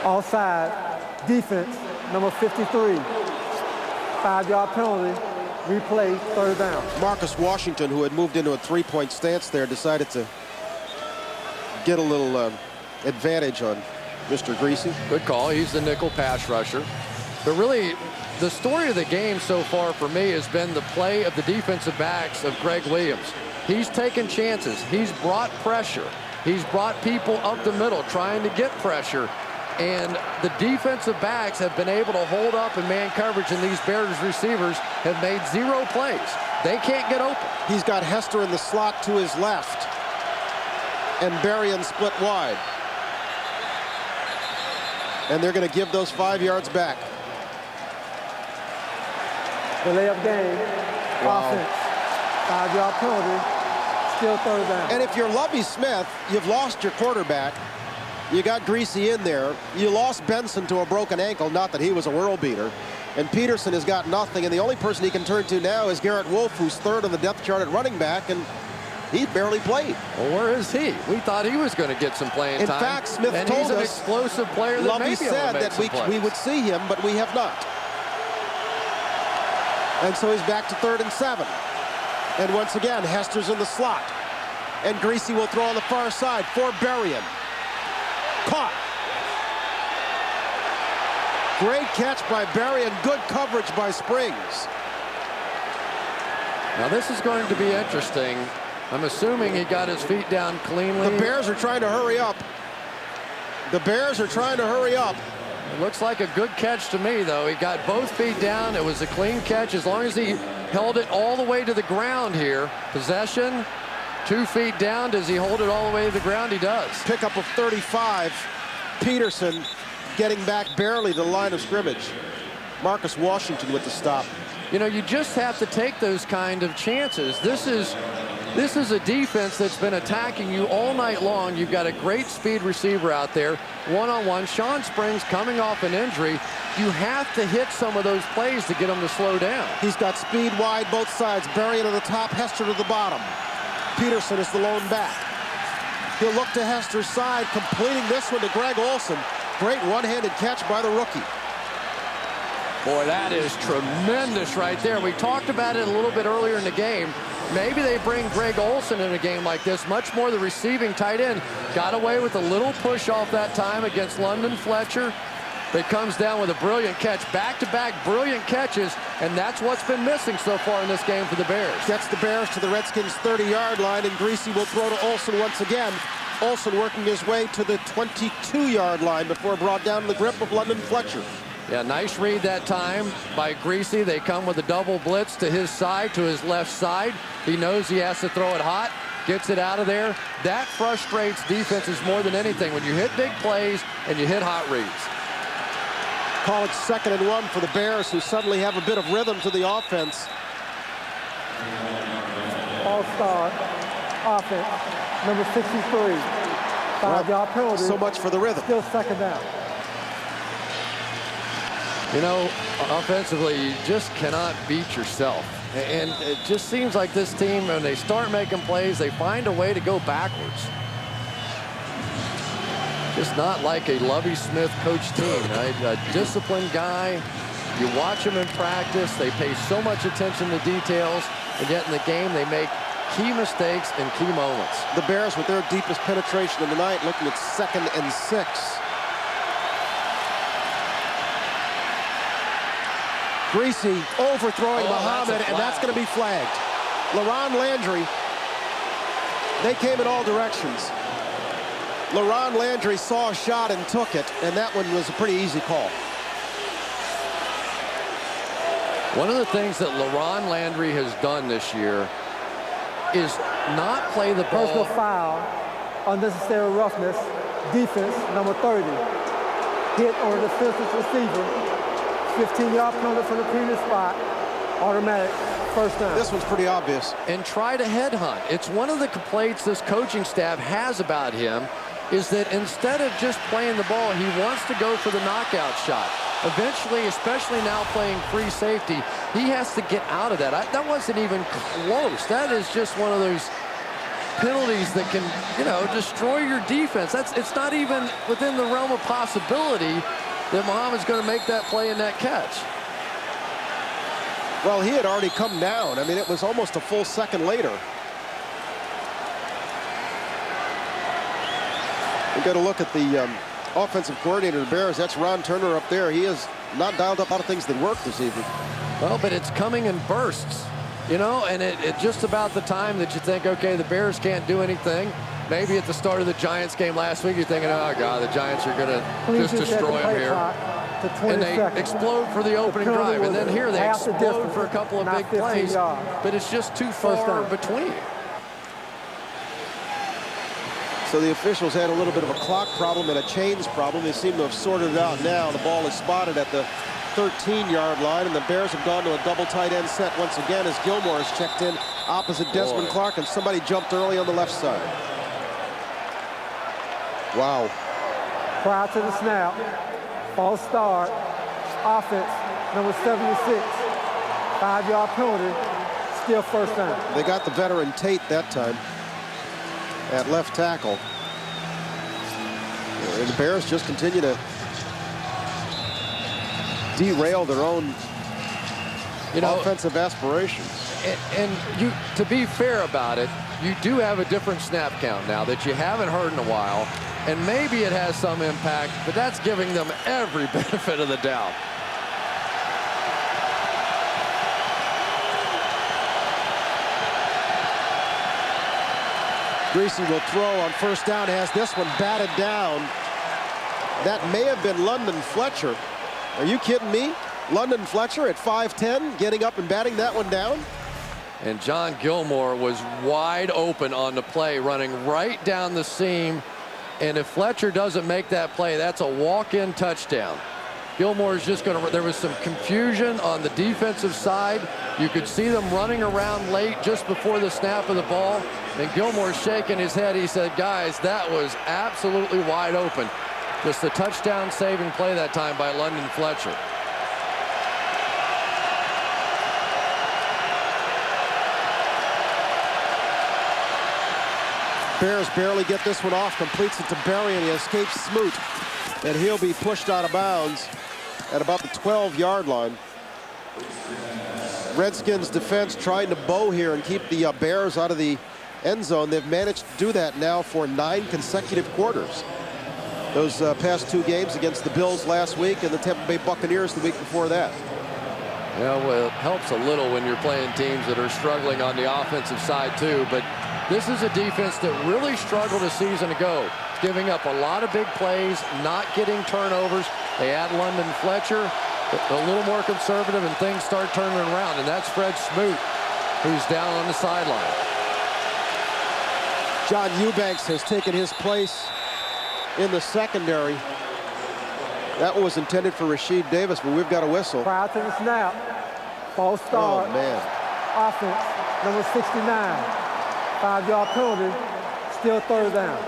Offside, defense, number 53. 5-yard penalty, replay, 3rd down. Marcus Washington, who had moved into a 3-point stance there, decided to get a little advantage on Mr. Greasy. Good call. He's the nickel pass rusher. But really, the story of the game so far for me has been the play of the defensive backs of Greg Williams. He's taken chances. He's brought pressure. He's brought people up the middle trying to get pressure. And the defensive backs have been able to hold up in man coverage, and these Bears receivers have made 0 plays. They can't get open. He's got Hester in the slot to his left, and Berrien split wide. And they're going to give those 5 yards back. The layup game, offense, 5-yard penalty, still 3rd down. And if you're Lovie Smith, you've lost your quarterback. You got Greasy in there. You lost Benson to a broken ankle, not that he was a world beater. And Peterson has got nothing, and the only person he can turn to now is Garrett Wolf, who's third on the depth chart at running back, and he barely played. Well, where is he? We thought he was going to get some playing time. In fact, Smith and told he's an us, explosive player that Lovey may be able to said make that some plays. we would see him, but we have not. And so he's back to 3rd and 7. And once again, Hester's in the slot. And Greasy will throw on the far side for Berrien. Caught. Great catch by Berrien. Good coverage by Springs. Now this is going to be interesting. I'm assuming he got his feet down cleanly. The Bears are trying to hurry up. The Bears are trying to hurry up. It looks like a good catch to me, though. He got both feet down. It was a clean catch as long as he held it all the way to the ground here. Possession, 2 feet down. Does he hold it all the way to the ground? He does. Pickup of 35. Peterson getting back barely to the line of scrimmage. Marcus Washington with the stop. You know, you just have to take those kind of chances. This is a defense that's been attacking you all night long. You've got a great speed receiver out there, one-on-one. Sean Springs coming off an injury. You have to hit some of those plays to get him to slow down. He's got speed wide both sides. Berrien to the top, Hester to the bottom. Peterson is the lone back. He'll look to Hester's side, completing this one to Greg Olson. Great one-handed catch by the rookie. Boy, that is tremendous right there. We talked about it a little bit earlier in the game. Maybe they bring Greg Olson in a game like this. Much more the receiving tight end. Got away with a little push off that time against London Fletcher. But comes down with a brilliant catch. Back-to-back brilliant catches, and that's what's been missing so far in this game for the Bears. Gets the Bears to the Redskins' 30-yard line, and Greasy will throw to Olson once again. Olson working his way to the 22-yard line before brought down in the grip of London Fletcher. Yeah, nice read that time by Greasy. They come with a double blitz to his side, to his left side. He knows he has to throw it hot, gets it out of there. That frustrates defenses more than anything when you hit big plays and you hit hot reads. Call it 2nd and 1 for the Bears, who suddenly have a bit of rhythm to the offense. All-star offense, number 63. 5-yard penalty. So much for the rhythm. Still 2nd down. You know, offensively, you just cannot beat yourself. And it just seems like this team, when they start making plays, they find a way to go backwards. Just not like a Lovey Smith coach team, right? A disciplined guy. You watch them in practice. They pay so much attention to details. And yet in the game, they make key mistakes in key moments. The Bears with their deepest penetration of the night, looking at 2nd and 6. Greasy overthrowing Muhammad, and that's going to be flagged. LaRon Landry, they came in all directions. LaRon Landry saw a shot and took it, and that one was a pretty easy call. One of the things that LaRon Landry has done this year is not play the ball. Personal foul, unnecessary roughness, defense, number 30. Hit on a defensive receiver. 15-yard penalty from the previous spot. Automatic 1st down. This one's pretty obvious. And try to headhunt. It's one of the complaints this coaching staff has about him is that instead of just playing the ball, he wants to go for the knockout shot. Eventually, especially now playing free safety, he has to get out of that. That wasn't even close. That is just one of those penalties that can, you know, destroy your defense. It's not even within the realm of possibility that Muhammad's going to make that play and that catch. Well, he had already come down. I mean, it was almost a full second later. We got to look at the offensive coordinator of the Bears. That's Ron Turner up there. He has not dialed up a lot of things that work this evening. Well, but it's coming in bursts, you know, and it just about the time that you think, okay, the Bears can't do anything. Maybe at the start of the Giants game last week, you're thinking, oh, God, the Giants are going to just destroy them here. And they explode for the opening drive. And then here they explode for a couple of big plays. But it's just too far between. So the officials had a little bit of a clock problem and a chains problem. They seem to have sorted it out now. The ball is spotted at the 13-yard line, and the Bears have gone to a double tight end set once again as Gilmore is checked in opposite Desmond Clark, and somebody jumped early on the left side. Wow. Prior to the snap, false start, offense, number 76, 5-yard penalty, still first down. They got the veteran Tate that time at left tackle. And the Bears just continue to derail their own offensive aspirations. And you, to be fair about it, you do have a different snap count now that you haven't heard in a while, and maybe it has some impact, but that's giving them every benefit of the doubt. Greasy will throw on first down, has this one batted down. That may have been London Fletcher. Are you kidding me? London Fletcher at 5'10", getting up and batting that one down. And John Gilmore was wide open on the play, running right down the seam. And if Fletcher doesn't make that play, that's a walk-in touchdown. Gilmore's just going to, there was some confusion on the defensive side. You could see them running around late just before the snap of the ball. And Gilmore's shaking his head. He said, guys, that was absolutely wide open. Just a touchdown saving play that time by London Fletcher. Bears barely get this one off, completes it to Berry, and he escapes Smoot. And he'll be pushed out of bounds at about the 12-yard line. Redskins defense trying to bow here and keep the Bears out of the end zone. They've managed to do that now for 9 consecutive quarters. Those past 2 games against the Bills last week and the Tampa Bay Buccaneers the week before that. Yeah, well, it helps a little when you're playing teams that are struggling on the offensive side too, but this is a defense that really struggled a season ago, giving up a lot of big plays, not getting turnovers. They add London Fletcher, a little more conservative, and things start turning around, and that's Fred Smoot, who's down on the sideline. John Eubanks has taken his place in the secondary. That one was intended for Rasheed Davis, but we've got a whistle. Prior to the snap, false start. Oh, man. Offense, number 69. 5-yard penalty, still third down.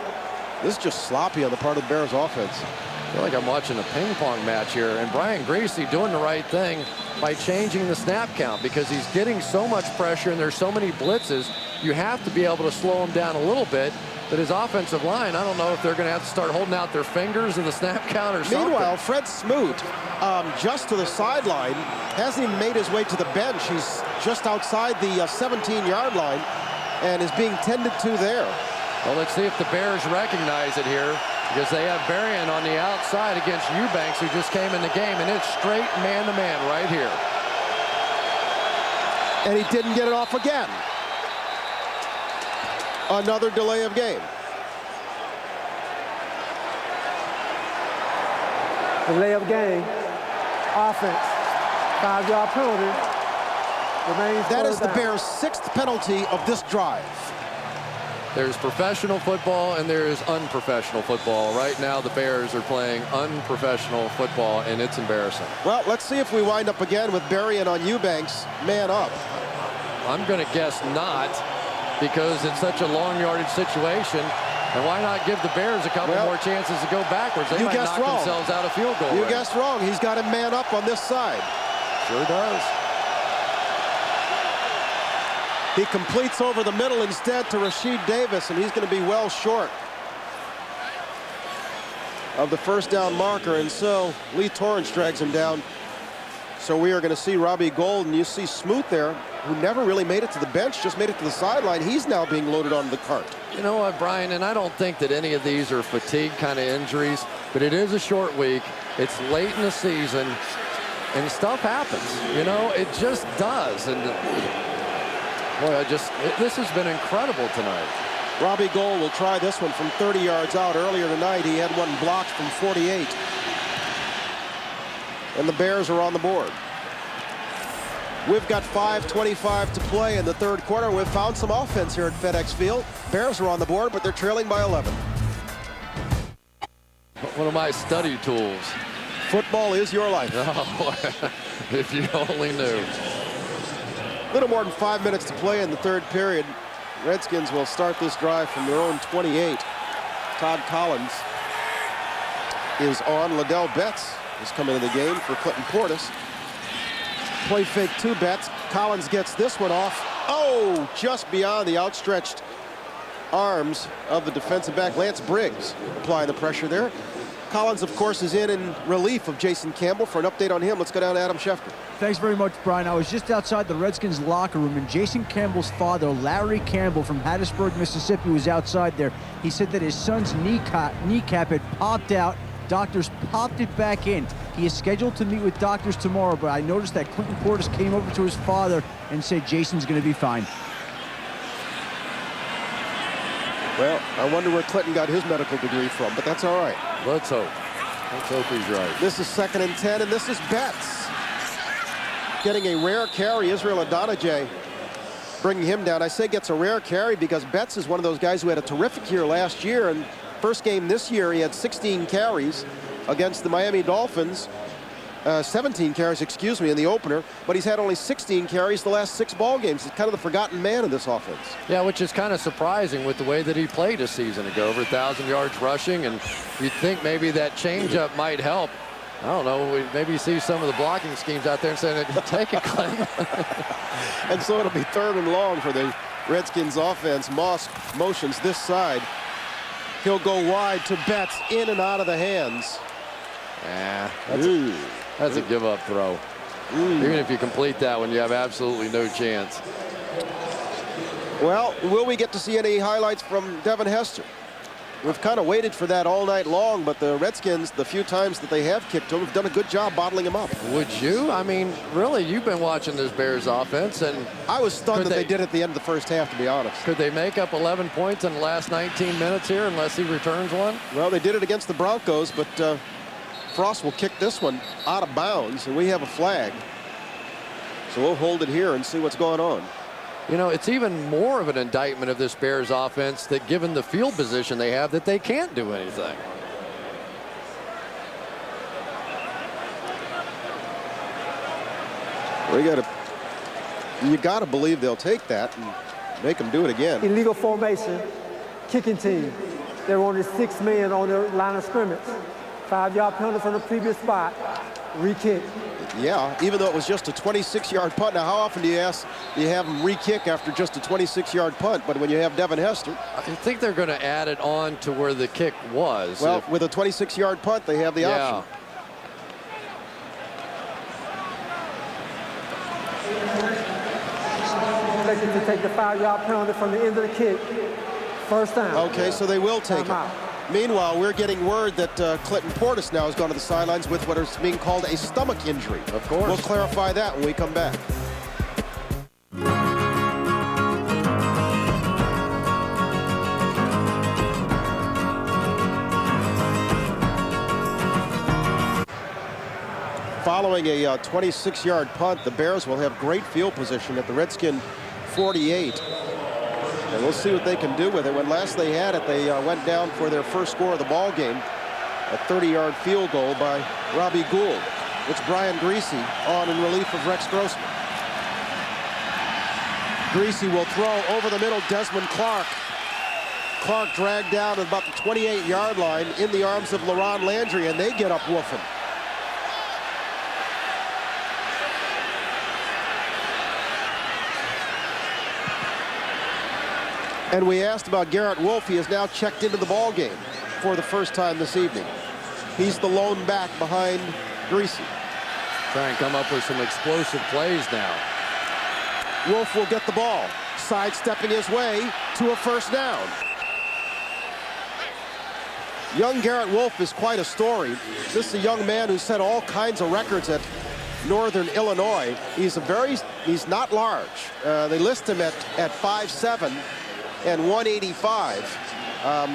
This is just sloppy on the part of the Bears offense. I feel like I'm watching a ping pong match here, and Brian Greasy doing the right thing by changing the snap count because he's getting so much pressure and there's so many blitzes. You have to be able to slow him down a little bit, but his offensive line, I don't know if they're going to have to start holding out their fingers in the snap count or something. Meanwhile, Fred Smoot, just to the sideline, hasn't even made his way to the bench. He's just outside the 17-yard line and is being tended to there. Well, let's see if the Bears recognize it here, because they have Berrien on the outside against Eubanks, who just came in the game, and it's straight man-to-man right here. And he didn't get it off again. Another delay of game. Delay of game. Offense. 5-yard penalty. That is the Bears' 6th penalty of this drive. There's professional football and there is unprofessional football. Right now, the Bears are playing unprofessional football, and it's embarrassing. Well, let's see if we wind up again with Berrien on Eubanks, man up. I'm going to guess not, because it's such a long yardage situation. And why not give the Bears a couple more chances to go backwards? They might knock themselves out of field goal. You guessed wrong. He's got him man up on this side. Sure does. He completes over the middle instead to Rasheed Davis, and he's going to be well short of the first down marker. And so Lee Torrance drags him down. So we are going to see Robbie Gould, and you see Smoot there, who never really made it to the bench, just made it to the sideline. He's now being loaded onto the cart. You know what, Brian, and I don't think that any of these are fatigue kind of injuries, but it is a short week. It's late in the season, and stuff happens. You know, it just does. And boy, this has been incredible tonight. Robbie Gould will try this one from 30 yards out. Earlier tonight, he had one blocked from 48. And the Bears are on the board. We've got 5:25 to play in the third quarter. We've found some offense here at FedEx Field. Bears are on the board, but they're trailing by 11. One of my study tools. Football is your life. Oh, if you only knew. A little more than 5 minutes to play in the third period. Redskins will start this drive from their own 28. Todd Collins is on. Liddell Betts is coming into the game for Clinton Portis. Play fake to Betts. Collins gets this one off. Oh, just beyond the outstretched arms of the defensive back. Lance Briggs applying the pressure there. Collins, of course, is in relief of Jason Campbell. For an update on him, let's go down to Adam Schefter. Thanks very much, Brian. I was just outside the Redskins locker room, and Jason Campbell's father, Larry Campbell from Hattiesburg, Mississippi, was outside there. He said that his son's kneecap had popped out. Doctors popped it back in. He is scheduled to meet with doctors tomorrow, but I noticed that Clinton Portis came over to his father and said Jason's going to be fine. Well, I wonder where Clinton got his medical degree from, but that's all right. Let's hope. Let's hope he's right. This is 2nd and 10, and this is Betts. Getting a rare carry. Israel Adonijah bringing him down. I say gets a rare carry because Betts is one of those guys who had a terrific year last year, and first game this year he had 16 carries against the Miami Dolphins. 17 carries, excuse me, in the opener, but he's had only 16 carries the last 6 ball games. He's kind of the forgotten man in this offense. Yeah, which is kind of surprising with the way that he played a season ago, over 1,000 yards rushing, and you'd think maybe that changeup might help. I don't know, maybe you see some of the blocking schemes out there and saying, take it, Clinton. And so it'll be 3rd and long for the Redskins offense. Moss motions this side. He'll go wide to Betts, in and out of the hands. Yeah, that's a give-up throw. Even if you complete that one, you have absolutely no chance. Well, will we get to see any highlights from Devin Hester? We've kind of waited for that all night long, but the Redskins, the few times that they have kicked him, have done a good job bottling him up. Would you? I mean, really, you've been watching this Bears offense, and I was stunned that they did at the end of the first half, to be honest. Could they make up 11 points in the last 19 minutes here unless he returns one? Well, they did it against the Broncos, but Frost will kick this one out of bounds, and we have a flag. So we'll hold it here and see what's going on. You know, it's even more of an indictment of this Bears offense that, given the field position they have, that they can't do anything. You got to believe they'll take that and make them do it again. Illegal formation, kicking team. There were only 6 men on their line of scrimmage. 5-yard penalty from the previous spot. Re-kick. Yeah, even though it was just a 26-yard punt. Now, how often do you have them re-kick after just a 26-yard punt? But when you have Devin Hester, I think they're going to add it on to where the kick was. Well, with a 26-yard punt, they have the option. Elected to take the 5-yard penalty from the end of the kick. First down. Okay, so they will take it. Meanwhile, we're getting word that Clinton Portis now has gone to the sidelines with what is being called a stomach injury. Of course. We'll clarify that when we come back. Following a 26-yard punt, the Bears will have great field position at the Redskin 48. And we'll see what they can do with it. When last they had it, they went down for their first score of the ball game. A 30-yard field goal by Robbie Gould. It's Brian Greasy on in relief of Rex Grossman. Greasy will throw over the middle. Desmond Clark. Clark dragged down at about the 28-yard line in the arms of LaRon Landry, and they get up woofing. And we asked about Garrett Wolfe. He has now checked into the ball game for the first time this evening. He's the lone back behind Greasy. Try and come up with some explosive plays now. Wolfe will get the ball, sidestepping his way to a first down. Young Garrett Wolfe is quite a story. This is a young man who set all kinds of records at Northern Illinois. He's not large. They list him at 5'7". And 185.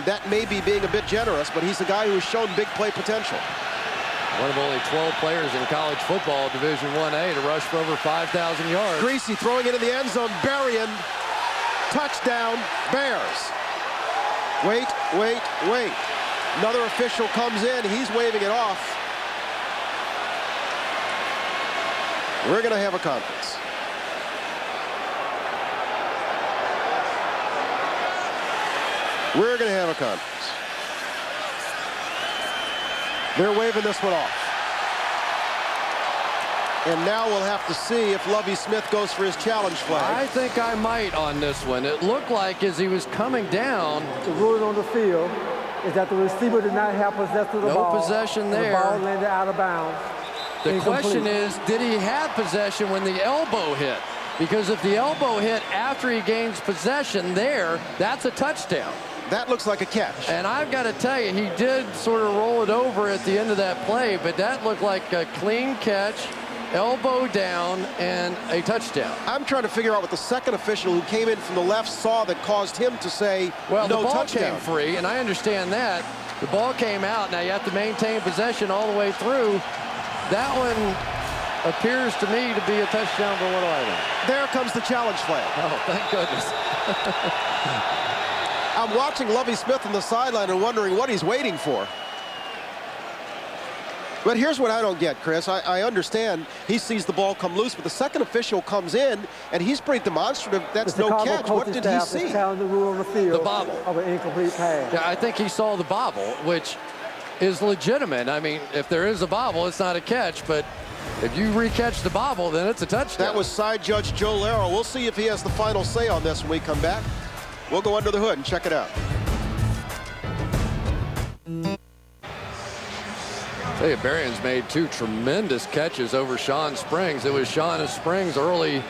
That may be being a bit generous, but he's a guy who has shown big play potential. One of only 12 players in college football, Division 1A, to rush for over 5,000 yards. Greasy throwing it in the end zone, burying. Touchdown, Bears. Wait. Another official comes in. He's waving it off. We're going to have a conference. We're going to have a conference. They're waving this one off. And now we'll have to see if Lovie Smith goes for his challenge flag. I think I might on this one. It looked like as he was coming down. The ruling on the field is that the receiver did not have possession of the ball. No possession there. The ball landed out of bounds. The Incomplete. question is, did he have possession when the elbow hit? Because if the elbow hit after he gains possession there, that's a touchdown. That looks like a catch. And I've got to tell you, he did sort of roll it over at the end of that play, but that looked like a clean catch, elbow down, and a touchdown. I'm trying to figure out what the second official who came in from the left saw that caused him to say well, no the ball touchdown. came free, and I understand that. The ball came out. Now you have to maintain possession all the way through. That one appears to me to be a touchdown, but what do I know? There comes the challenge flag. Oh, thank goodness. I'm watching Lovie Smith on the sideline and wondering what he's waiting for. But here's what I don't get, Chris. I understand he sees the ball come loose, but the second official comes in, and he's pretty demonstrative. That's no catch. What did he see? The rule on the field. The bobble. Of an incomplete pass. Yeah, I think he saw the bobble, which is legitimate. I mean, if there is a bobble, it's not a catch, but if you re-catch the bobble, then it's a touchdown. That was side judge Joe Laro. We'll see if he has the final say on this when we come back. We'll go under the hood and check it out. Tell you, Berrien's made two tremendous catches over Sean Springs. It was Sean Springs early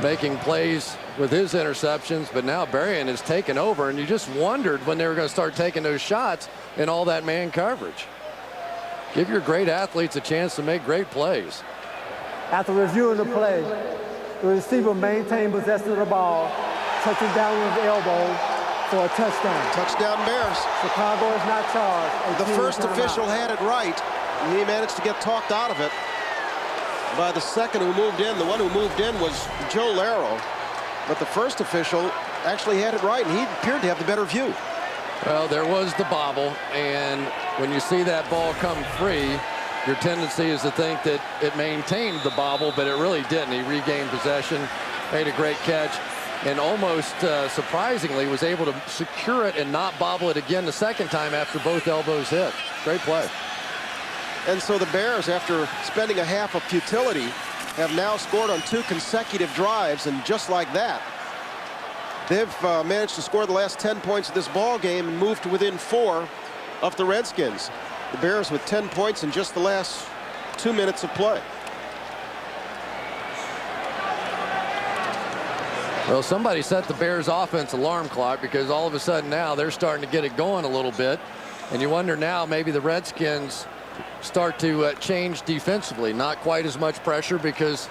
making plays with his interceptions, but now Berrien has taken over, and you just wondered when they were going to start taking those shots in all that man coverage. Give your great athletes a chance to make great plays. After reviewing the play, the receiver maintained possession of the ball, touching down with his elbow for a touchdown. Touchdown Bears. Chicago is not charged. The first official had it right. He managed to get talked out of it by the second who moved in. The one who moved in was Joe Laro. But the first official actually had it right, and he appeared to have the better view. Well, there was the bobble, and when you see that ball come free, your tendency is to think that it maintained the bobble, but it really didn't. He regained possession, made a great catch, and almost surprisingly was able to secure it and not bobble it again the second time after both elbows hit. Great play. And so the Bears, after spending a half of futility, have now scored on 2 consecutive drives, and just like that, they've managed to score the last 10 points of this ball game and move to within 4 of the Redskins. The Bears with 10 points in just the last 2 minutes of play. Well, somebody set the Bears offense alarm clock, because all of a sudden now they're starting to get it going a little bit, and you wonder now maybe the Redskins start to change defensively. Not quite as much pressure, because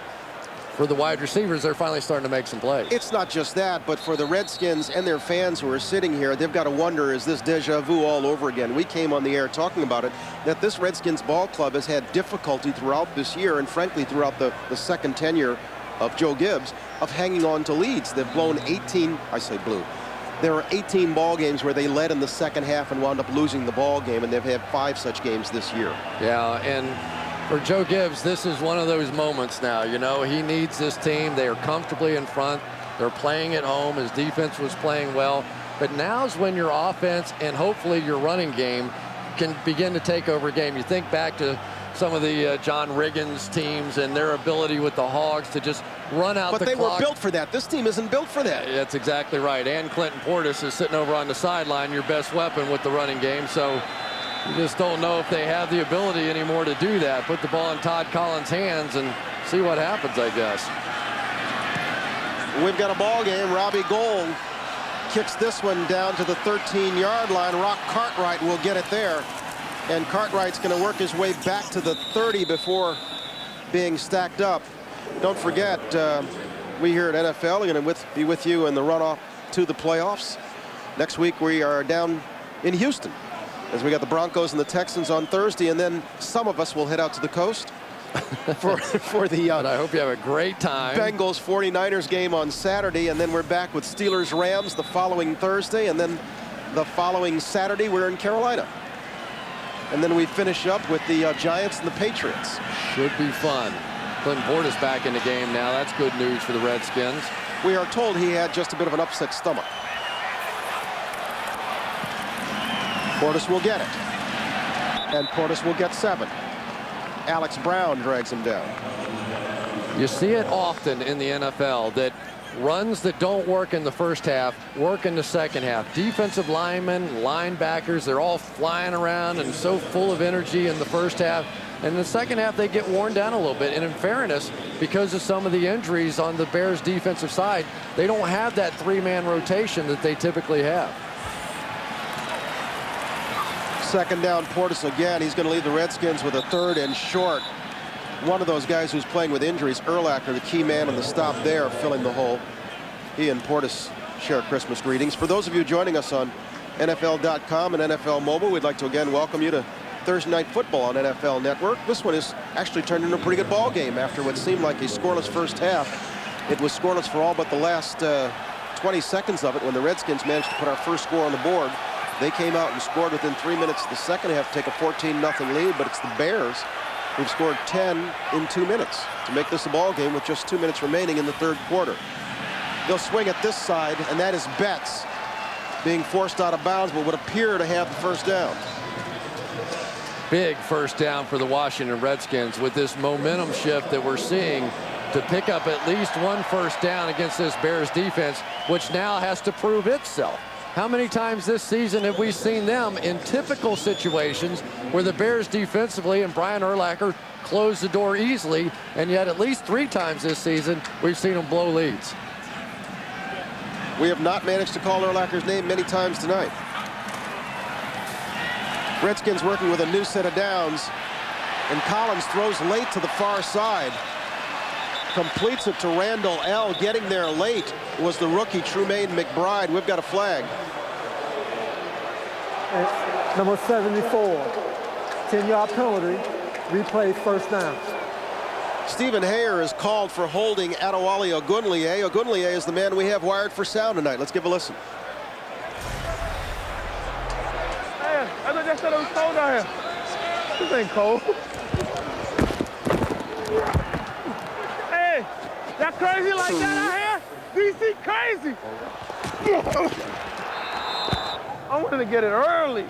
for the wide receivers, they're finally starting to make some plays. It's not just that, but for the Redskins and their fans who are sitting here, they've got to wonder, is this deja vu all over again? We came on the air talking about it, that this Redskins ball club has had difficulty throughout this year, and frankly throughout the second tenure of Joe Gibbs, of hanging on to leads. They've blown 18, I say blew. There are 18 ball games where they led in the second half and wound up losing the ball game, and they've had 5 such games this year. Yeah, and for Joe Gibbs, this is one of those moments now. You know, he needs this team. They are comfortably in front. They're playing at home. His defense was playing well. But now's when your offense and hopefully your running game can begin to take over a game. You think back to some of the John Riggins teams and their ability with the Hogs to just run out the clock. But they were built for that. This team isn't built for that. That's exactly right. And Clinton Portis is sitting over on the sideline, your best weapon with the running game. So you just don't know if they have the ability anymore to do that. Put the ball in Todd Collins' hands and see what happens, I guess. We've got a ball game. Robbie Gold kicks this one down to the 13-yard line. Rock Cartwright will get it there. And Cartwright's going to work his way back to the 30 before being stacked up. Don't forget, we here at NFL are going to be with you in the runoff to the playoffs. Next week we are down in Houston, as we got the Broncos and the Texans on Thursday, and then some of us will head out to the coast for the but I hope you have a great time. Bengals 49ers game on Saturday, and then we're back with Steelers Rams the following Thursday, and then the following Saturday we're in Carolina. And then we finish up with the Giants and the Patriots. Should be fun. Clinton Portis back in the game now. That's good news for the Redskins. We are told he had just a bit of an upset stomach. Portis will get it. And Portis will get 7. Alex Brown drags him down. You see it often in the NFL that runs that don't work in the first half work in the second half. Defensive linemen, linebackers, they're all flying around and so full of energy in the first half. And in the second half, they get worn down a little bit. And in fairness, because of some of the injuries on the Bears defensive side, they don't have that 3-man rotation that they typically have. Second down, Portis again. He's going to lead the Redskins with a 3rd and short. One of those guys who's playing with injuries, Urlacher, the key man on the stop there, filling the hole. He and Portis share Christmas greetings. For those of you joining us on NFL.com and NFL Mobile, we'd like to again welcome you to Thursday Night Football on NFL Network. This one is actually turned into a pretty good ball game after what seemed like a scoreless first half. It was scoreless for all but the last 20 seconds of it when the Redskins managed to put our first score on the board. They came out and scored within 3 minutes of the second half to take a 14-0 lead, but it's the Bears who've scored 10 in 2 minutes to make this a ball game with just 2 minutes remaining in the third quarter. They'll swing at this side, and that is Betts being forced out of bounds, but would appear to have the first down. Big first down for the Washington Redskins with this momentum shift that we're seeing to pick up at least 1 first down against this Bears defense, which now has to prove itself. How many times this season have we seen them in typical situations where the Bears defensively and Brian Urlacher close the door easily, and yet at least 3 times this season we've seen them blow leads. We have not managed to call Urlacher's name many times tonight. Redskins working with a new set of downs, and Collins throws late to the far side. Completes it to Randall L. Getting there late was the rookie Trumaine McBride. We've got a flag. And number 74, 10-yard penalty, replay first down. Stephen Hayer is called for holding Adewale Ogunleye. Ogunleye is the man we have wired for sound tonight. Let's give a listen. Hey, I thought that said it was cold out here. This ain't cold. Hey, that crazy like that out here? DC crazy. I wanted to get it early.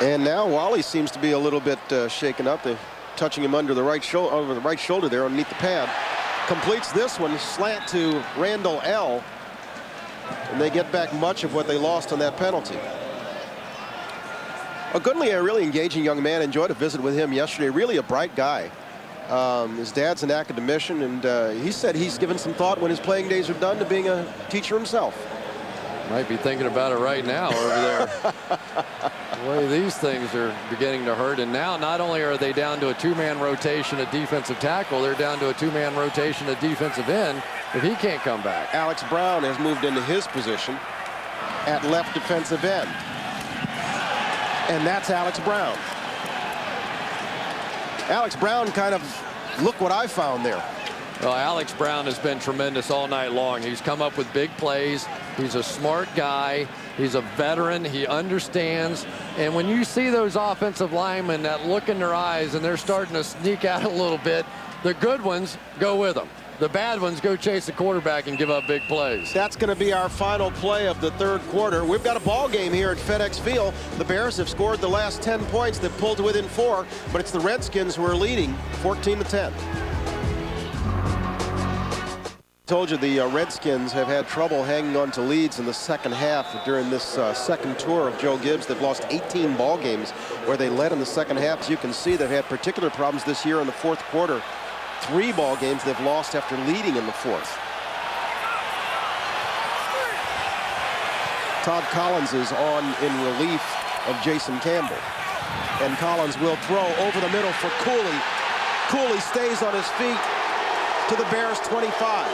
And now Wally seems to be a little bit shaken up. They're touching him under the right shoulder, over the right shoulder there underneath the pad. Completes this one, slant to Randall L. And they get back much of what they lost on that penalty. Ogunleye, a really engaging young man. Enjoyed a visit with him yesterday. Really a bright guy. His dad's an academician, and he said he's given some thought when his playing days are done to being a teacher himself. Might be thinking about it right now over there. The way these things are beginning to hurt, and now not only are they down to a 2-man rotation at defensive tackle, they're down to a 2-man rotation at defensive end if he can't come back. Alex Brown has moved into his position at left defensive end. And that's Alex Brown. Alex Brown kind of, look what I found there. Well, Alex Brown has been tremendous all night long. He's come up with big plays. He's a smart guy. He's a veteran. He understands. And when you see those offensive linemen that look in their eyes and they're starting to sneak out a little bit, the good ones go with them. The bad ones go chase the quarterback and give up big plays. That's going to be our final play of the third quarter. We've got a ball game here at FedEx Field. The Bears have scored the last 10 points. They've pulled to within 4, but it's the Redskins who are leading 14-10. Told you the Redskins have had trouble hanging on to leads in the second half during this second tour of Joe Gibbs. They've lost 18 ball games where they led in the second half. As you can see, they've had particular problems this year in the fourth quarter. 3 ball games they've lost after leading in the fourth. Todd Collins is on in relief of Jason Campbell. And Collins will throw over the middle for Cooley. Cooley stays on his feet to the Bears 25.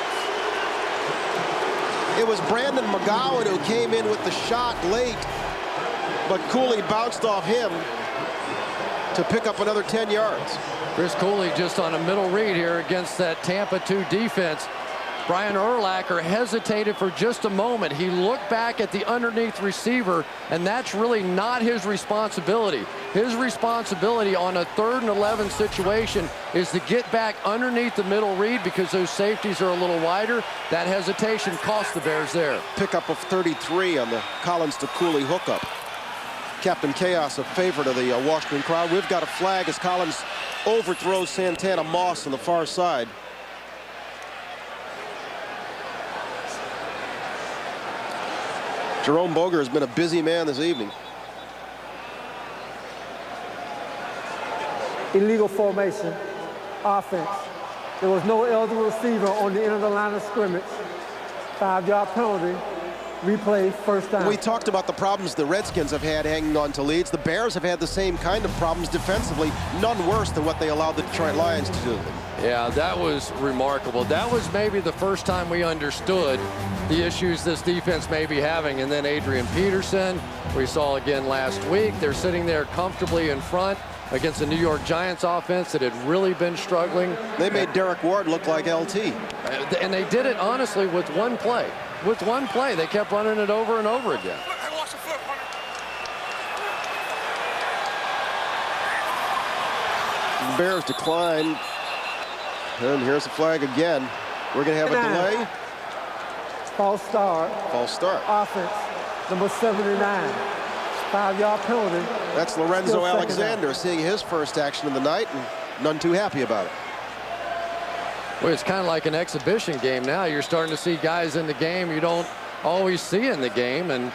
It was Brandon McGowan who came in with the shot late, but Cooley bounced off him to pick up another 10 yards. Chris Cooley just on a middle read here against that Tampa 2 defense. Brian Urlacher hesitated for just a moment. He looked back at the underneath receiver, and that's really not his responsibility. His responsibility on a 3rd and 11 situation is to get back underneath the middle read because those safeties are a little wider. That hesitation cost the Bears there. Pickup of 33 on the Collins to Cooley hookup. Captain Chaos, a favorite of the Washington crowd. We've got a flag as Collins overthrows Santana Moss on the far side. Jerome Boger has been a busy man this evening. Illegal formation, offense. There was no eligible receiver on the end of the line of scrimmage. 5-yard penalty. Replay, first down. We talked about the problems the Redskins have had hanging on to leads. The Bears have had the same kind of problems defensively, none worse than what they allowed the Detroit Lions to do. Yeah, that was remarkable. That was maybe the first time we understood the issues this defense may be having. And then Adrian Peterson, we saw again last week. They're sitting there comfortably in front against the New York Giants offense that had really been struggling. They made Derek Ward look like LT. And they did it, honestly, with one play. With one play, they kept running it over and over again. The Bears decline. And here's the flag again. We're going to have a delay. False start. False start. Offense, number 79. 5-yard penalty. That's Lorenzo Alexander seeing his first action of the night, and none too happy about it. Well, it's kind of like an exhibition game now. You're starting to see guys in the game you don't always see in the game. And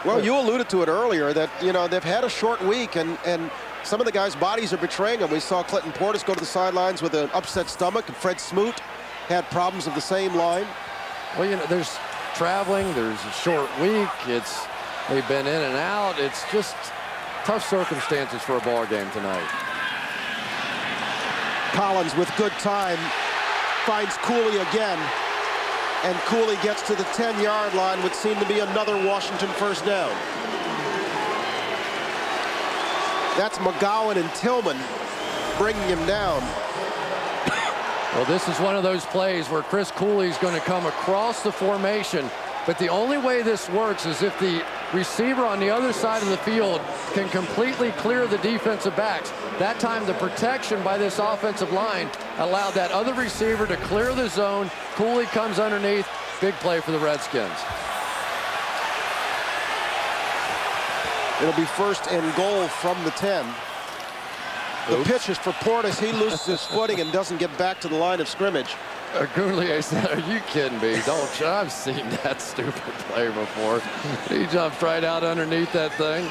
well, you alluded to it earlier that, you know, they've had a short week, and some of the guys' bodies are betraying them. We saw Clinton Portis go to the sidelines with an upset stomach, and Fred Smoot had problems of the same line. Well, you know, there's traveling, there's a short week. They've been in and out. It's just tough circumstances for a ball game tonight. Collins with good time finds Cooley again, and Cooley gets to the 10-yard line, would seem to be another Washington first down. That's McGowan and Tillman bringing him down. Well, this is one of those plays where Chris Cooley's going to come across the formation, but the only way this works is if the receiver on the other side of the field can completely clear the defensive backs. That time, the protection by this offensive line allowed that other receiver to clear the zone. Cooley comes underneath. Big play for the Redskins. It'll be first and goal from the 10. The pitch is for Portis. He loses his footing and doesn't get back to the line of scrimmage. Gourlier said, are you kidding me? Don't you? I've seen that stupid play before. He jumped right out underneath that thing.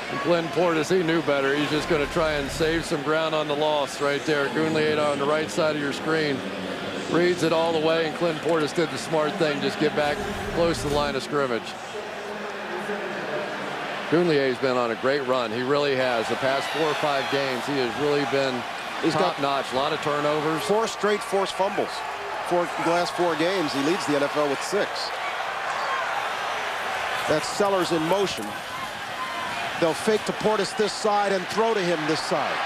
And Glenn Portis, he knew better. He's just going to try and save some ground on the loss right there. Gourlier on the right side of your screen reads it all the way, and Glenn Portis did the smart thing, just get back close to the line of scrimmage. Gourlier's been on a great run. He really has. The past 4 or 5 games, he has really been top-notch. A lot of turnovers. 4 straight forced fumbles. For the last 4 games, he leads the NFL with 6. That's Sellers in motion. They'll fake to Portis this side and throw to him this side.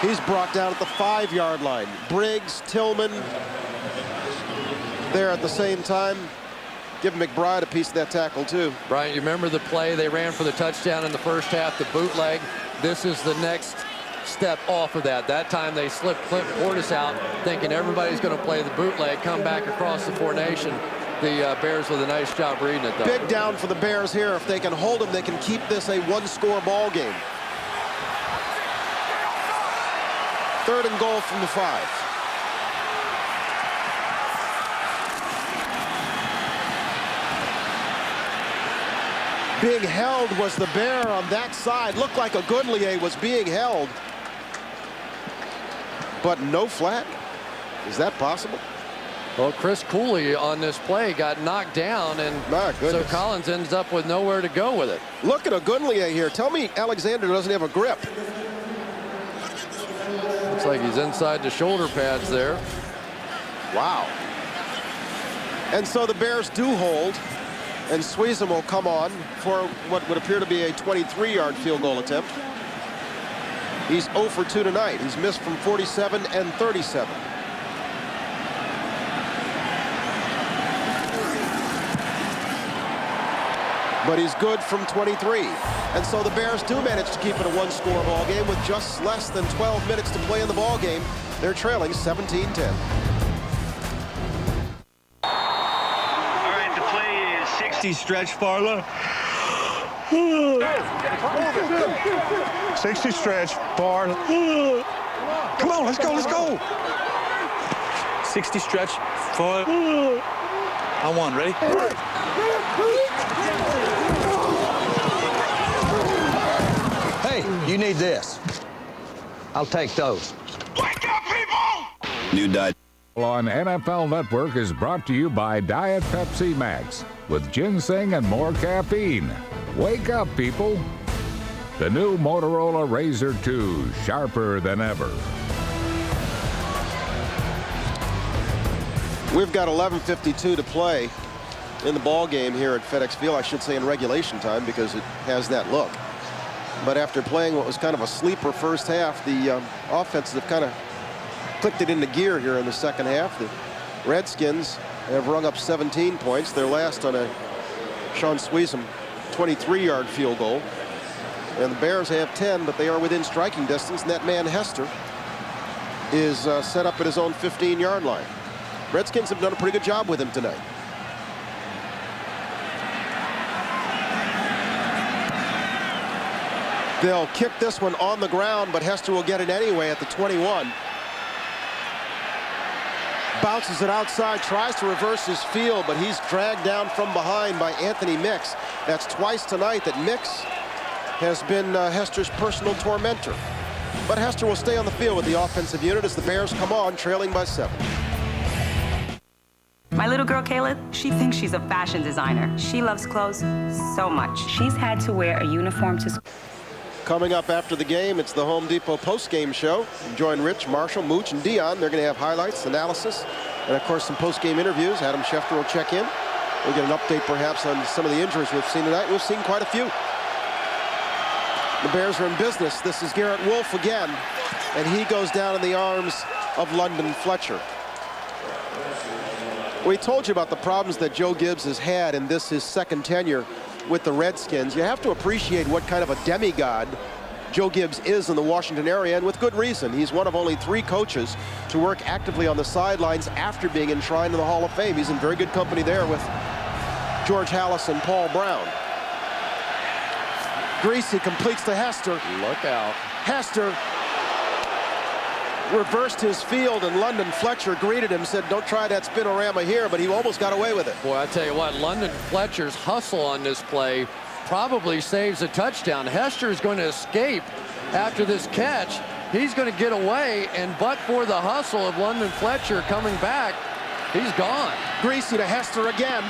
He's brought down at the 5-yard line. Briggs, Tillman there at the same time. Give McBride a piece of that tackle, too. Brian, you remember the play they ran for the touchdown in the first half, the bootleg? This is the next step off of that. That time they slipped Clint Portis out, thinking everybody's going to play the bootleg, come back across the formation. The Bears with a nice job reading it, though. Big down for the Bears here. If they can hold them, they can keep this a 1-score ball game. 3rd and goal from the 5. Being held was the Bear on that side. Looked like a Goodlier was being held. But no flag. Is that possible? Well, Chris Cooley on this play got knocked down, and so Collins ends up with nowhere to go with it. Look at a Goodlier here. Tell me Alexander doesn't have a grip. Looks like he's inside the shoulder pads there. Wow. And so the Bears do hold, and Sweezum will come on for what would appear to be a 23-yard field goal attempt. He's 0 for 2 tonight. He's missed from 47 and 37. but he's good from 23. And so the Bears do manage to keep it a one-score ball game with just less than 12 minutes to play in the ball game. They're trailing 17-10. All right, the play is 60 stretch Farla. 60 stretch Farla. Come on, let's go, let's go. 60 stretch Farla. On one, ready? Hey, you need this. I'll take those. New diet. On NFL Network is brought to you by Diet Pepsi Max with ginseng and more caffeine. Wake up, people. The new Motorola Razr 2, sharper than ever. We've got 11:52 to play in the ball game here at FedEx Field. I should say in regulation time because it has that look. But after playing what was kind of a sleeper first half, the offenses have kind of clicked it into gear here in the second half. The Redskins have rung up 17 points. They're last on a Sean Sweezum 23-yard field goal. And the Bears have 10, but they are within striking distance. And that man, Hester, is set up at his own 15-yard line. Redskins have done a pretty good job with him tonight. They'll kick this one on the ground, but Hester will get it anyway at the 21. Bounces it outside, tries to reverse his field, but he's dragged down from behind by Anthony Mix. That's twice tonight that Mix has been Hester's personal tormentor. But Hester will stay on the field with the offensive unit as the Bears come on, trailing by 7. My little girl, Kayla, she thinks she's a fashion designer. She loves clothes so much. She's had to wear a uniform to school. Coming up after the game, it's the Home Depot post-game show. Join Rich, Marshall, Mooch, and Dion. They're going to have highlights, analysis, and of course some post-game interviews. Adam Schefter will check in. We'll get an update perhaps on some of the injuries we've seen tonight. We've seen quite a few. The Bears are in business. This is Garrett Wolf again, and he goes down in the arms of London Fletcher. We told you about the problems that Joe Gibbs has had in this, his second tenure with the Redskins. You have to appreciate what kind of a demigod Joe Gibbs is in the Washington area, and with good reason. He's one of only 3 coaches to work actively on the sidelines after being enshrined in the Hall of Fame. He's in very good company there with George Halas and Paul Brown. Greasy completes to Hester. Look out. Hester reversed his field, and London Fletcher greeted him, said, don't try that spinorama here, but he almost got away with it. Boy, I tell you what, London Fletcher's hustle on this play probably saves a touchdown. Hester is going to escape after this catch. He's going to get away, and but for the hustle of London Fletcher coming back, he's gone. Greasy to Hester again,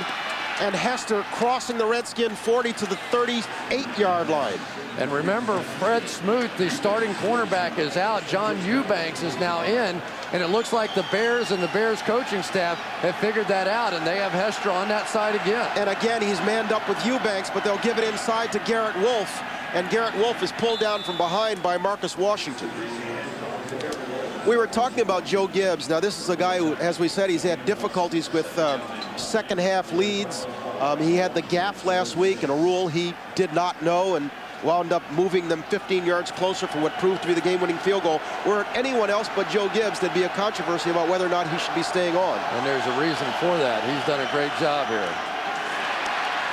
and Hester crossing the Redskin 40 to the 38-yard line. And remember, Fred Smoot, the starting cornerback, is out. John Eubanks is now in, and it looks like the Bears and the Bears coaching staff have figured that out, and they have Hester on that side again. And again, he's manned up with Eubanks, but they'll give it inside to Garrett Wolf, and Garrett Wolf is pulled down from behind by Marcus Washington. We were talking about Joe Gibbs. Now, this is a guy who, as we said, he's had difficulties with second half leads. He had the gaff last week and a rule he did not know, and wound up moving them 15 yards closer for what proved to be the game-winning field goal. Were it anyone else but Joe Gibbs, there'd be a controversy about whether or not he should be staying on. And there's a reason for that. He's done a great job here.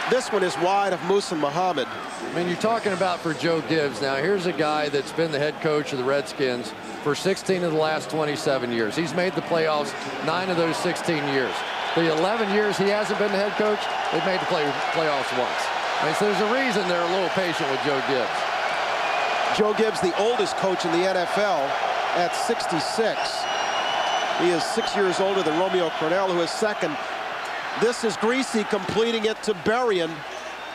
This one is wide of Musa Muhammad. I mean, you're talking about for Joe Gibbs. Now, here's a guy that's been the head coach of the Redskins for 16 of the last 27 years. He's made the playoffs 9 of those 16 years. The 11 years he hasn't been the head coach, they've made the playoffs once. I mean, so there's a reason they're a little patient with Joe Gibbs. Joe Gibbs, the oldest coach in the NFL at 66. He is 6 years older than Romeo Crennel, who is second. This is Greasy completing it to Berrien,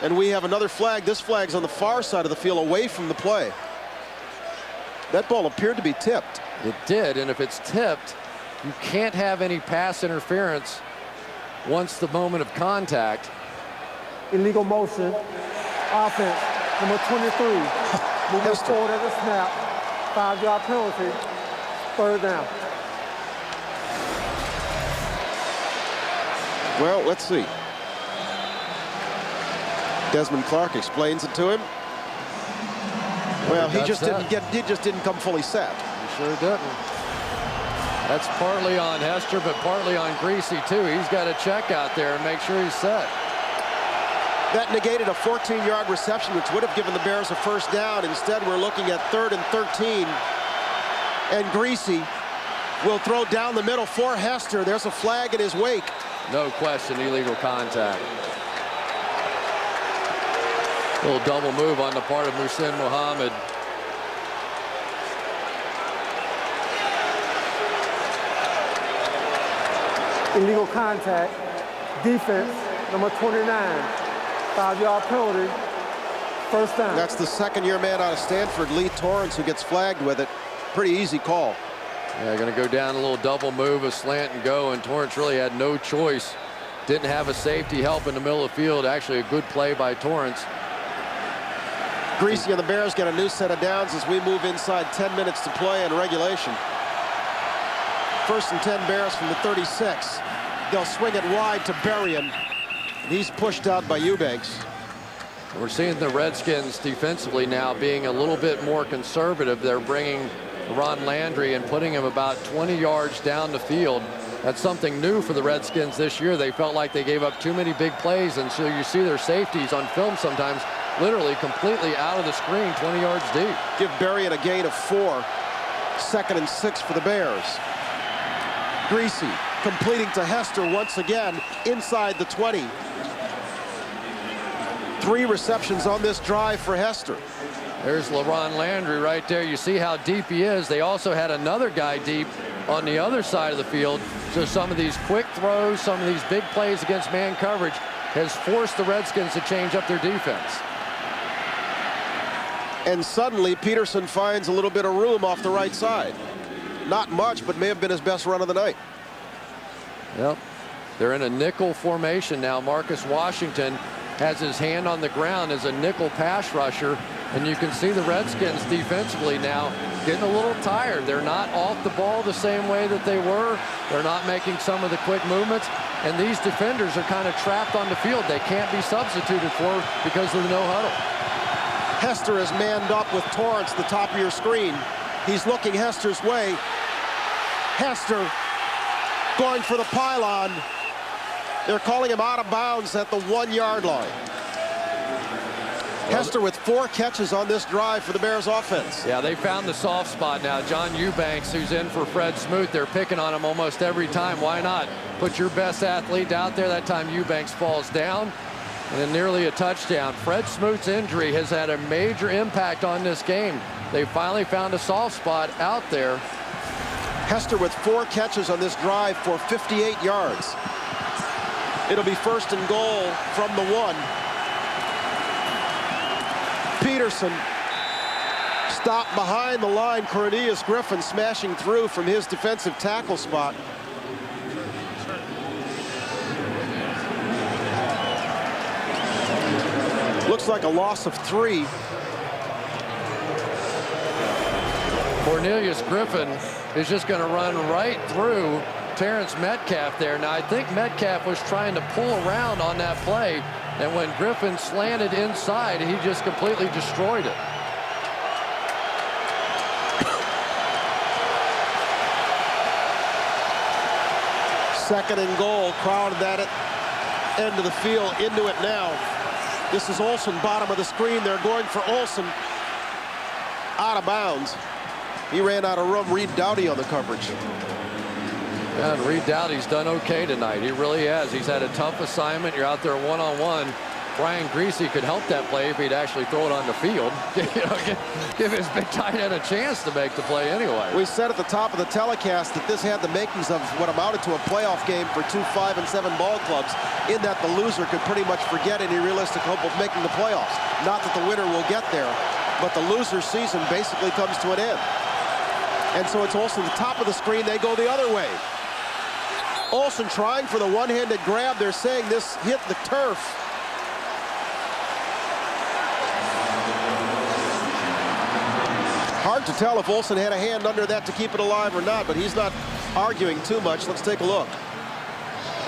and we have another flag. This flag's on the far side of the field, away from the play. That ball appeared to be tipped. It did, and if it's tipped, you can't have any pass interference once the moment of contact. Illegal motion, offense, number 23. Moving forward at the snap, 5-yard penalty, 3rd down. Well, let's see. Desmond Clark explains it to him. Well, he just didn't come fully set. He sure didn't. That's partly on Hester, but partly on Greasy too. He's got to check out there and make sure he's set. That negated a 14-yard reception, which would have given the Bears a first down. Instead, we're looking at 3rd and 13. And Greasy will throw down the middle for Hester. There's a flag in his wake. No question, illegal contact. A little double move on the part of Muhsin Muhammad. Illegal contact, defense, number 29, 5-yard penalty, first down. That's the second-year man out of Stanford, Lee Torrance, who gets flagged with it. Pretty easy call. Yeah, going to go down a little double move, a slant and go, and Torrance really had no choice. Didn't have a safety help in the middle of the field. Actually, a good play by Torrance. Greasy and the Bears get a new set of downs as we move inside 10 minutes to play in regulation. 1st and 10 Bears from the 36. They'll swing it wide to Berrien. He's pushed out by Eubanks. We're seeing the Redskins defensively now being a little bit more conservative. They're bringing Ron Landry and putting him about 20 yards down the field. That's something new for the Redskins this year. They felt like they gave up too many big plays, and so you see their safeties on film sometimes literally completely out of the screen, 20 yards deep. Give Berrien a gain of 4. 2nd and 6 for the Bears. Greasy completing to Hester once again inside the 20. 3 receptions on this drive for Hester. There's LaRon Landry right there. You see how deep he is. They also had another guy deep on the other side of the field. So some of these quick throws, some of these big plays against man coverage has forced the Redskins to change up their defense. And suddenly Peterson finds a little bit of room off the right side. Not much, but may have been his best run of the night. Yep. They're in a nickel formation now. Marcus Washington has his hand on the ground as a nickel pass rusher. And you can see the Redskins defensively now getting a little tired. They're not off the ball the same way that they were. They're not making some of the quick movements. And these defenders are kind of trapped on the field. They can't be substituted for because of the no huddle. Hester is manned up with Torrance, the top of your screen. He's looking Hester's way. Hester going for the pylon. They're calling him out of bounds at the 1-yard line. Hester with 4 catches on this drive for the Bears offense. Yeah, they found the soft spot now. John Eubanks, who's in for Fred Smoot, they're picking on him almost every time. Why not? Put your best athlete out there. That time Eubanks falls down. And then nearly a touchdown. Fred Smoot's injury has had a major impact on this game. They finally found a soft spot out there. Hester with 4 catches on this drive for 58 yards. It'll be 1st and goal from the 1. Peterson stopped behind the line. Cornelius Griffin smashing through from his defensive tackle spot. Looks like a loss of 3. Cornelius Griffin is just going to run right through Terrence Metcalf there. Now, I think Metcalf was trying to pull around on that play, and when Griffin slanted inside, he just completely destroyed it. Second and goal, crowded that end of the field, into it now. This is Olsen, bottom of the screen. They're going for Olsen. Out of bounds. He ran out of room. Reed Doughty on the coverage. Yeah, and Reed Doughty's done okay tonight. He really has. He's had a tough assignment. You're out there one-on-one. Brian Greasy could help that play if he'd actually throw it on the field. Give his big tight end a chance to make the play anyway. We said at the top of the telecast that this had the makings of what amounted to a playoff game for 2 5 and 7 ball clubs, in that the loser could pretty much forget any realistic hope of making the playoffs. Not that the winner will get there, but the loser's season basically comes to an end. And so it's Olsen, the top of the screen. They go the other way. Olsen trying for the one-handed grab. They're saying this hit the turf. Hard to tell if Olsen had a hand under that to keep it alive or not, but he's not arguing too much. Let's take a look.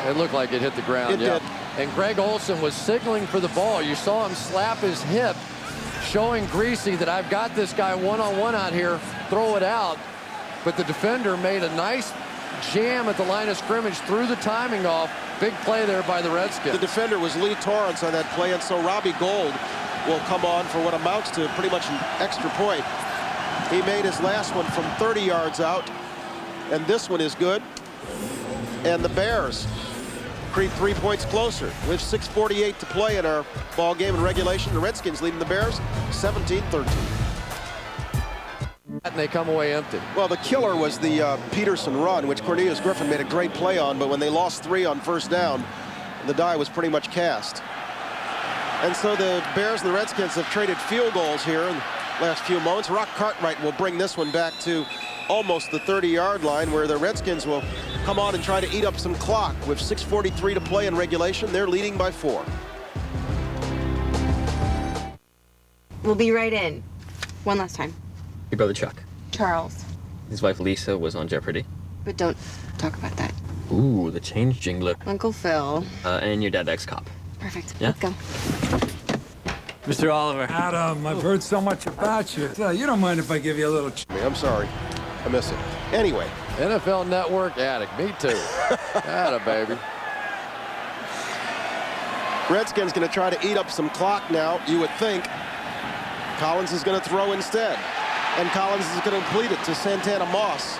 It looked like it hit the ground. It did. and Greg Olsen was signaling for the ball. You saw him slap his hip, showing Greasy that I've got this guy one-on-one out here, throw it out. But the defender made a nice jam at the line of scrimmage, threw the timing off. Big play there by the Redskins. The defender was Lee Torrance on that play, and so Robbie Gould will come on for what amounts to pretty much an extra point. He made his last one from 30 yards out, and this one is good. And the Bears creep 3 points closer with 6:48 to play in our ball game in regulation. The Redskins leading the Bears 17-13. And they come away empty. Well, the killer was the Peterson run, which Cornelius Griffin made a great play on, but when they lost 3 on first down, the die was pretty much cast. And so the Bears and the Redskins have traded field goals here in the last few moments. Rock Cartwright will bring this one back to almost the 30-yard line, where the Redskins will come on and try to eat up some clock. With 6:43 to play in regulation, they're leading by 4. We'll be right in. One last time. Your brother Chuck. Charles. His wife Lisa was on Jeopardy. But don't talk about that. Ooh, the change jingler. Uncle Phil. And your dad ex-cop. Perfect. Yeah? Let's go. Mr. Oliver. Adam, I've heard so much about you. You don't mind if I give you a little... I'm sorry. I miss it. Anyway. NFL Network addict. Me too. Atta baby. Redskins going to try to eat up some clock now, you would think. Collins is going to throw instead. And Collins is going to complete it to Santana Moss.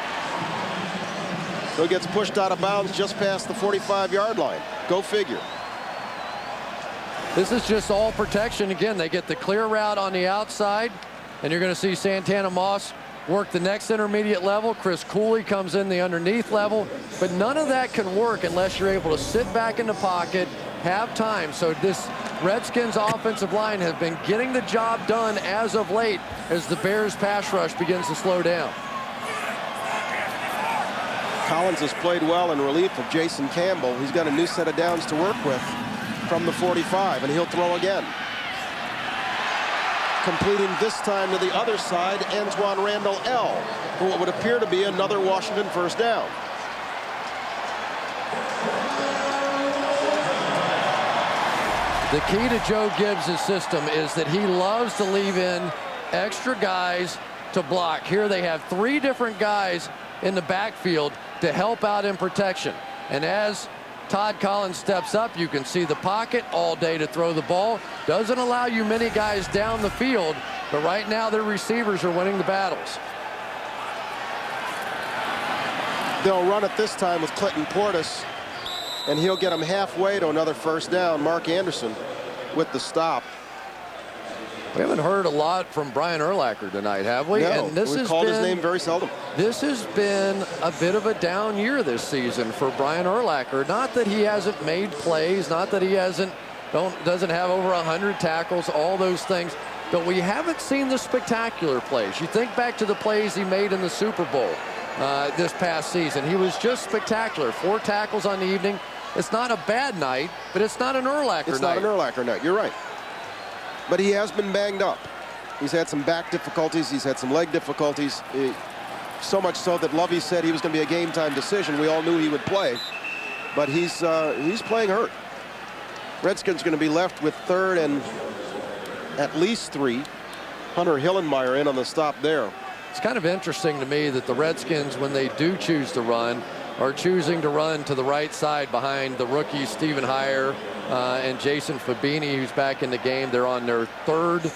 So he gets pushed out of bounds just past the 45-yard line. Go figure. This is just all protection. Again, they get the clear route on the outside, and you're going to see Santana Moss work the next intermediate level. Chris Cooley comes in the underneath level, but none of that can work unless you're able to sit back in the pocket, have time. So this Redskins offensive line has been getting the job done as of late as the Bears pass rush begins to slow down. Collins has played well in relief of Jason Campbell. He's got a new set of downs to work with from the 45, and he'll throw again. Completing this time to the other side, Antoine Randall L. for what would appear to be another Washington first down. The key to Joe Gibbs' system is that he loves to leave in extra guys to block. Here they have 3 different guys in the backfield to help out in protection. And as Todd Collins steps up, you can see the pocket all day to throw the ball. Doesn't allow you many guys down the field, but right now their receivers are winning the battles. They'll run it this time with Clinton Portis, and he'll get him halfway to another first down. Mark Anderson with the stop. We haven't heard a lot from Brian Urlacher tonight, have we? No, and this we've called his name very seldom. This has been a bit of a down year this season for Brian Urlacher. Not that he hasn't made plays, not that he doesn't have over 100 tackles, all those things, but we haven't seen the spectacular plays. You think back to the plays he made in the Super Bowl this past season. He was just spectacular. 4 tackles on the evening. It's not a bad night, but it's not an Urlacher night. It's not an Urlacher night. You're right. But he has been banged up. He's had some back difficulties. He's had some leg difficulties. So much so that Lovey said he was going to be a game-time decision. We all knew he would play. But he's playing hurt. Redskins going to be left with 3rd and at least 3. Hunter Hillenmeyer in on the stop there. It's kind of interesting to me that the Redskins, when they do choose to run, are choosing to run to the right side behind the rookies Stephen Heyer and Jason Fabini, who's back in the game. They're on their 3rd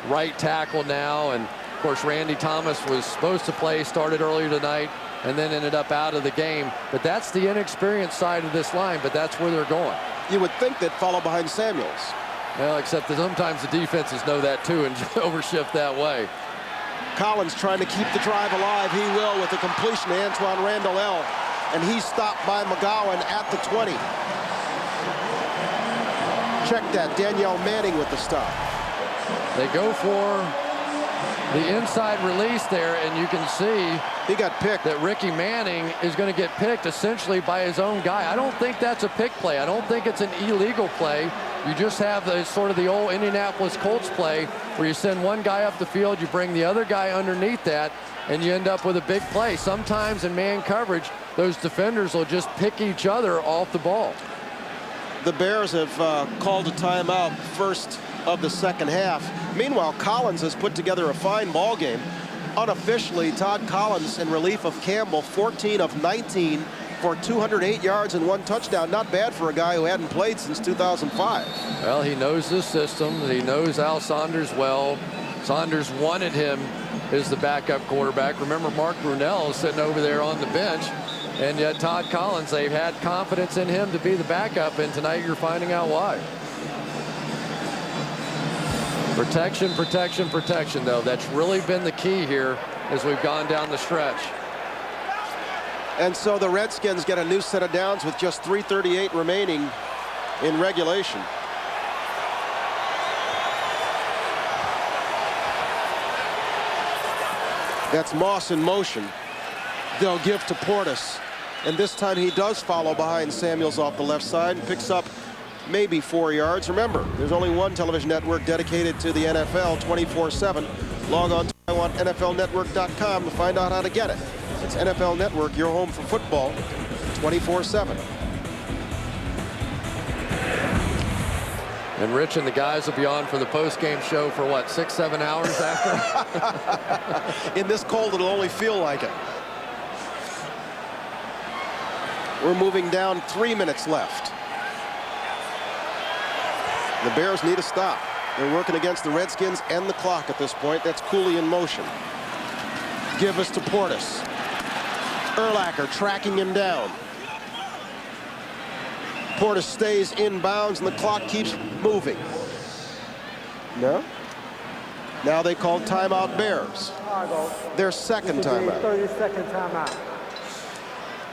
right tackle now, and of course Randy Thomas was supposed to play, started earlier tonight, and then ended up out of the game. But that's the inexperienced side of this line, but that's where they're going. You would think they'd follow behind Samuels. Well, except that sometimes the defenses know that too and overshift that way. Collins trying to keep the drive alive. He will with the completion to Antoine Randall L. And he's stopped by McGowan at the 20. Check that. Danielle Manning with the stop. They go for the inside release there, and you can see he got picked. That Ricky Manning is going to get picked essentially by his own guy. I don't think that's a pick play. I don't think it's an illegal play. You just have the sort of the old Indianapolis Colts play where you send one guy up the field, you bring the other guy underneath that, and you end up with a big play. Sometimes in man coverage, those defenders will just pick each other off the ball. The Bears have called a timeout first of the second half. Meanwhile, Collins has put together a fine ball game. Unofficially, Todd Collins in relief of Campbell, 14 of 19 for 208 yards and 1 touchdown. Not bad for a guy who hadn't played since 2005. Well, he knows the system. He knows Al Saunders well. Saunders wanted him as the backup quarterback. Remember, Mark Brunell is sitting over there on the bench. And yet Todd Collins, they've had confidence in him to be the backup. And tonight you're finding out why. Protection, protection, protection, though. That's really been the key here as we've gone down the stretch. And so the Redskins get a new set of downs with just 3:38 remaining in regulation. That's Moss in motion. They'll give to Portis. And this time he does follow behind Samuels off the left side and picks up maybe 4 yards. Remember, there's only one television network dedicated to the NFL 24/7. Log on to NFLnetwork.com to find out how to get it. It's NFL Network, your home for football, 24/7. And Rich and the guys will be on for the post-game show for what, 6-7 hours after? In this cold, it'll only feel like it. We're moving down, 3 minutes left. The Bears need a stop. They're working against the Redskins and the clock at this point. That's Cooley in motion. Give us to Portis. Urlacher tracking him down. Portis stays in bounds and the clock keeps moving. No? Now they call timeout Bears. Their second timeout. 30-second timeout.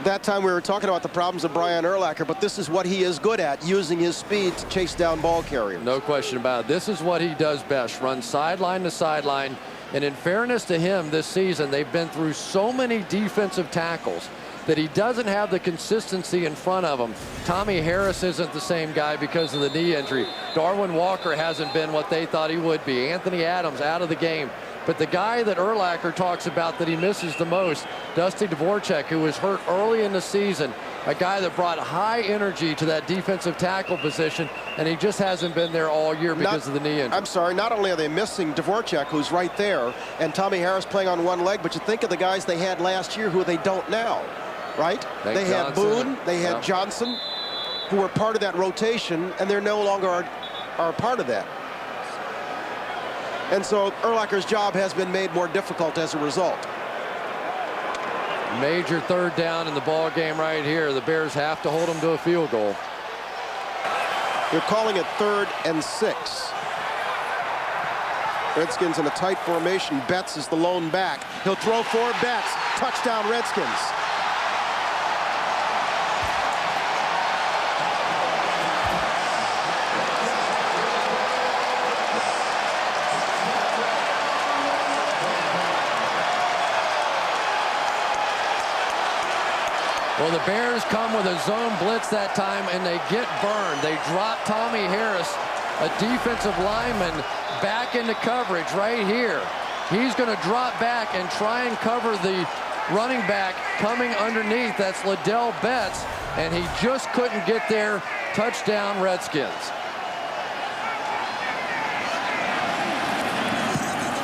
That time we were talking about the problems of Brian Urlacher, but this is what he is good at, using his speed to chase down ball carriers. No question about it. This is what he does best, run sideline to sideline. And in fairness to him this season, they've been through so many defensive tackles that he doesn't have the consistency in front of him. Tommy Harris isn't the same guy because of the knee injury. Darwin Walker hasn't been what they thought he would be. Anthony Adams out of the game. But the guy that Urlacher talks about that he misses the most, Dusty Dvorak, who was hurt early in the season, a guy that brought high energy to that defensive tackle position, and he just hasn't been there all year because of the knee injury. I'm sorry, not only are they missing Dvorak, who's right there, and Tommy Harris playing on one leg, but you think of the guys they had last year who they don't now, right? They had Boone, they had Johnson, who were part of that rotation, and they're no longer are part of that. And so Urlacher's job has been made more difficult as a result. Major third down in the ball game right here. The Bears have to hold them to a field goal. They're calling it 3rd and 6. Redskins in a tight formation. Betts is the lone back. He'll throw for Betts. Touchdown Redskins. Well, the Bears come with a zone blitz that time, and they get burned. They drop Tommy Harris, a defensive lineman, back into coverage right here. He's going to drop back and try and cover the running back coming underneath. That's Liddell Betts, and he just couldn't get there. Touchdown, Redskins.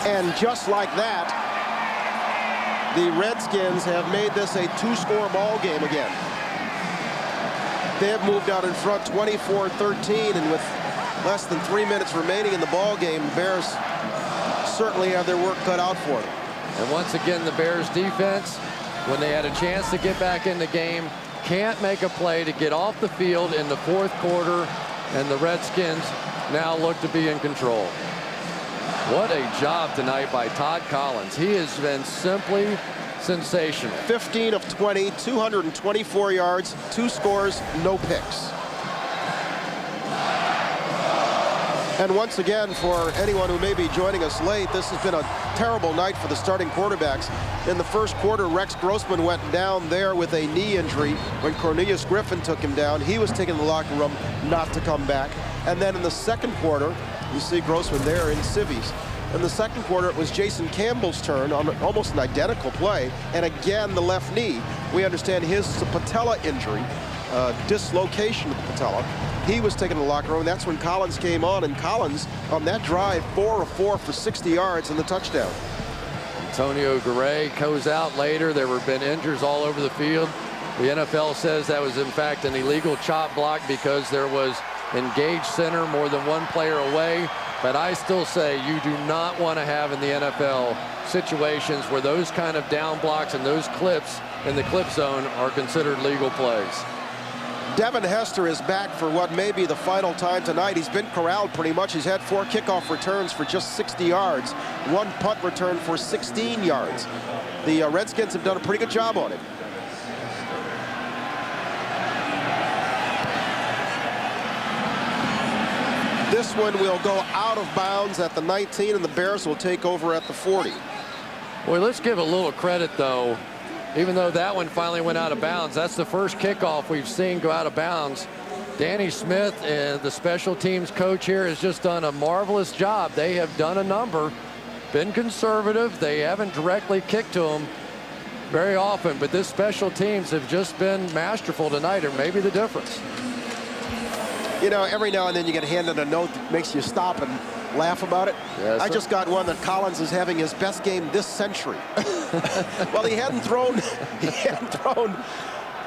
And just like that, the Redskins have made this a 2-score ball game again. They have moved out in front 24-13, and with less than 3 minutes remaining in the ball game, the Bears certainly have their work cut out for them. And once again, the Bears defense, when they had a chance to get back in the game, can't make a play to get off the field in the 4th quarter, and the Redskins now look to be in control. What a job tonight by Todd Collins. He has been simply sensational. 15 of 20, 224 yards, 2 scores, no picks. And once again, for anyone who may be joining us late, this has been a terrible night for the starting quarterbacks. In the 1st quarter, Rex Grossman went down there with a knee injury when Cornelius Griffin took him down. He was taken to the locker room not to come back. And then in the 2nd quarter, you see Grossman there in civvies. In the second quarter, it was Jason Campbell's turn on almost an identical play, and again the left knee. We understand his is a patella injury, dislocation of the patella. He was taken to the locker room. That's when Collins came on, and Collins on that drive 4 of 4 for 60 yards and the touchdown. Antonio Garay goes out later. There were been injuries all over the field. The NFL says that was in fact an illegal chop block because there was engaged center more than one player away. But I still say you do not want to have in the NFL situations where those kind of down blocks and those clips in the clip zone are considered legal plays. Devin Hester is back for what may be the final time tonight. He's been corralled pretty much. He's had 4 kickoff returns for just 60 yards, 1 punt return for 16 yards. The Redskins have done a pretty good job on him. This one will go out of bounds at the 19, and the Bears will take over at the 40. Well, let's give a little credit, though. Even though that one finally went out of bounds, that's the first kickoff we've seen go out of bounds. Danny Smith, the special teams coach here, has just done a marvelous job. They have done a number, been conservative. They haven't directly kicked to them very often, but this special teams have just been masterful tonight, or maybe the difference. You know, every now and then you get handed a note that makes you stop and laugh about it. Yes, I just got one that Collins is having his best game this century. Well, he hadn't thrown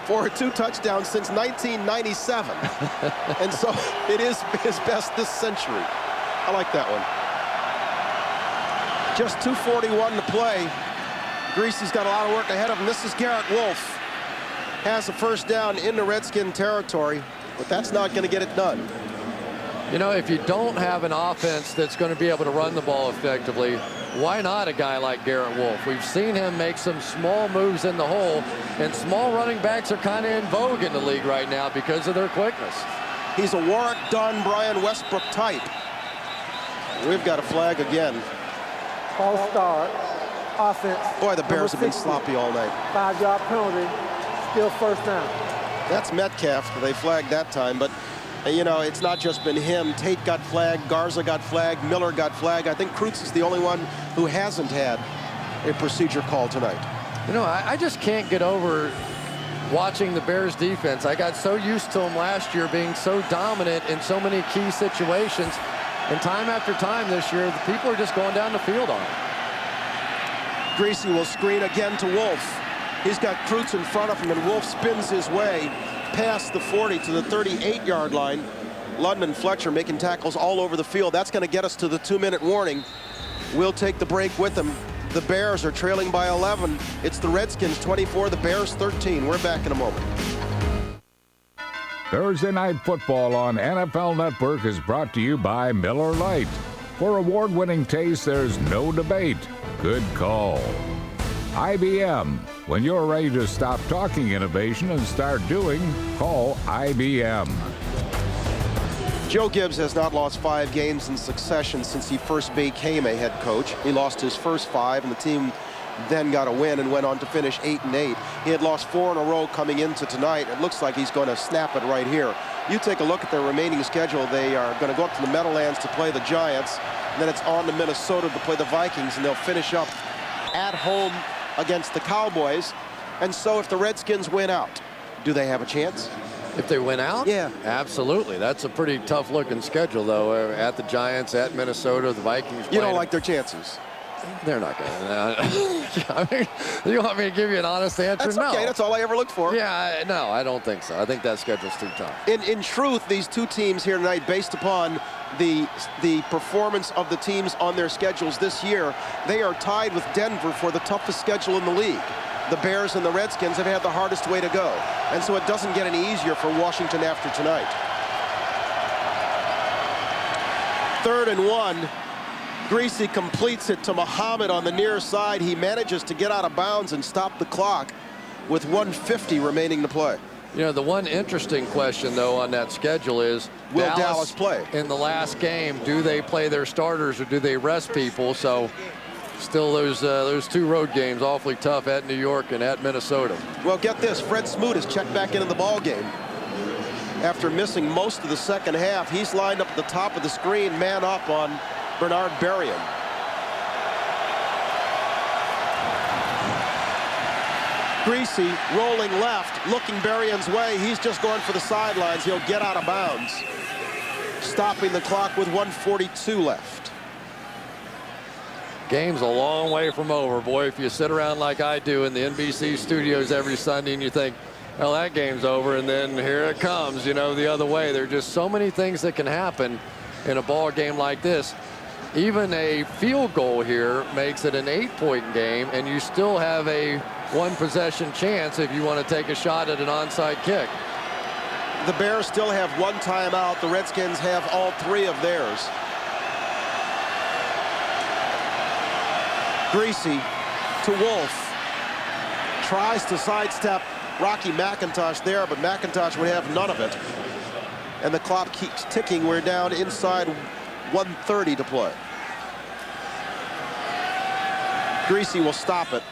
for 2 touchdowns since 1997. And so it is his best this century. I like that one. Just 2:41 to play. Greasy's got a lot of work ahead of him. This is Garrett Wolf. Has a first down into Redskin territory, but that's not going to get it done. You know, if you don't have an offense that's going to be able to run the ball effectively, why not a guy like Garrett Wolf? We've seen him make some small moves in the hole, and small running backs are kind of in vogue in the league right now because of their quickness. He's a Warwick Dunn, Brian Westbrook type. We've got a flag again. False start. Offense. Boy, the Bears have been sloppy all night. 5-yard penalty. Still first down. That's Metcalf. They flagged that time, but you know, it's not just been him. Tate got flagged, Garza got flagged, Miller got flagged. I think Kreutz is the only one who hasn't had a procedure call tonight. You know, I just can't get over watching the Bears defense. I got so used to them last year being so dominant in so many key situations, and time after time this year, the people are just going down the field on it. Greasy will screen again to Wolf. He's got Kreutz in front of him, and Wolf spins his way past the 40 to the 38-yard line. Ludden and Fletcher making tackles all over the field. That's going to get us to the 2-minute warning. We'll take the break with them. The Bears are trailing by 11. It's the Redskins 24, the Bears 13. We're back in a moment. Thursday Night Football on NFL Network is brought to you by Miller Lite. For award-winning taste, there's no debate. Good call. IBM. When you're ready to stop talking innovation and start doing, call IBM. Joe Gibbs has not lost 5 games in succession since he first became a head coach. He lost his first 5, and the team then got a win and went on to finish 8-8. He had lost 4 in a row coming into tonight. It looks like he's going to snap it right here. You take a look at their remaining schedule. They are going to go up to the Meadowlands to play the Giants, and then it's on to Minnesota to play the Vikings, and they'll finish up at home against the Cowboys. And so if the Redskins win out, do they have a chance? If they win out? Yeah. Absolutely. That's a pretty tough looking schedule, though. At the Giants, at Minnesota, the Vikings. You don't like their chances? They're not going to. I mean, you want me to give you an honest answer? That's no. Okay. That's all I ever looked for. Yeah, no, I don't think so. I think that schedule's too tough. In truth, these two teams here tonight, based upon the performance of the teams on their schedules this year, they are tied with Denver for the toughest schedule in the league. The Bears and the Redskins have had the hardest way to go. And so it doesn't get any easier for Washington after tonight. 3rd and 1. Greasy completes it to Muhammad on the near side. He manages to get out of bounds and stop the clock with 1:50 remaining to play. You know, the one interesting question, though, on that schedule is, will Dallas play? In the last game, do they play their starters or do they rest people? So still those 2 road games awfully tough at New York and at Minnesota. Well, get this. Fred Smoot is checked back into the ball game after missing most of the second half. He's lined up at the top of the screen, man up on Bernard Berrien. Greasy rolling left, looking Berrien's way. He's just going for the sidelines. He'll get out of bounds. Stopping the clock with 1:42 left. Game's a long way from over, boy. If you sit around like I do in the NBC studios every Sunday and you think, well, that game's over, and then here it comes, you know, the other way. There are just so many things that can happen in a ball game like this. Even a field goal here makes it an 8-point game, and you still have a one-possession chance if you want to take a shot at an onside kick. The Bears still have one timeout. The Redskins have all 3 of theirs. Greasy to Wolf. Tries to sidestep Rocky McIntosh there, but McIntosh would have none of it. And the clock keeps ticking. We're down inside 1:30 to play. Greasy will stop it.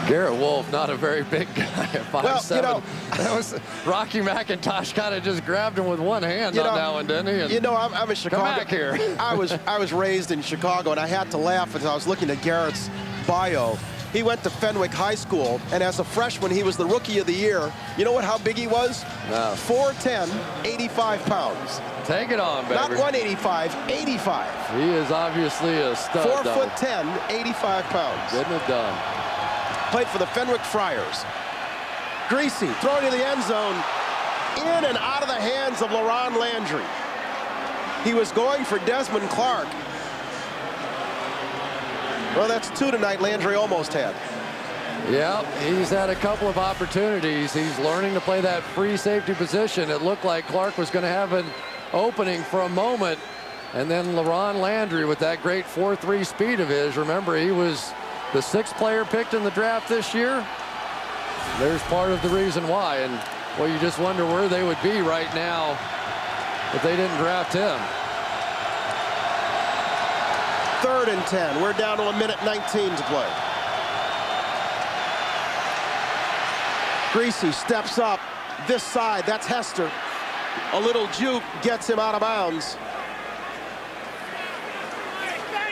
Garrett Wolf, not a very big guy at 5'7". Well, you know, that was Rocky McIntosh kind of just grabbed him with one hand on that one, didn't he? And you know, I'm a Chicago. Come back here. I was raised in Chicago, and I had to laugh as I was looking at Garrett's bio. He went to Fenwick High School, and as a freshman, he was the Rookie of the Year. You know how big he was? No. 4'10", 85 pounds. Take it on, baby. Not 185, 85. He is obviously a stud. 4'10", 85 pounds. Getting it done. Played for the Fenwick Friars. Greasy throwing to the end zone, in and out of the hands of LaRon Landry. He was going for Desmond Clark. Well, that's 2 tonight. Landry almost had. Yeah, he's had a couple of opportunities. He's learning to play that free safety position. It looked like Clark was going to have an opening for a moment, and then LaRon Landry with that great 4.3 speed of his. Remember, he was the 6th player picked in the draft this year. There's part of the reason why, and well, you just wonder where they would be right now if they didn't draft him. 3rd and 10. We're down to 1:19 to play. Greasy steps up this side. That's Hester. A little juke gets him out of bounds.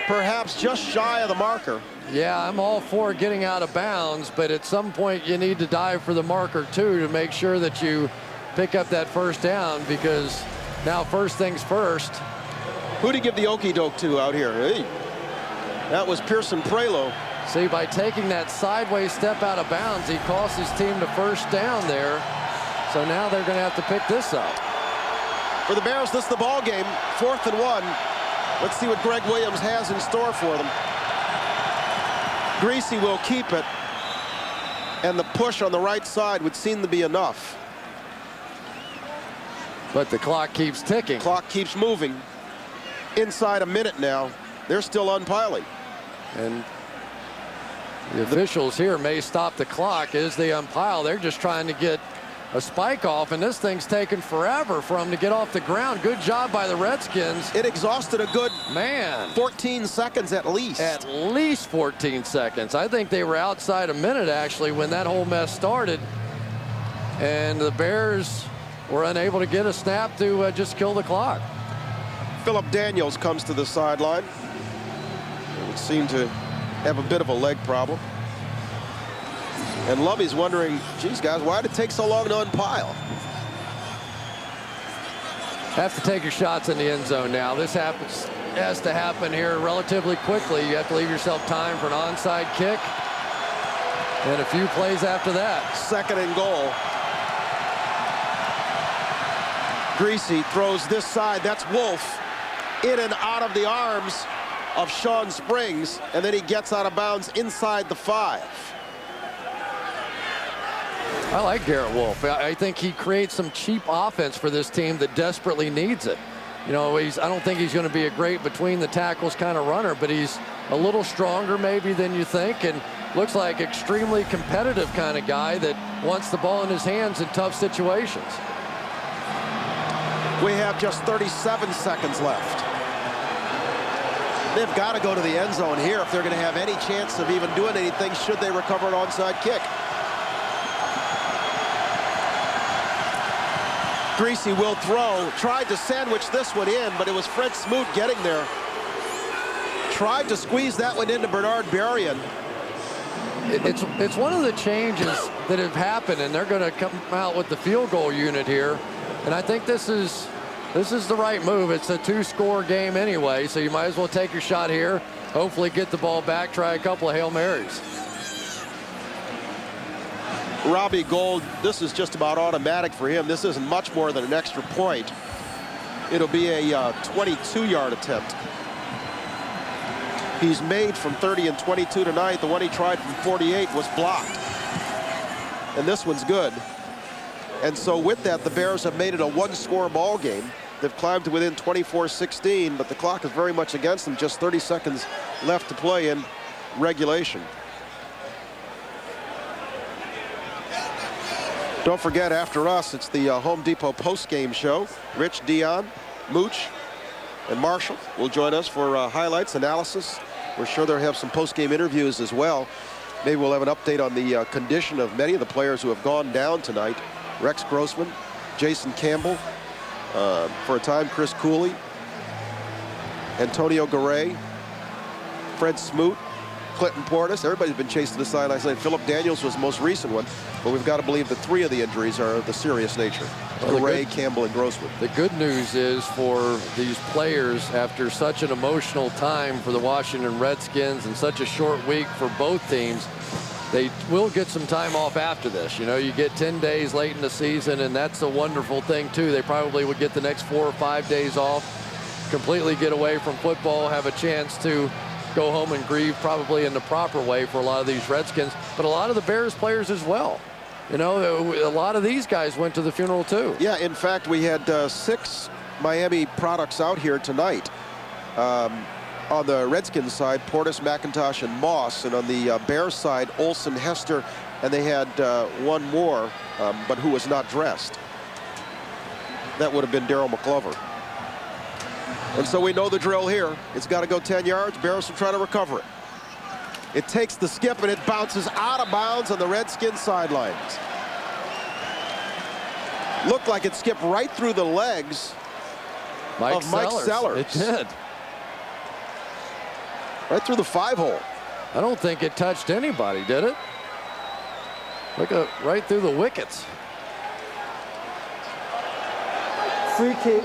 Perhaps just shy of the marker. Yeah, I'm all for getting out of bounds, but at some point you need to dive for the marker too to make sure that you pick up that first down, because now first things first. Who did he give the okey doke to out here? Hey, that was Pearson Prelo. See, by taking that sideways step out of bounds, he cost his team the first down there. So now they're going to have to pick this up. For the Bears, this is the ball game. 4th and 1. Let's see what Greg Williams has in store for them. Greasy will keep it, and the push on the right side would seem to be enough. But the clock keeps ticking. Clock keeps moving. Inside a minute now. They're still unpiling. And the officials here may stop the clock as they unpile. They're just trying to get a spike off, and this thing's taken forever for them to get off the ground. Good job by the Redskins. It exhausted a good 14 seconds at least. At least 14 seconds. I think they were outside a minute actually when that whole mess started, and the Bears were unable to get a snap to just kill the clock. Philip Daniels comes to the sideline. It seemed to have a bit of a leg problem. And Lovey's wondering, geez, guys, why did it take so long to unpile? Have to take your shots in the end zone now. This has to happen here relatively quickly. You have to leave yourself time for an onside kick and a few plays after that. 2nd and goal. Greasy throws this side. That's Wolf. In and out of the arms of Sean Springs, and then he gets out of bounds inside the 5. I like Garrett Wolf. I think he creates some cheap offense for this team that desperately needs it. You know, I don't think he's going to be a great between the tackles kind of runner, but he's a little stronger maybe than you think, and looks like extremely competitive kind of guy that wants the ball in his hands in tough situations. We have just 37 seconds left. They've got to go to the end zone here if they're going to have any chance of even doing anything should they recover an onside kick. Greasy will throw. Tried to sandwich this one in, but it was Fred Smoot getting there. tried to squeeze that one into Bernard Berrien. It's one of the changes that have happened, and they're going to come out with the field goal unit here. And I think this is the right move. It's a 2-score game anyway, so you might as well take your shot here. Hopefully get the ball back, try a couple of Hail Marys. Robbie Gould, this is just about automatic for him. This isn't much more than an extra point. It'll be a 22-yard attempt. He's made from 30 and 22 tonight. The one he tried from 48 was blocked. And this one's good. And so with that, the Bears have made it a 1-score ball game. They've climbed to within 24-16, but the clock is very much against them. Just 30 seconds left to play in regulation. Don't forget, after us, it's the Home Depot post-game show. Rich, Dion, Mooch, and Marshall will join us for highlights, analysis. We're sure they'll have some post-game interviews as well. Maybe we'll have an update on the condition of many of the players who have gone down tonight. Rex Grossman, Jason Campbell, for a time, Chris Cooley, Antonio Garay, Fred Smoot, Clinton Portis. Everybody's been chased to the sidelines. Philip Daniels was the most recent one, but we've got to believe that 3 of the injuries are of the serious nature. Well, Garay, Campbell, and Grossman. The good news is for these players, after such an emotional time for the Washington Redskins and such a short week for both teams, they will get some time off after this. You know, you get 10 days late in the season, and that's a wonderful thing, too. They probably would get the next 4 or 5 days off, completely get away from football, have a chance to go home and grieve probably in the proper way for a lot of these Redskins, but a lot of the Bears players as well. You know, a lot of these guys went to the funeral, too. Yeah, in fact, we had 6 Miami products out here tonight. On the Redskins side, Portis, McIntosh, and Moss. And on the Bears side, Olsen, Hester, and they had one more, but who was not dressed. That would have been Darryl McClover. And so we know the drill here. It's got to go 10 yards. Bears will try to recover it. It takes the skip, and it bounces out of bounds on the Redskins sidelines. Looked like it skipped right through the legs of Mike Sellers. It did. Right through the 5-hole. I don't think it touched anybody, did it? Look at right through the wickets. Free kick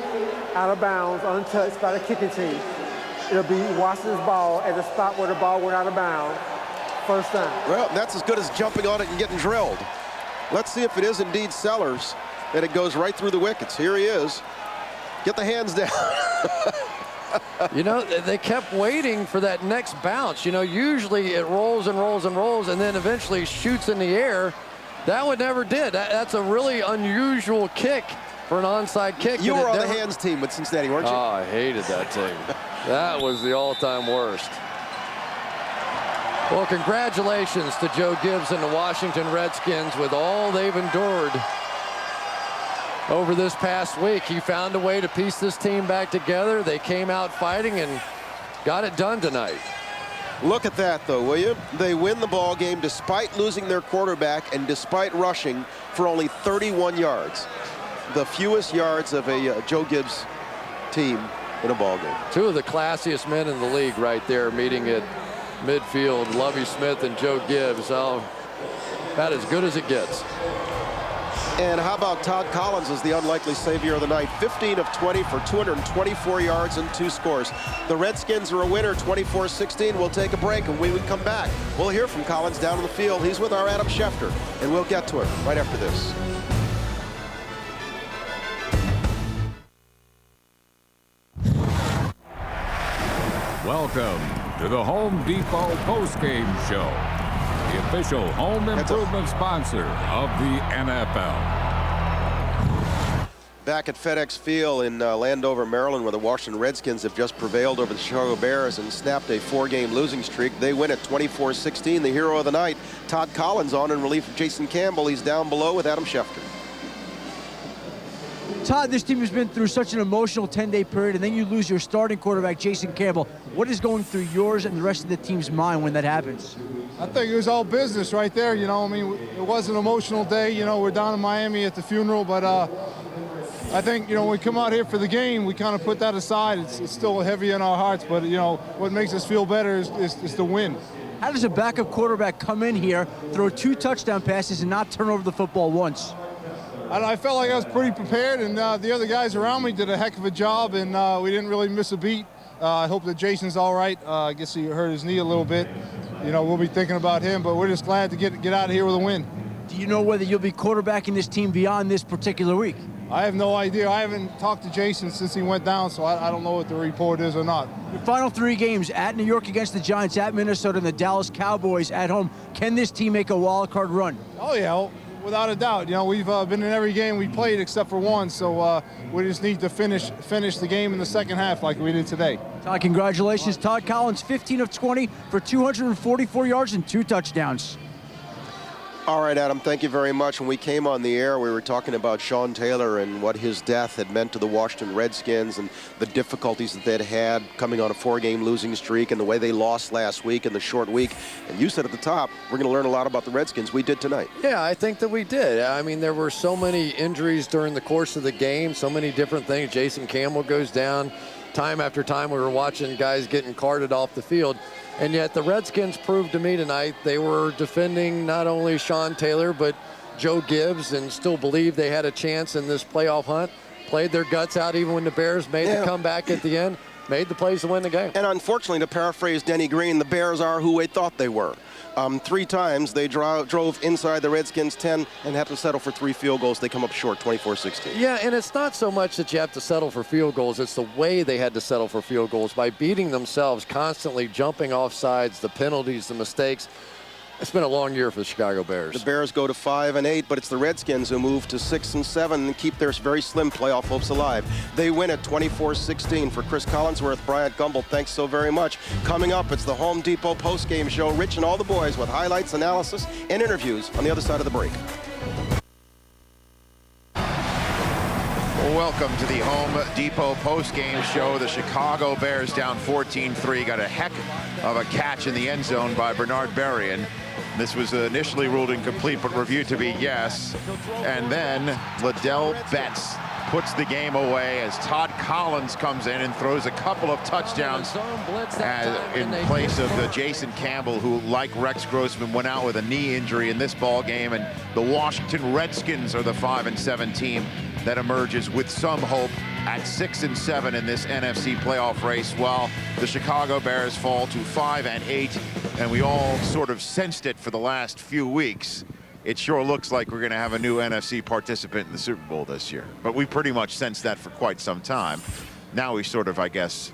out of bounds, untouched by the kicking team. It'll be Washington's ball at the spot where the ball went out of bounds. First down. Well, that's as good as jumping on it and getting drilled. Let's see if it is indeed Sellers, and it goes right through the wickets. Here he is. Get the hands down. You know, they kept waiting for that next bounce. You know, usually it rolls and rolls and rolls and then eventually shoots in the air. That one never did. That's a really unusual kick for an onside kick. You were on the hands team with Cincinnati, weren't you? Oh, I hated that team. That was the all-time worst. Well, congratulations to Joe Gibbs and the Washington Redskins with all they've endured over this past week. He found a way to piece this team back together. They came out fighting and got it done tonight. Look at that, though, will you? They win the ball game despite losing their quarterback and despite rushing for only 31 yards. The fewest yards of a Joe Gibbs team in a ball game. 2 of the classiest men in the league right there meeting at midfield. Lovie Smith and Joe Gibbs. Oh, about as good as it gets. And how about Todd Collins as the unlikely savior of the night? 15 of 20 for 224 yards and 2 scores. The Redskins are a winner, 24-16. We'll take a break, and when we come back, we'll hear from Collins down on the field. He's with our Adam Schefter, and we'll get to it right after this. Welcome to the Home Depot postgame show, the official home improvement sponsor of the NFL. Back at FedEx Field in Landover, Maryland, where the Washington Redskins have just prevailed over the Chicago Bears and snapped a 4-game losing streak. They win at 24-16. The hero of the night, Todd Collins, on in relief of Jason Campbell. He's down below with Adam Schefter. Todd, this team has been through such an emotional 10-day period, and then you lose your starting quarterback, Jason Campbell. What is going through yours and the rest of the team's mind when that happens? I think it was all business right there, you know. I mean, it was an emotional day. You know, we're down in Miami at the funeral, but I think, when we come out here for the game, we kind of put that aside. It's still heavy in our hearts, but, what makes us feel better is the win. How does a backup quarterback come in here, throw 2 touchdown passes, and not turn over the football once? I felt like I was pretty prepared, and the other guys around me did a heck of a job, and we didn't really miss a beat. I hope that Jason's all right. I guess he hurt his knee a little bit. We'll be thinking about him, but we're just glad to get out of here with a win. Do you know whether you'll be quarterbacking this team beyond this particular week? I have no idea. I haven't talked to Jason since he went down, so I don't know what the report is or not. Your final 3 games, at New York against the Giants, at Minnesota, and the Dallas Cowboys at home. Can this team make a wild card run? Oh, yeah, without a doubt. We've been in every game we played except for one, so we just need to finish the game in the second half like we did today. Todd, congratulations. Todd Collins, 15 of 20 for 244 yards and 2 touchdowns. All right, Adam, thank you very much. When we came on the air, we were talking about Sean Taylor and what his death had meant to the Washington Redskins and the difficulties that they'd had coming on a 4-game losing streak and the way they lost last week in the short week. And you said at the top, we're going to learn a lot about the Redskins. We did tonight. Yeah, I think that we did. I mean, there were so many injuries during the course of the game, so many different things. Jason Campbell goes down. Time after time, we were watching guys getting carted off the field. And yet the Redskins proved to me tonight they were defending not only Sean Taylor, but Joe Gibbs, and still believe they had a chance in this playoff hunt. Played their guts out even when the Bears made the comeback at the end, made the plays to win the game. And unfortunately, to paraphrase Denny Green, the Bears are who we thought they were. 3 times they drove inside the Redskins 10 and have to settle for 3 field goals. They come up short, 24-16. Yeah, and it's not so much that you have to settle for field goals. It's the way they had to settle for field goals by beating themselves, constantly jumping off sides, the penalties, the mistakes. It's been a long year for the Chicago Bears. The Bears go to 5-8, but it's the Redskins who move to 6-7 and keep their very slim playoff hopes alive. They win at 24-16. For Chris Collinsworth, Bryant Gumbel, thanks so very much. Coming up, it's the Home Depot postgame show. Rich and all the boys with highlights, analysis, and interviews on the other side of the break. Welcome to the Home Depot postgame show. The Chicago Bears down 14-3. Got a heck of a catch in the end zone by Bernard Berrien. This was initially ruled incomplete, but reviewed to be yes. And then Liddell Betts puts the game away as Todd Collins comes in and throws a couple of touchdowns in place of the Jason Campbell, who, like Rex Grossman, went out with a knee injury in this ball game. And the Washington Redskins are the 5-7 team that emerges with some hope at 6-7 in this NFC playoff race, while the Chicago Bears fall to 5-8, and we all sort of sensed it for the last few weeks. It sure looks like we're going to have a new NFC participant in the Super Bowl this year, but we pretty much sensed that for quite some time. Now we sort of, I guess,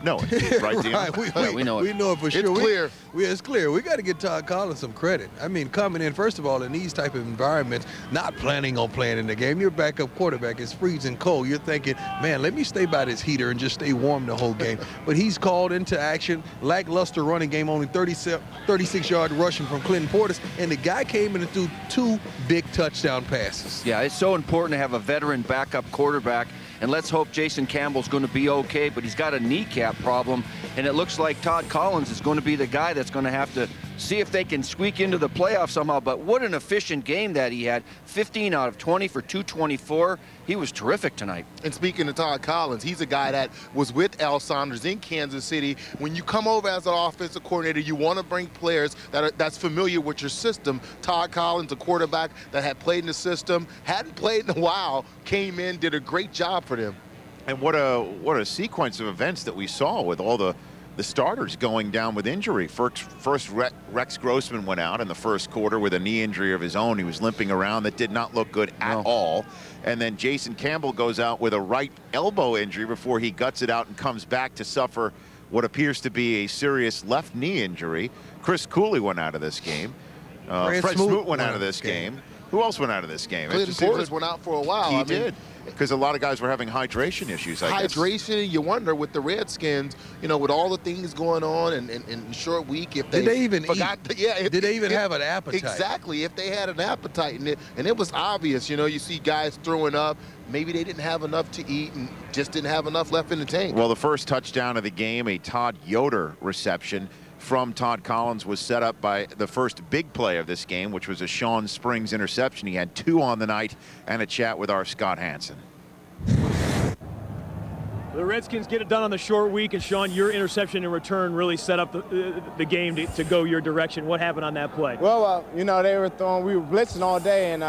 know it, right, Dean? Right, we know it. We know it for sure. It's clear. It's clear. We got to get Todd Collins some credit. I mean, coming in, first of all, in these type of environments, not planning on playing in the game. Your backup quarterback is freezing cold. You're thinking, man, let me stay by this heater and just stay warm the whole game. But he's called into action. Lackluster running game, only 36-yard rushing from Clinton Portis. And the guy came in and threw 2 big touchdown passes. Yeah, it's so important to have a veteran backup quarterback. And let's hope Jason Campbell's going to be okay, but he's got a kneecap problem, and it looks like Todd Collins is going to be the guy that's going to have to see if they can squeak into the playoffs somehow. But what an efficient game that he had. 15 out of 20 for 224. He was terrific tonight. And speaking of Todd Collins, he's a guy that was with Al Saunders in Kansas City. When you come over as an offensive coordinator, you want to bring players that's familiar with your system. Todd Collins, a quarterback that had played in the system, hadn't played in a while, came in, did a great job for them. And what a sequence of events that we saw with all the starters going down with injury. First, Rex Grossman went out in the first quarter with a knee injury of his own. He was limping around. That did not look good at all. And then Jason Campbell goes out with a right elbow injury before he guts it out and comes back to suffer what appears to be a serious left knee injury. Chris Cooley went out of this game. Fred Smoot went out of this game. Who else went out of this game? Clinton Portis went out for a while. He did. Because a lot of guys were having hydration issues, I guess. Hydration, you wonder with the Redskins, you know, with all the things going on and short week, if they did they even forgot eat? Did they even have an appetite? Exactly. If they had an appetite, and it was obvious, you know, you see guys throwing up. Maybe they didn't have enough to eat and just didn't have enough left in the tank. Well, the first touchdown of the game, a Todd Yoder reception from Todd Collins, was set up by the first big play of this game, which was a Sean Springs interception. He had 2 on the night, and a chat with our Scott Hansen. The Redskins get it done on the short week, and Sean, your interception and return really set up the game to go your direction. What happened on that play? Well, you know, we were blitzing all day, and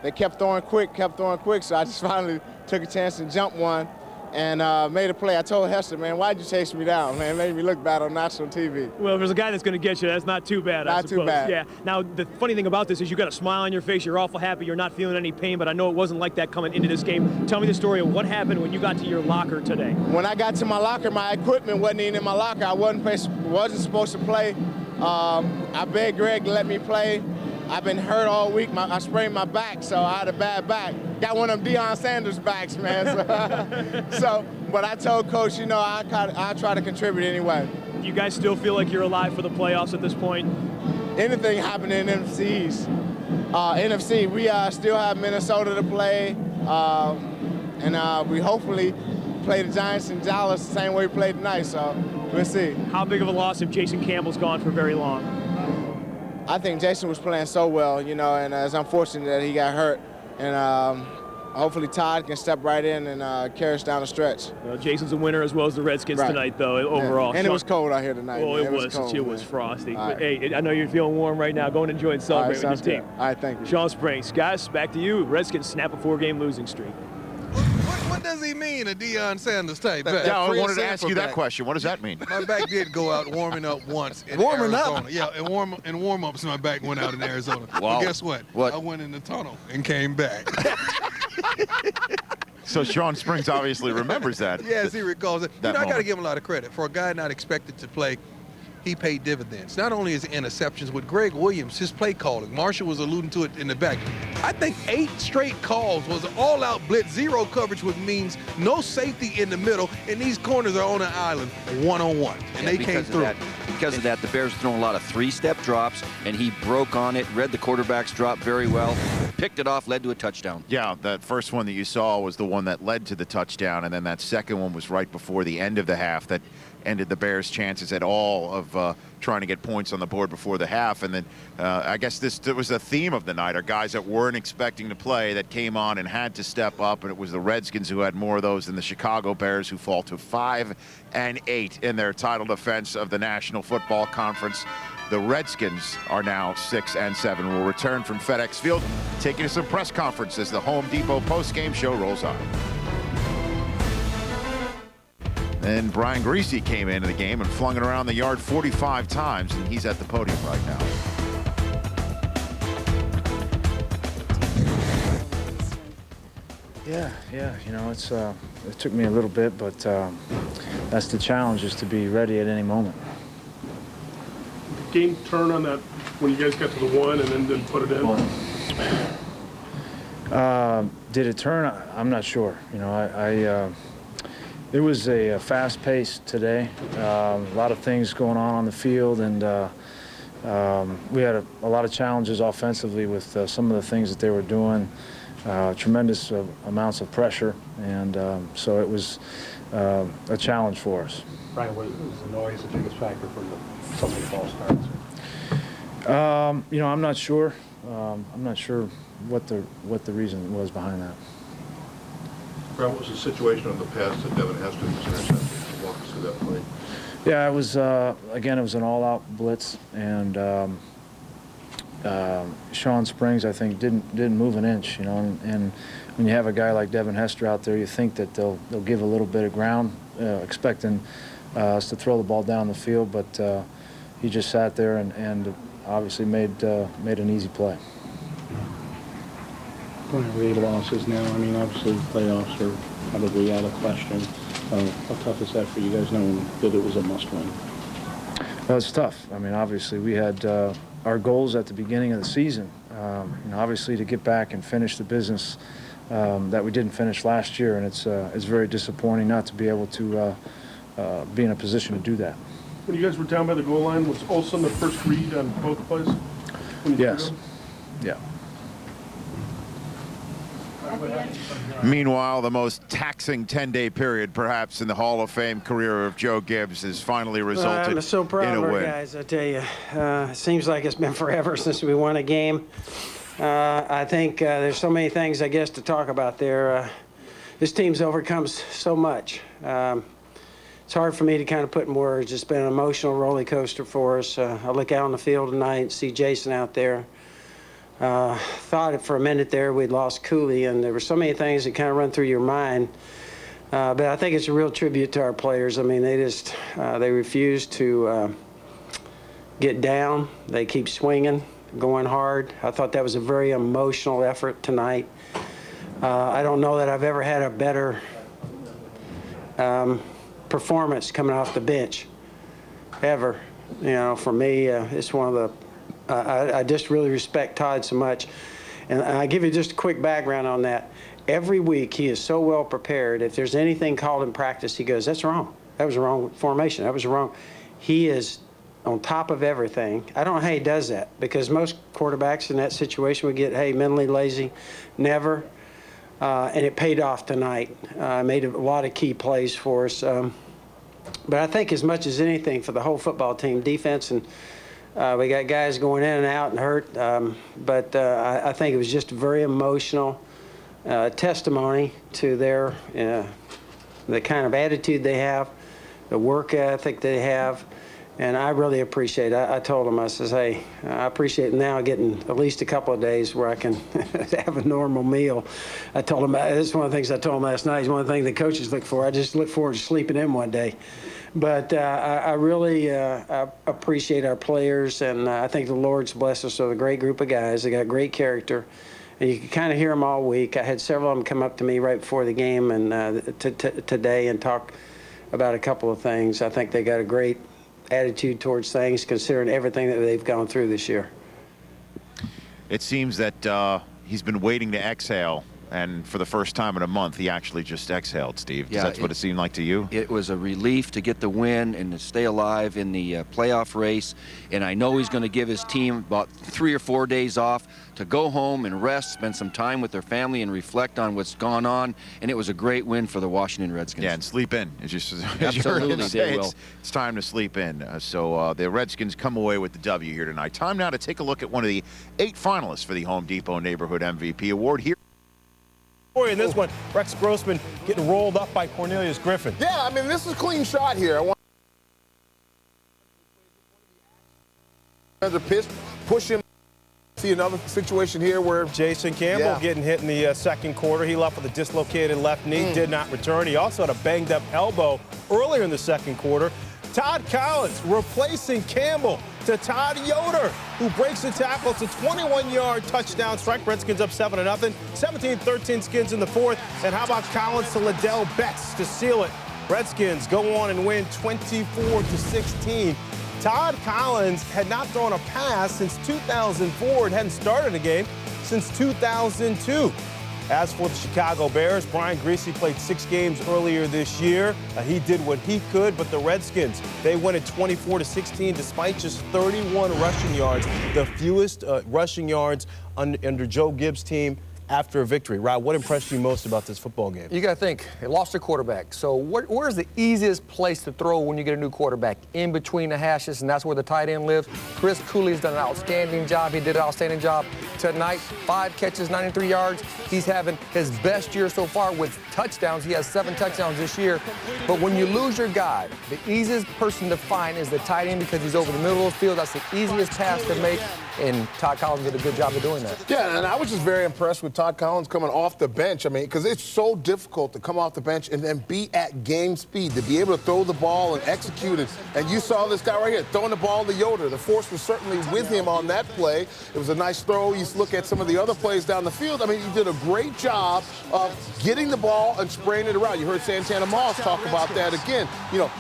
they kept throwing quick, so I just finally took a chance and jumped one and made a play. I told Hester, man, why'd you chase me down, man? It made me look bad on national TV. Well, if there's a guy that's going to get you, that's not too bad, I suppose. Not too bad. Yeah. Now, the funny thing about this is you got a smile on your face. You're awful happy. You're not feeling any pain, but I know it wasn't like that coming into this game. Tell me the story of what happened when you got to your locker today. When I got to my locker, my equipment wasn't even in my locker. I wasn't supposed to play. I begged Greg to let me play. I've been hurt all week. I sprained my back, so I had a bad back. Got one of them Deion Sanders backs, man. But I told Coach, you know, I try to contribute anyway. Do you guys still feel like you're alive for the playoffs at this point? Anything happening in NFCs. NFC, we still have Minnesota to play, and we hopefully play the Giants in Dallas the same way we played tonight, so we'll see. How big of a loss if Jason Campbell's gone for very long? I think Jason was playing so well, you know, and it's unfortunate that he got hurt. And hopefully Todd can step right in and carry us down the stretch. Well, Jason's a winner as well as the Redskins tonight, though, overall. Yeah. And it was cold out here tonight. Oh, it was frosty. But, hey, I know you're feeling warm right now. Go and enjoy and celebrate with your team. All right, thank you. Sean Springs. Guys, back to you. Redskins snap a 4-game losing streak. What does he mean, a Deion Sanders type back? Yeah, I wanted to ask you that question. What does that mean? My back did go out warming up once in Arizona. Yeah, in warm-ups, my back went out in Arizona. Wow. But guess what? What? I went in the tunnel and came back. So Sean Springs obviously remembers that. Yes, he recalls it. You know, I got to moment. give him a lot of credit. For a guy not expected to play, he paid dividends. Not only his interceptions, with Greg Williams, his play calling. Marshall was alluding to it in the back. I think 8 straight calls was an all-out blitz, 0 coverage, which means no safety in the middle, and these corners are on an island, one-on-one, and they came through. Because of that, the Bears thrown a lot of 3-step drops, and he broke on it, read the quarterback's drop very well, picked it off, led to a touchdown. Yeah, that first one that you saw was the one that led to the touchdown, and then that second one was right before the end of the half that ended the Bears' chances at all of trying to get points on the board before the half. And then I guess this was the theme of the night, are guys that weren't expecting to play that came on and had to step up, and it was the Redskins who had more of those than the Chicago Bears, who fall to 5-8 in their title defense of the National Football Conference. The Redskins are now 6-7. We'll return from FedEx Field, taking to some press conference as the Home Depot post-game show rolls on. And Brian Greasy came into the game and flung it around the yard 45 times, and he's at the podium right now. Yeah, you know, it took me a little bit, but that's the challenge, is to be ready at any moment. Game turn on that when you guys got to the 1 and then didn't put it in? Did it turn? I'm not sure. You know, it was a fast pace today. A lot of things going on the field, and we had a lot of challenges offensively with some of the things that they were doing. Tremendous amounts of pressure, and so it was a challenge for us. Brian, was the noise the biggest factor for so many false starts? You know, I'm not sure. I'm not sure what the reason was behind that. Brian, what was the situation on the pass that Devin Hester was intercepted? Walk us through that play. Yeah, it was again, it was an all-out blitz, and Sean Springs, I think, didn't move an inch. You know, and when you have a guy like Devin Hester out there, you think that they'll give a little bit of ground, expecting us to throw the ball down the field, but he just sat there and obviously made an easy play. 28 losses now. I mean, obviously playoffs are probably out of question. How tough is that for you guys, knowing that it was a must-win? Well, it's tough. I mean, obviously we had our goals at the beginning of the season. You know, obviously to get back and finish the business that we didn't finish last year, and it's very disappointing not to be able to be in a position to do that. When you guys were down by the goal line, was Olsen the first read on both plays? Yes. Yeah. Meanwhile, the most taxing 10-day period, perhaps, in the Hall of Fame career of Joe Gibbs has finally resulted I'm so proud in a of our win. guys, I tell you. It seems like it's been forever since we won a game. I think there's so many things, I guess, to talk about there. this team's overcome so much. It's hard for me to kind of put in words. It's been an emotional roller coaster for us. I look out on the field tonight and see Jason out there. Thought for a minute there we'd lost Cooley, and there were so many things that kind of run through your mind. But I think it's a real tribute to our players. I mean, they refuse to get down. They keep swinging, going hard. I thought that was a very emotional effort tonight. I don't know that I've ever had a better performance coming off the bench, ever. You know, for me, it's one of the, I just really respect Todd so much. And I give you just a quick background on that. Every week, he is so well prepared. If there's anything called in practice, he goes, that's wrong. That was the wrong formation. That was wrong. He is on top of everything. I don't know how he does that, because most quarterbacks in that situation would get, hey, mentally lazy. Never. And it paid off tonight. Made a lot of key plays for us. But I think as much as anything for the whole football team, defense, and we got guys going in and out and hurt. But I think it was just a very emotional testimony to their the kind of attitude they have, the work ethic they have. And I really appreciate it. I told them, I says, hey, I appreciate now getting at least a couple of days where I can have a normal meal. I told them, this is one of the things I told them last night. It's one of the things the coaches look for. I just look forward to sleeping in one day. But I really appreciate our players, and I think the Lord's blessed us with a great group of guys. They got great character. And you can kind of hear them all week. I had several of them come up to me right before the game and today and talk about a couple of things. I think they got a great attitude towards things, considering everything that they've gone through this year. It seems that he's been waiting to exhale, and for the first time in a month, he actually just exhaled, Steve. Yeah, that's what it seemed like to you? It was a relief to get the win and to stay alive in the playoff race. And I know he's going to give his team about 3 or 4 days off to go home and rest, spend some time with their family and reflect on what's gone on. And it was a great win for the Washington Redskins. Yeah, and sleep in. It's just, as absolutely, you heard him say, they will. it's time to sleep in. So the Redskins come away with the W here tonight. Time now to take a look at one of the 8 finalists for the Home Depot Neighborhood MVP Award here. In this one, Rex Grossman getting rolled up by Cornelius Griffin. Yeah, I mean, this is a clean shot here. I want to push him. See another situation here where Jason Campbell getting hit in the second quarter. He left with a dislocated left knee, did not return. He also had a banged up elbow earlier in the second quarter. Todd Collins replacing Campbell to Todd Yoder, who breaks the tackle. It's a 21-yard touchdown strike. Redskins up 7-0. 17-13 Skins in the fourth. And how about Collins to Liddell Betts to seal it? Redskins go on and win 24-16. Todd Collins had not thrown a pass since 2004 and hadn't started a game since 2002. As for the Chicago Bears, Brian Griese played 6 games earlier this year. He did what he could, but the Redskins, they win it 24-16 despite just 31 rushing yards, the fewest rushing yards under Joe Gibbs' team after a victory. Rod, what impressed you most about this football game? You got to think, they lost their quarterback. So where's the easiest place to throw when you get a new quarterback? In between the hashes, and that's where the tight end lives. Chris Cooley's done an outstanding job. He did an outstanding job tonight. 5 catches, 93 yards. He's having his best year so far with touchdowns. He has 7 touchdowns this year. But when you lose your guy, the easiest person to find is the tight end because he's over the middle of the field. That's the easiest pass to make, and Todd Collins did a good job of doing that. Yeah, and I was just very impressed with Todd Collins coming off the bench. I mean, because it's so difficult to come off the bench and then be at game speed, to be able to throw the ball and execute it. And you saw this guy right here throwing the ball to Yoder. The force was certainly with him on that play. It was a nice throw. You look at some of the other plays down the field. I mean, he did a great job of getting the ball and spraying it around. You heard Santana Moss talk about that again. You know,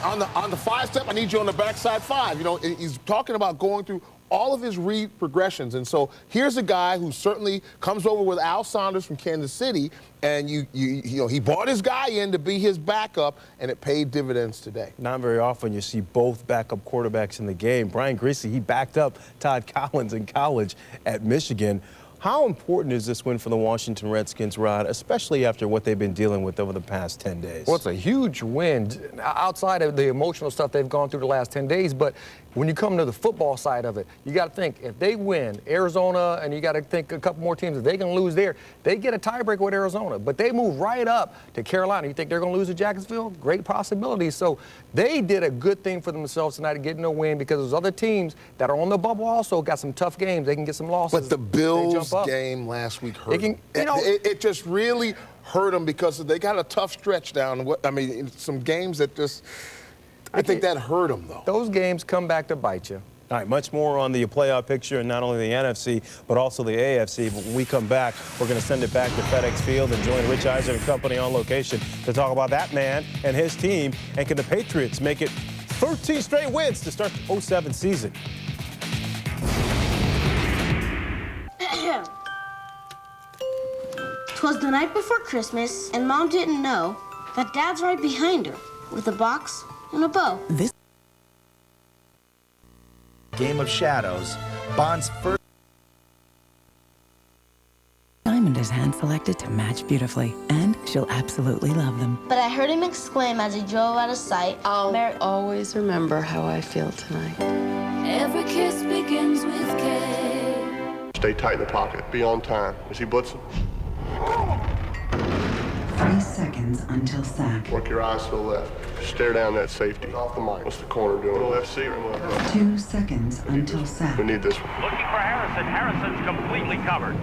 on the 5-step, I need you on the backside 5. You know, he's talking about going through all of his read progressions. And so here's a guy who certainly comes over with Al Saunders from Kansas City, and you know, he brought his guy in to be his backup, and it paid dividends today. Not very often you see both backup quarterbacks in the game. Brian Griese, he backed up Todd Collins in college at Michigan. How important is this win for the Washington Redskins, Rod, especially after what they've been dealing with over the past 10 days? Well, it's a huge win outside of the emotional stuff they've gone through the last 10 days, but When you come to the football side of it, you got to think, if they win, Arizona, and you got to think a couple more teams, if they can lose there, they get a tiebreaker with Arizona. But they move right up to Carolina. You think they're going to lose to Jacksonville? Great possibility. So they did a good thing for themselves tonight, getting a win, because those other teams that are on the bubble also got some tough games. They can get some losses. But the Bills game last week hurt them. It just really hurt them because they got a tough stretch down. I mean, some games that just, I think that hurt them, though. Those games come back to bite you. All right, much more on the playoff picture, and not only the NFC, but also the AFC. But when we come back, we're going to send it back to FedEx Field and join Rich Eisen and company on location to talk about that man and his team. And can the Patriots make it 13 straight wins to start the 07 season? 'Twas the night before Christmas, and Mom didn't know that Dad's right behind her with a box and a bow. This Game of Shadows, Bond's first. Diamond is hand-selected to match beautifully, and she'll absolutely love them. But I heard him exclaim as he drove out of sight, I'll always remember how I feel tonight. Every kiss begins with K. Stay tight in the pocket. Be on time. Is he blitzing? 3 seconds until sack. Work your eyes to the left. Stare down that safety. Off the mic. What's the corner doing? FC or what? 2 seconds until sack. We need this one. Looking for Harrison. Harrison's completely covered.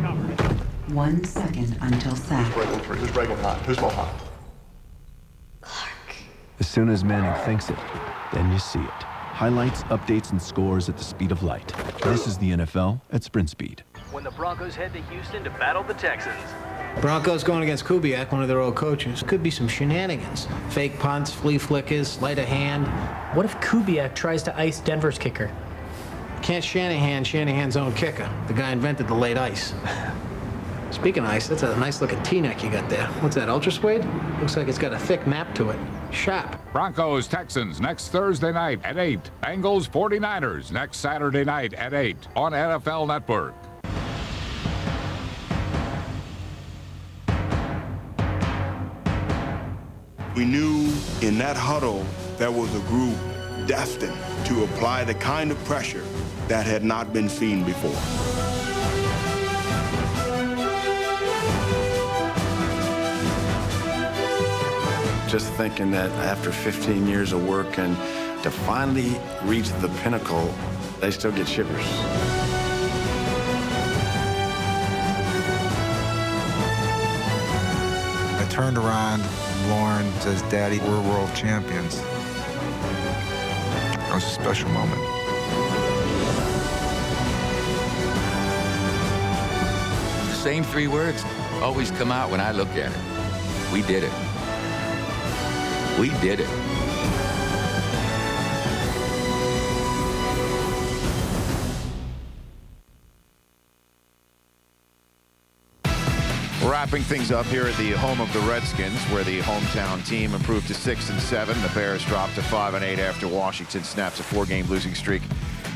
1 second until sack. Who's breaking free? Who's breaking hot? Who's more hot? As soon as Manning thinks it, then you see it. Highlights, updates, and scores at the speed of light. This is the NFL at sprint speed. When the Broncos head to Houston to battle the Texans. Broncos going against Kubiak, one of their old coaches. Could be some shenanigans. Fake punts, flea flickers, sleight of hand. What if Kubiak tries to ice Denver's kicker? Can't Shanahan's own kicker. The guy invented the late ice. Speaking of ice, that's a nice looking T-neck you got there. What's that, Ultra Suede? Looks like it's got a thick nap to it. Sharp. Broncos, Texans next Thursday night at 8. Bengals, 49ers next Saturday night at 8 on NFL Network. We knew in that huddle there was a group destined to apply the kind of pressure that had not been seen before. Just thinking that after 15 years of work and to finally reach the pinnacle, they still get shivers. I turned around, Lauren says, "Daddy, we're world champions." That was a special moment. The same 3 words always come out when I look at it. We did it. We did it. Wrapping things up here at the home of the Redskins, where the hometown team improved to 6-7. The Bears dropped to 5-8 after Washington snaps a 4-game losing streak,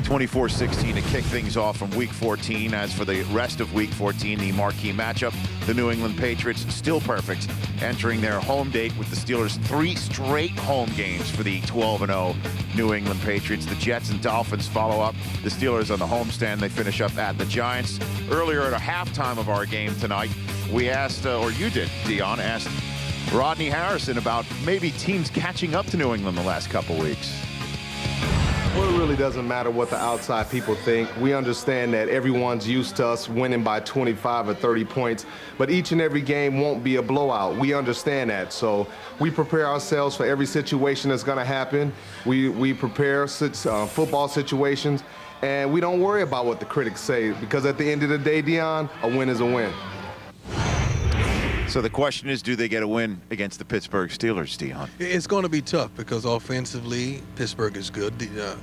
24-16 to kick things off from Week 14. As for the rest of Week 14, the marquee matchup, the New England Patriots still perfect, entering their home date with the Steelers. 3 straight home games for the 12-0 New England Patriots. The Jets and Dolphins follow up. The Steelers on the homestand, they finish up at the Giants. Earlier at a halftime of our game tonight, we asked, or you did, Dion, asked Rodney Harrison about maybe teams catching up to New England the last couple weeks. Well, it really doesn't matter what the outside people think. We understand that everyone's used to us winning by 25 or 30 points, but each and every game won't be a blowout. We understand that, so we prepare ourselves for every situation that's going to happen. We prepare football situations, and we don't worry about what the critics say, because at the end of the day, Dion, a win is a win. So the question is, do they get a win against the Pittsburgh Steelers, Dion? It's going to be tough because offensively, Pittsburgh is good.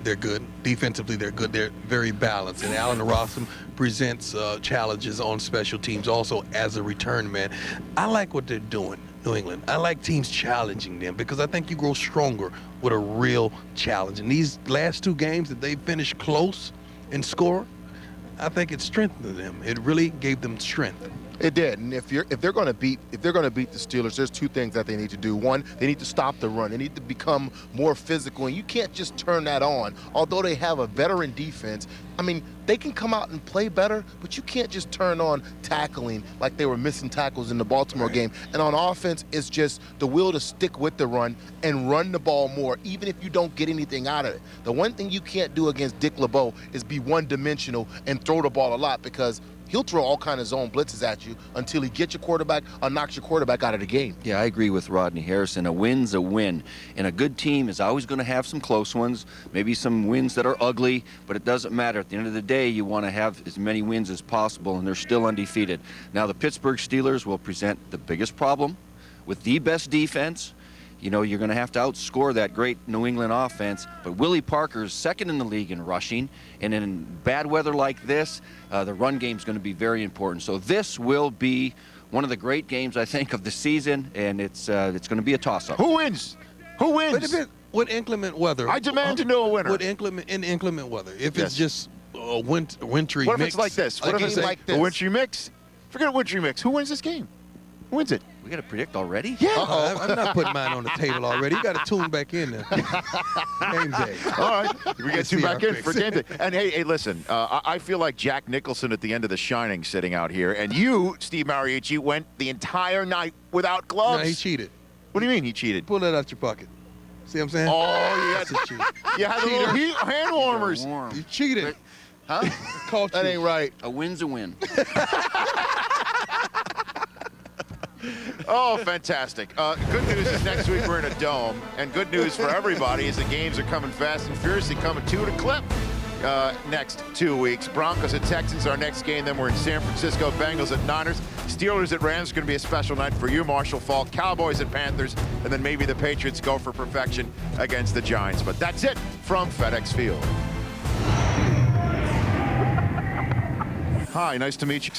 They're good. Defensively, they're good. They're very balanced. And Allen Rossum presents challenges on special teams also as a return man. I like what they're doing, New England. I like teams challenging them because I think you grow stronger with a real challenge. And these last 2 games that they finished close and score, I think it strengthened them. It really gave them strength. It did, and if they're going to beat the Steelers, there's two things that they need to do. One, they need to stop the run. They need to become more physical, and you can't just turn that on. Although they have a veteran defense, I mean, they can come out and play better, but you can't just turn on tackling like they were missing tackles in the Baltimore game. And on offense, it's just the will to stick with the run and run the ball more, even if you don't get anything out of it. The one thing you can't do against Dick LeBeau is be one-dimensional and throw the ball a lot, because he'll throw all kind of zone blitzes at you until he gets your quarterback or knocks your quarterback out of the game. Yeah, I agree with Rodney Harrison. A win's a win. And a good team is always going to have some close ones, maybe some wins that are ugly, but it doesn't matter. At the end of the day, you want to have as many wins as possible, and they're still undefeated. Now, the Pittsburgh Steelers will present the biggest problem with the best defense. You know, you're going to have to outscore that great New England offense. But Willie Parker's second in the league in rushing. And in bad weather like this, the run game is going to be very important. So this will be one of the great games, I think, of the season. And it's going to be a toss-up. Who wins? Who wins? Wait a minute. With inclement weather. I demand to know a winner. With inclement weather. If it's just a wintry mix. What if it's like this? What if it's like this? A wintry mix? Forget a wintry mix. Who wins this game? Who wins it? We got to predict already? Yeah. I'm not putting mine on the table already. You got to tune back in there. Game day. All right. We get tuned back in for game day. And hey, listen, I feel like Jack Nicholson at the end of The Shining sitting out here. And you, Steve Mariucci, went the entire night without gloves. No, he cheated. What do you mean he cheated? Pull that out your pocket. See what I'm saying? Oh, you had the little hand warmers. You cheated. Huh? That ain't right. A win's a win. Oh, fantastic. Good news is next week we're in a dome, and good news for everybody is the games are coming fast and furiously, coming to the clip next 2 weeks. Broncos at Texans, our next game. Then we're in San Francisco. Bengals at Niners. Steelers at Rams. Going to be a special night for you, Marshall Faulk. Cowboys at Panthers. And then maybe the Patriots go for perfection against the Giants. But that's it from FedEx Field. Hi, nice to meet you.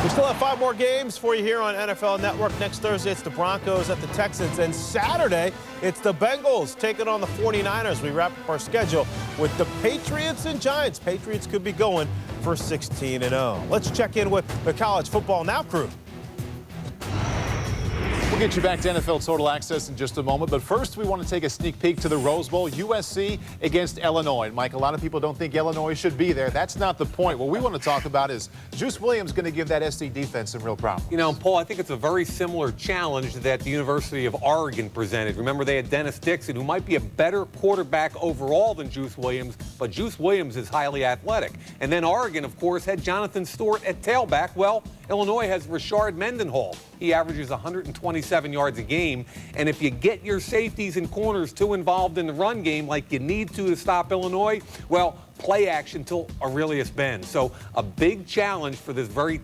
We still have 5 more games for you here on NFL Network. Next Thursday, it's the Broncos at the Texans. And Saturday, it's the Bengals taking on the 49ers. We wrap up our schedule with the Patriots and Giants. Patriots could be going for 16-0. Let's check in with the College Football Now crew. We'll get you back to NFL Total Access in just a moment, but first we want to take a sneak peek to the Rose Bowl, USC against Illinois. And Mike, a lot of people don't think Illinois should be there. That's not the point. What we want to talk about is Juice Williams going to give that SC defense some real problems. You know, Paul, I think it's a very similar challenge that the University of Oregon presented. Remember, they had Dennis Dixon, who might be a better quarterback overall than Juice Williams, but Juice Williams is highly athletic. And then Oregon, of course, had Jonathan Stewart at tailback. Well, Illinois has Rashard Mendenhall. He averages 127 yards a game. And if you get your safeties and corners too involved in the run game like you need to stop Illinois, well, play action till Aurelius bends. So a big challenge for this very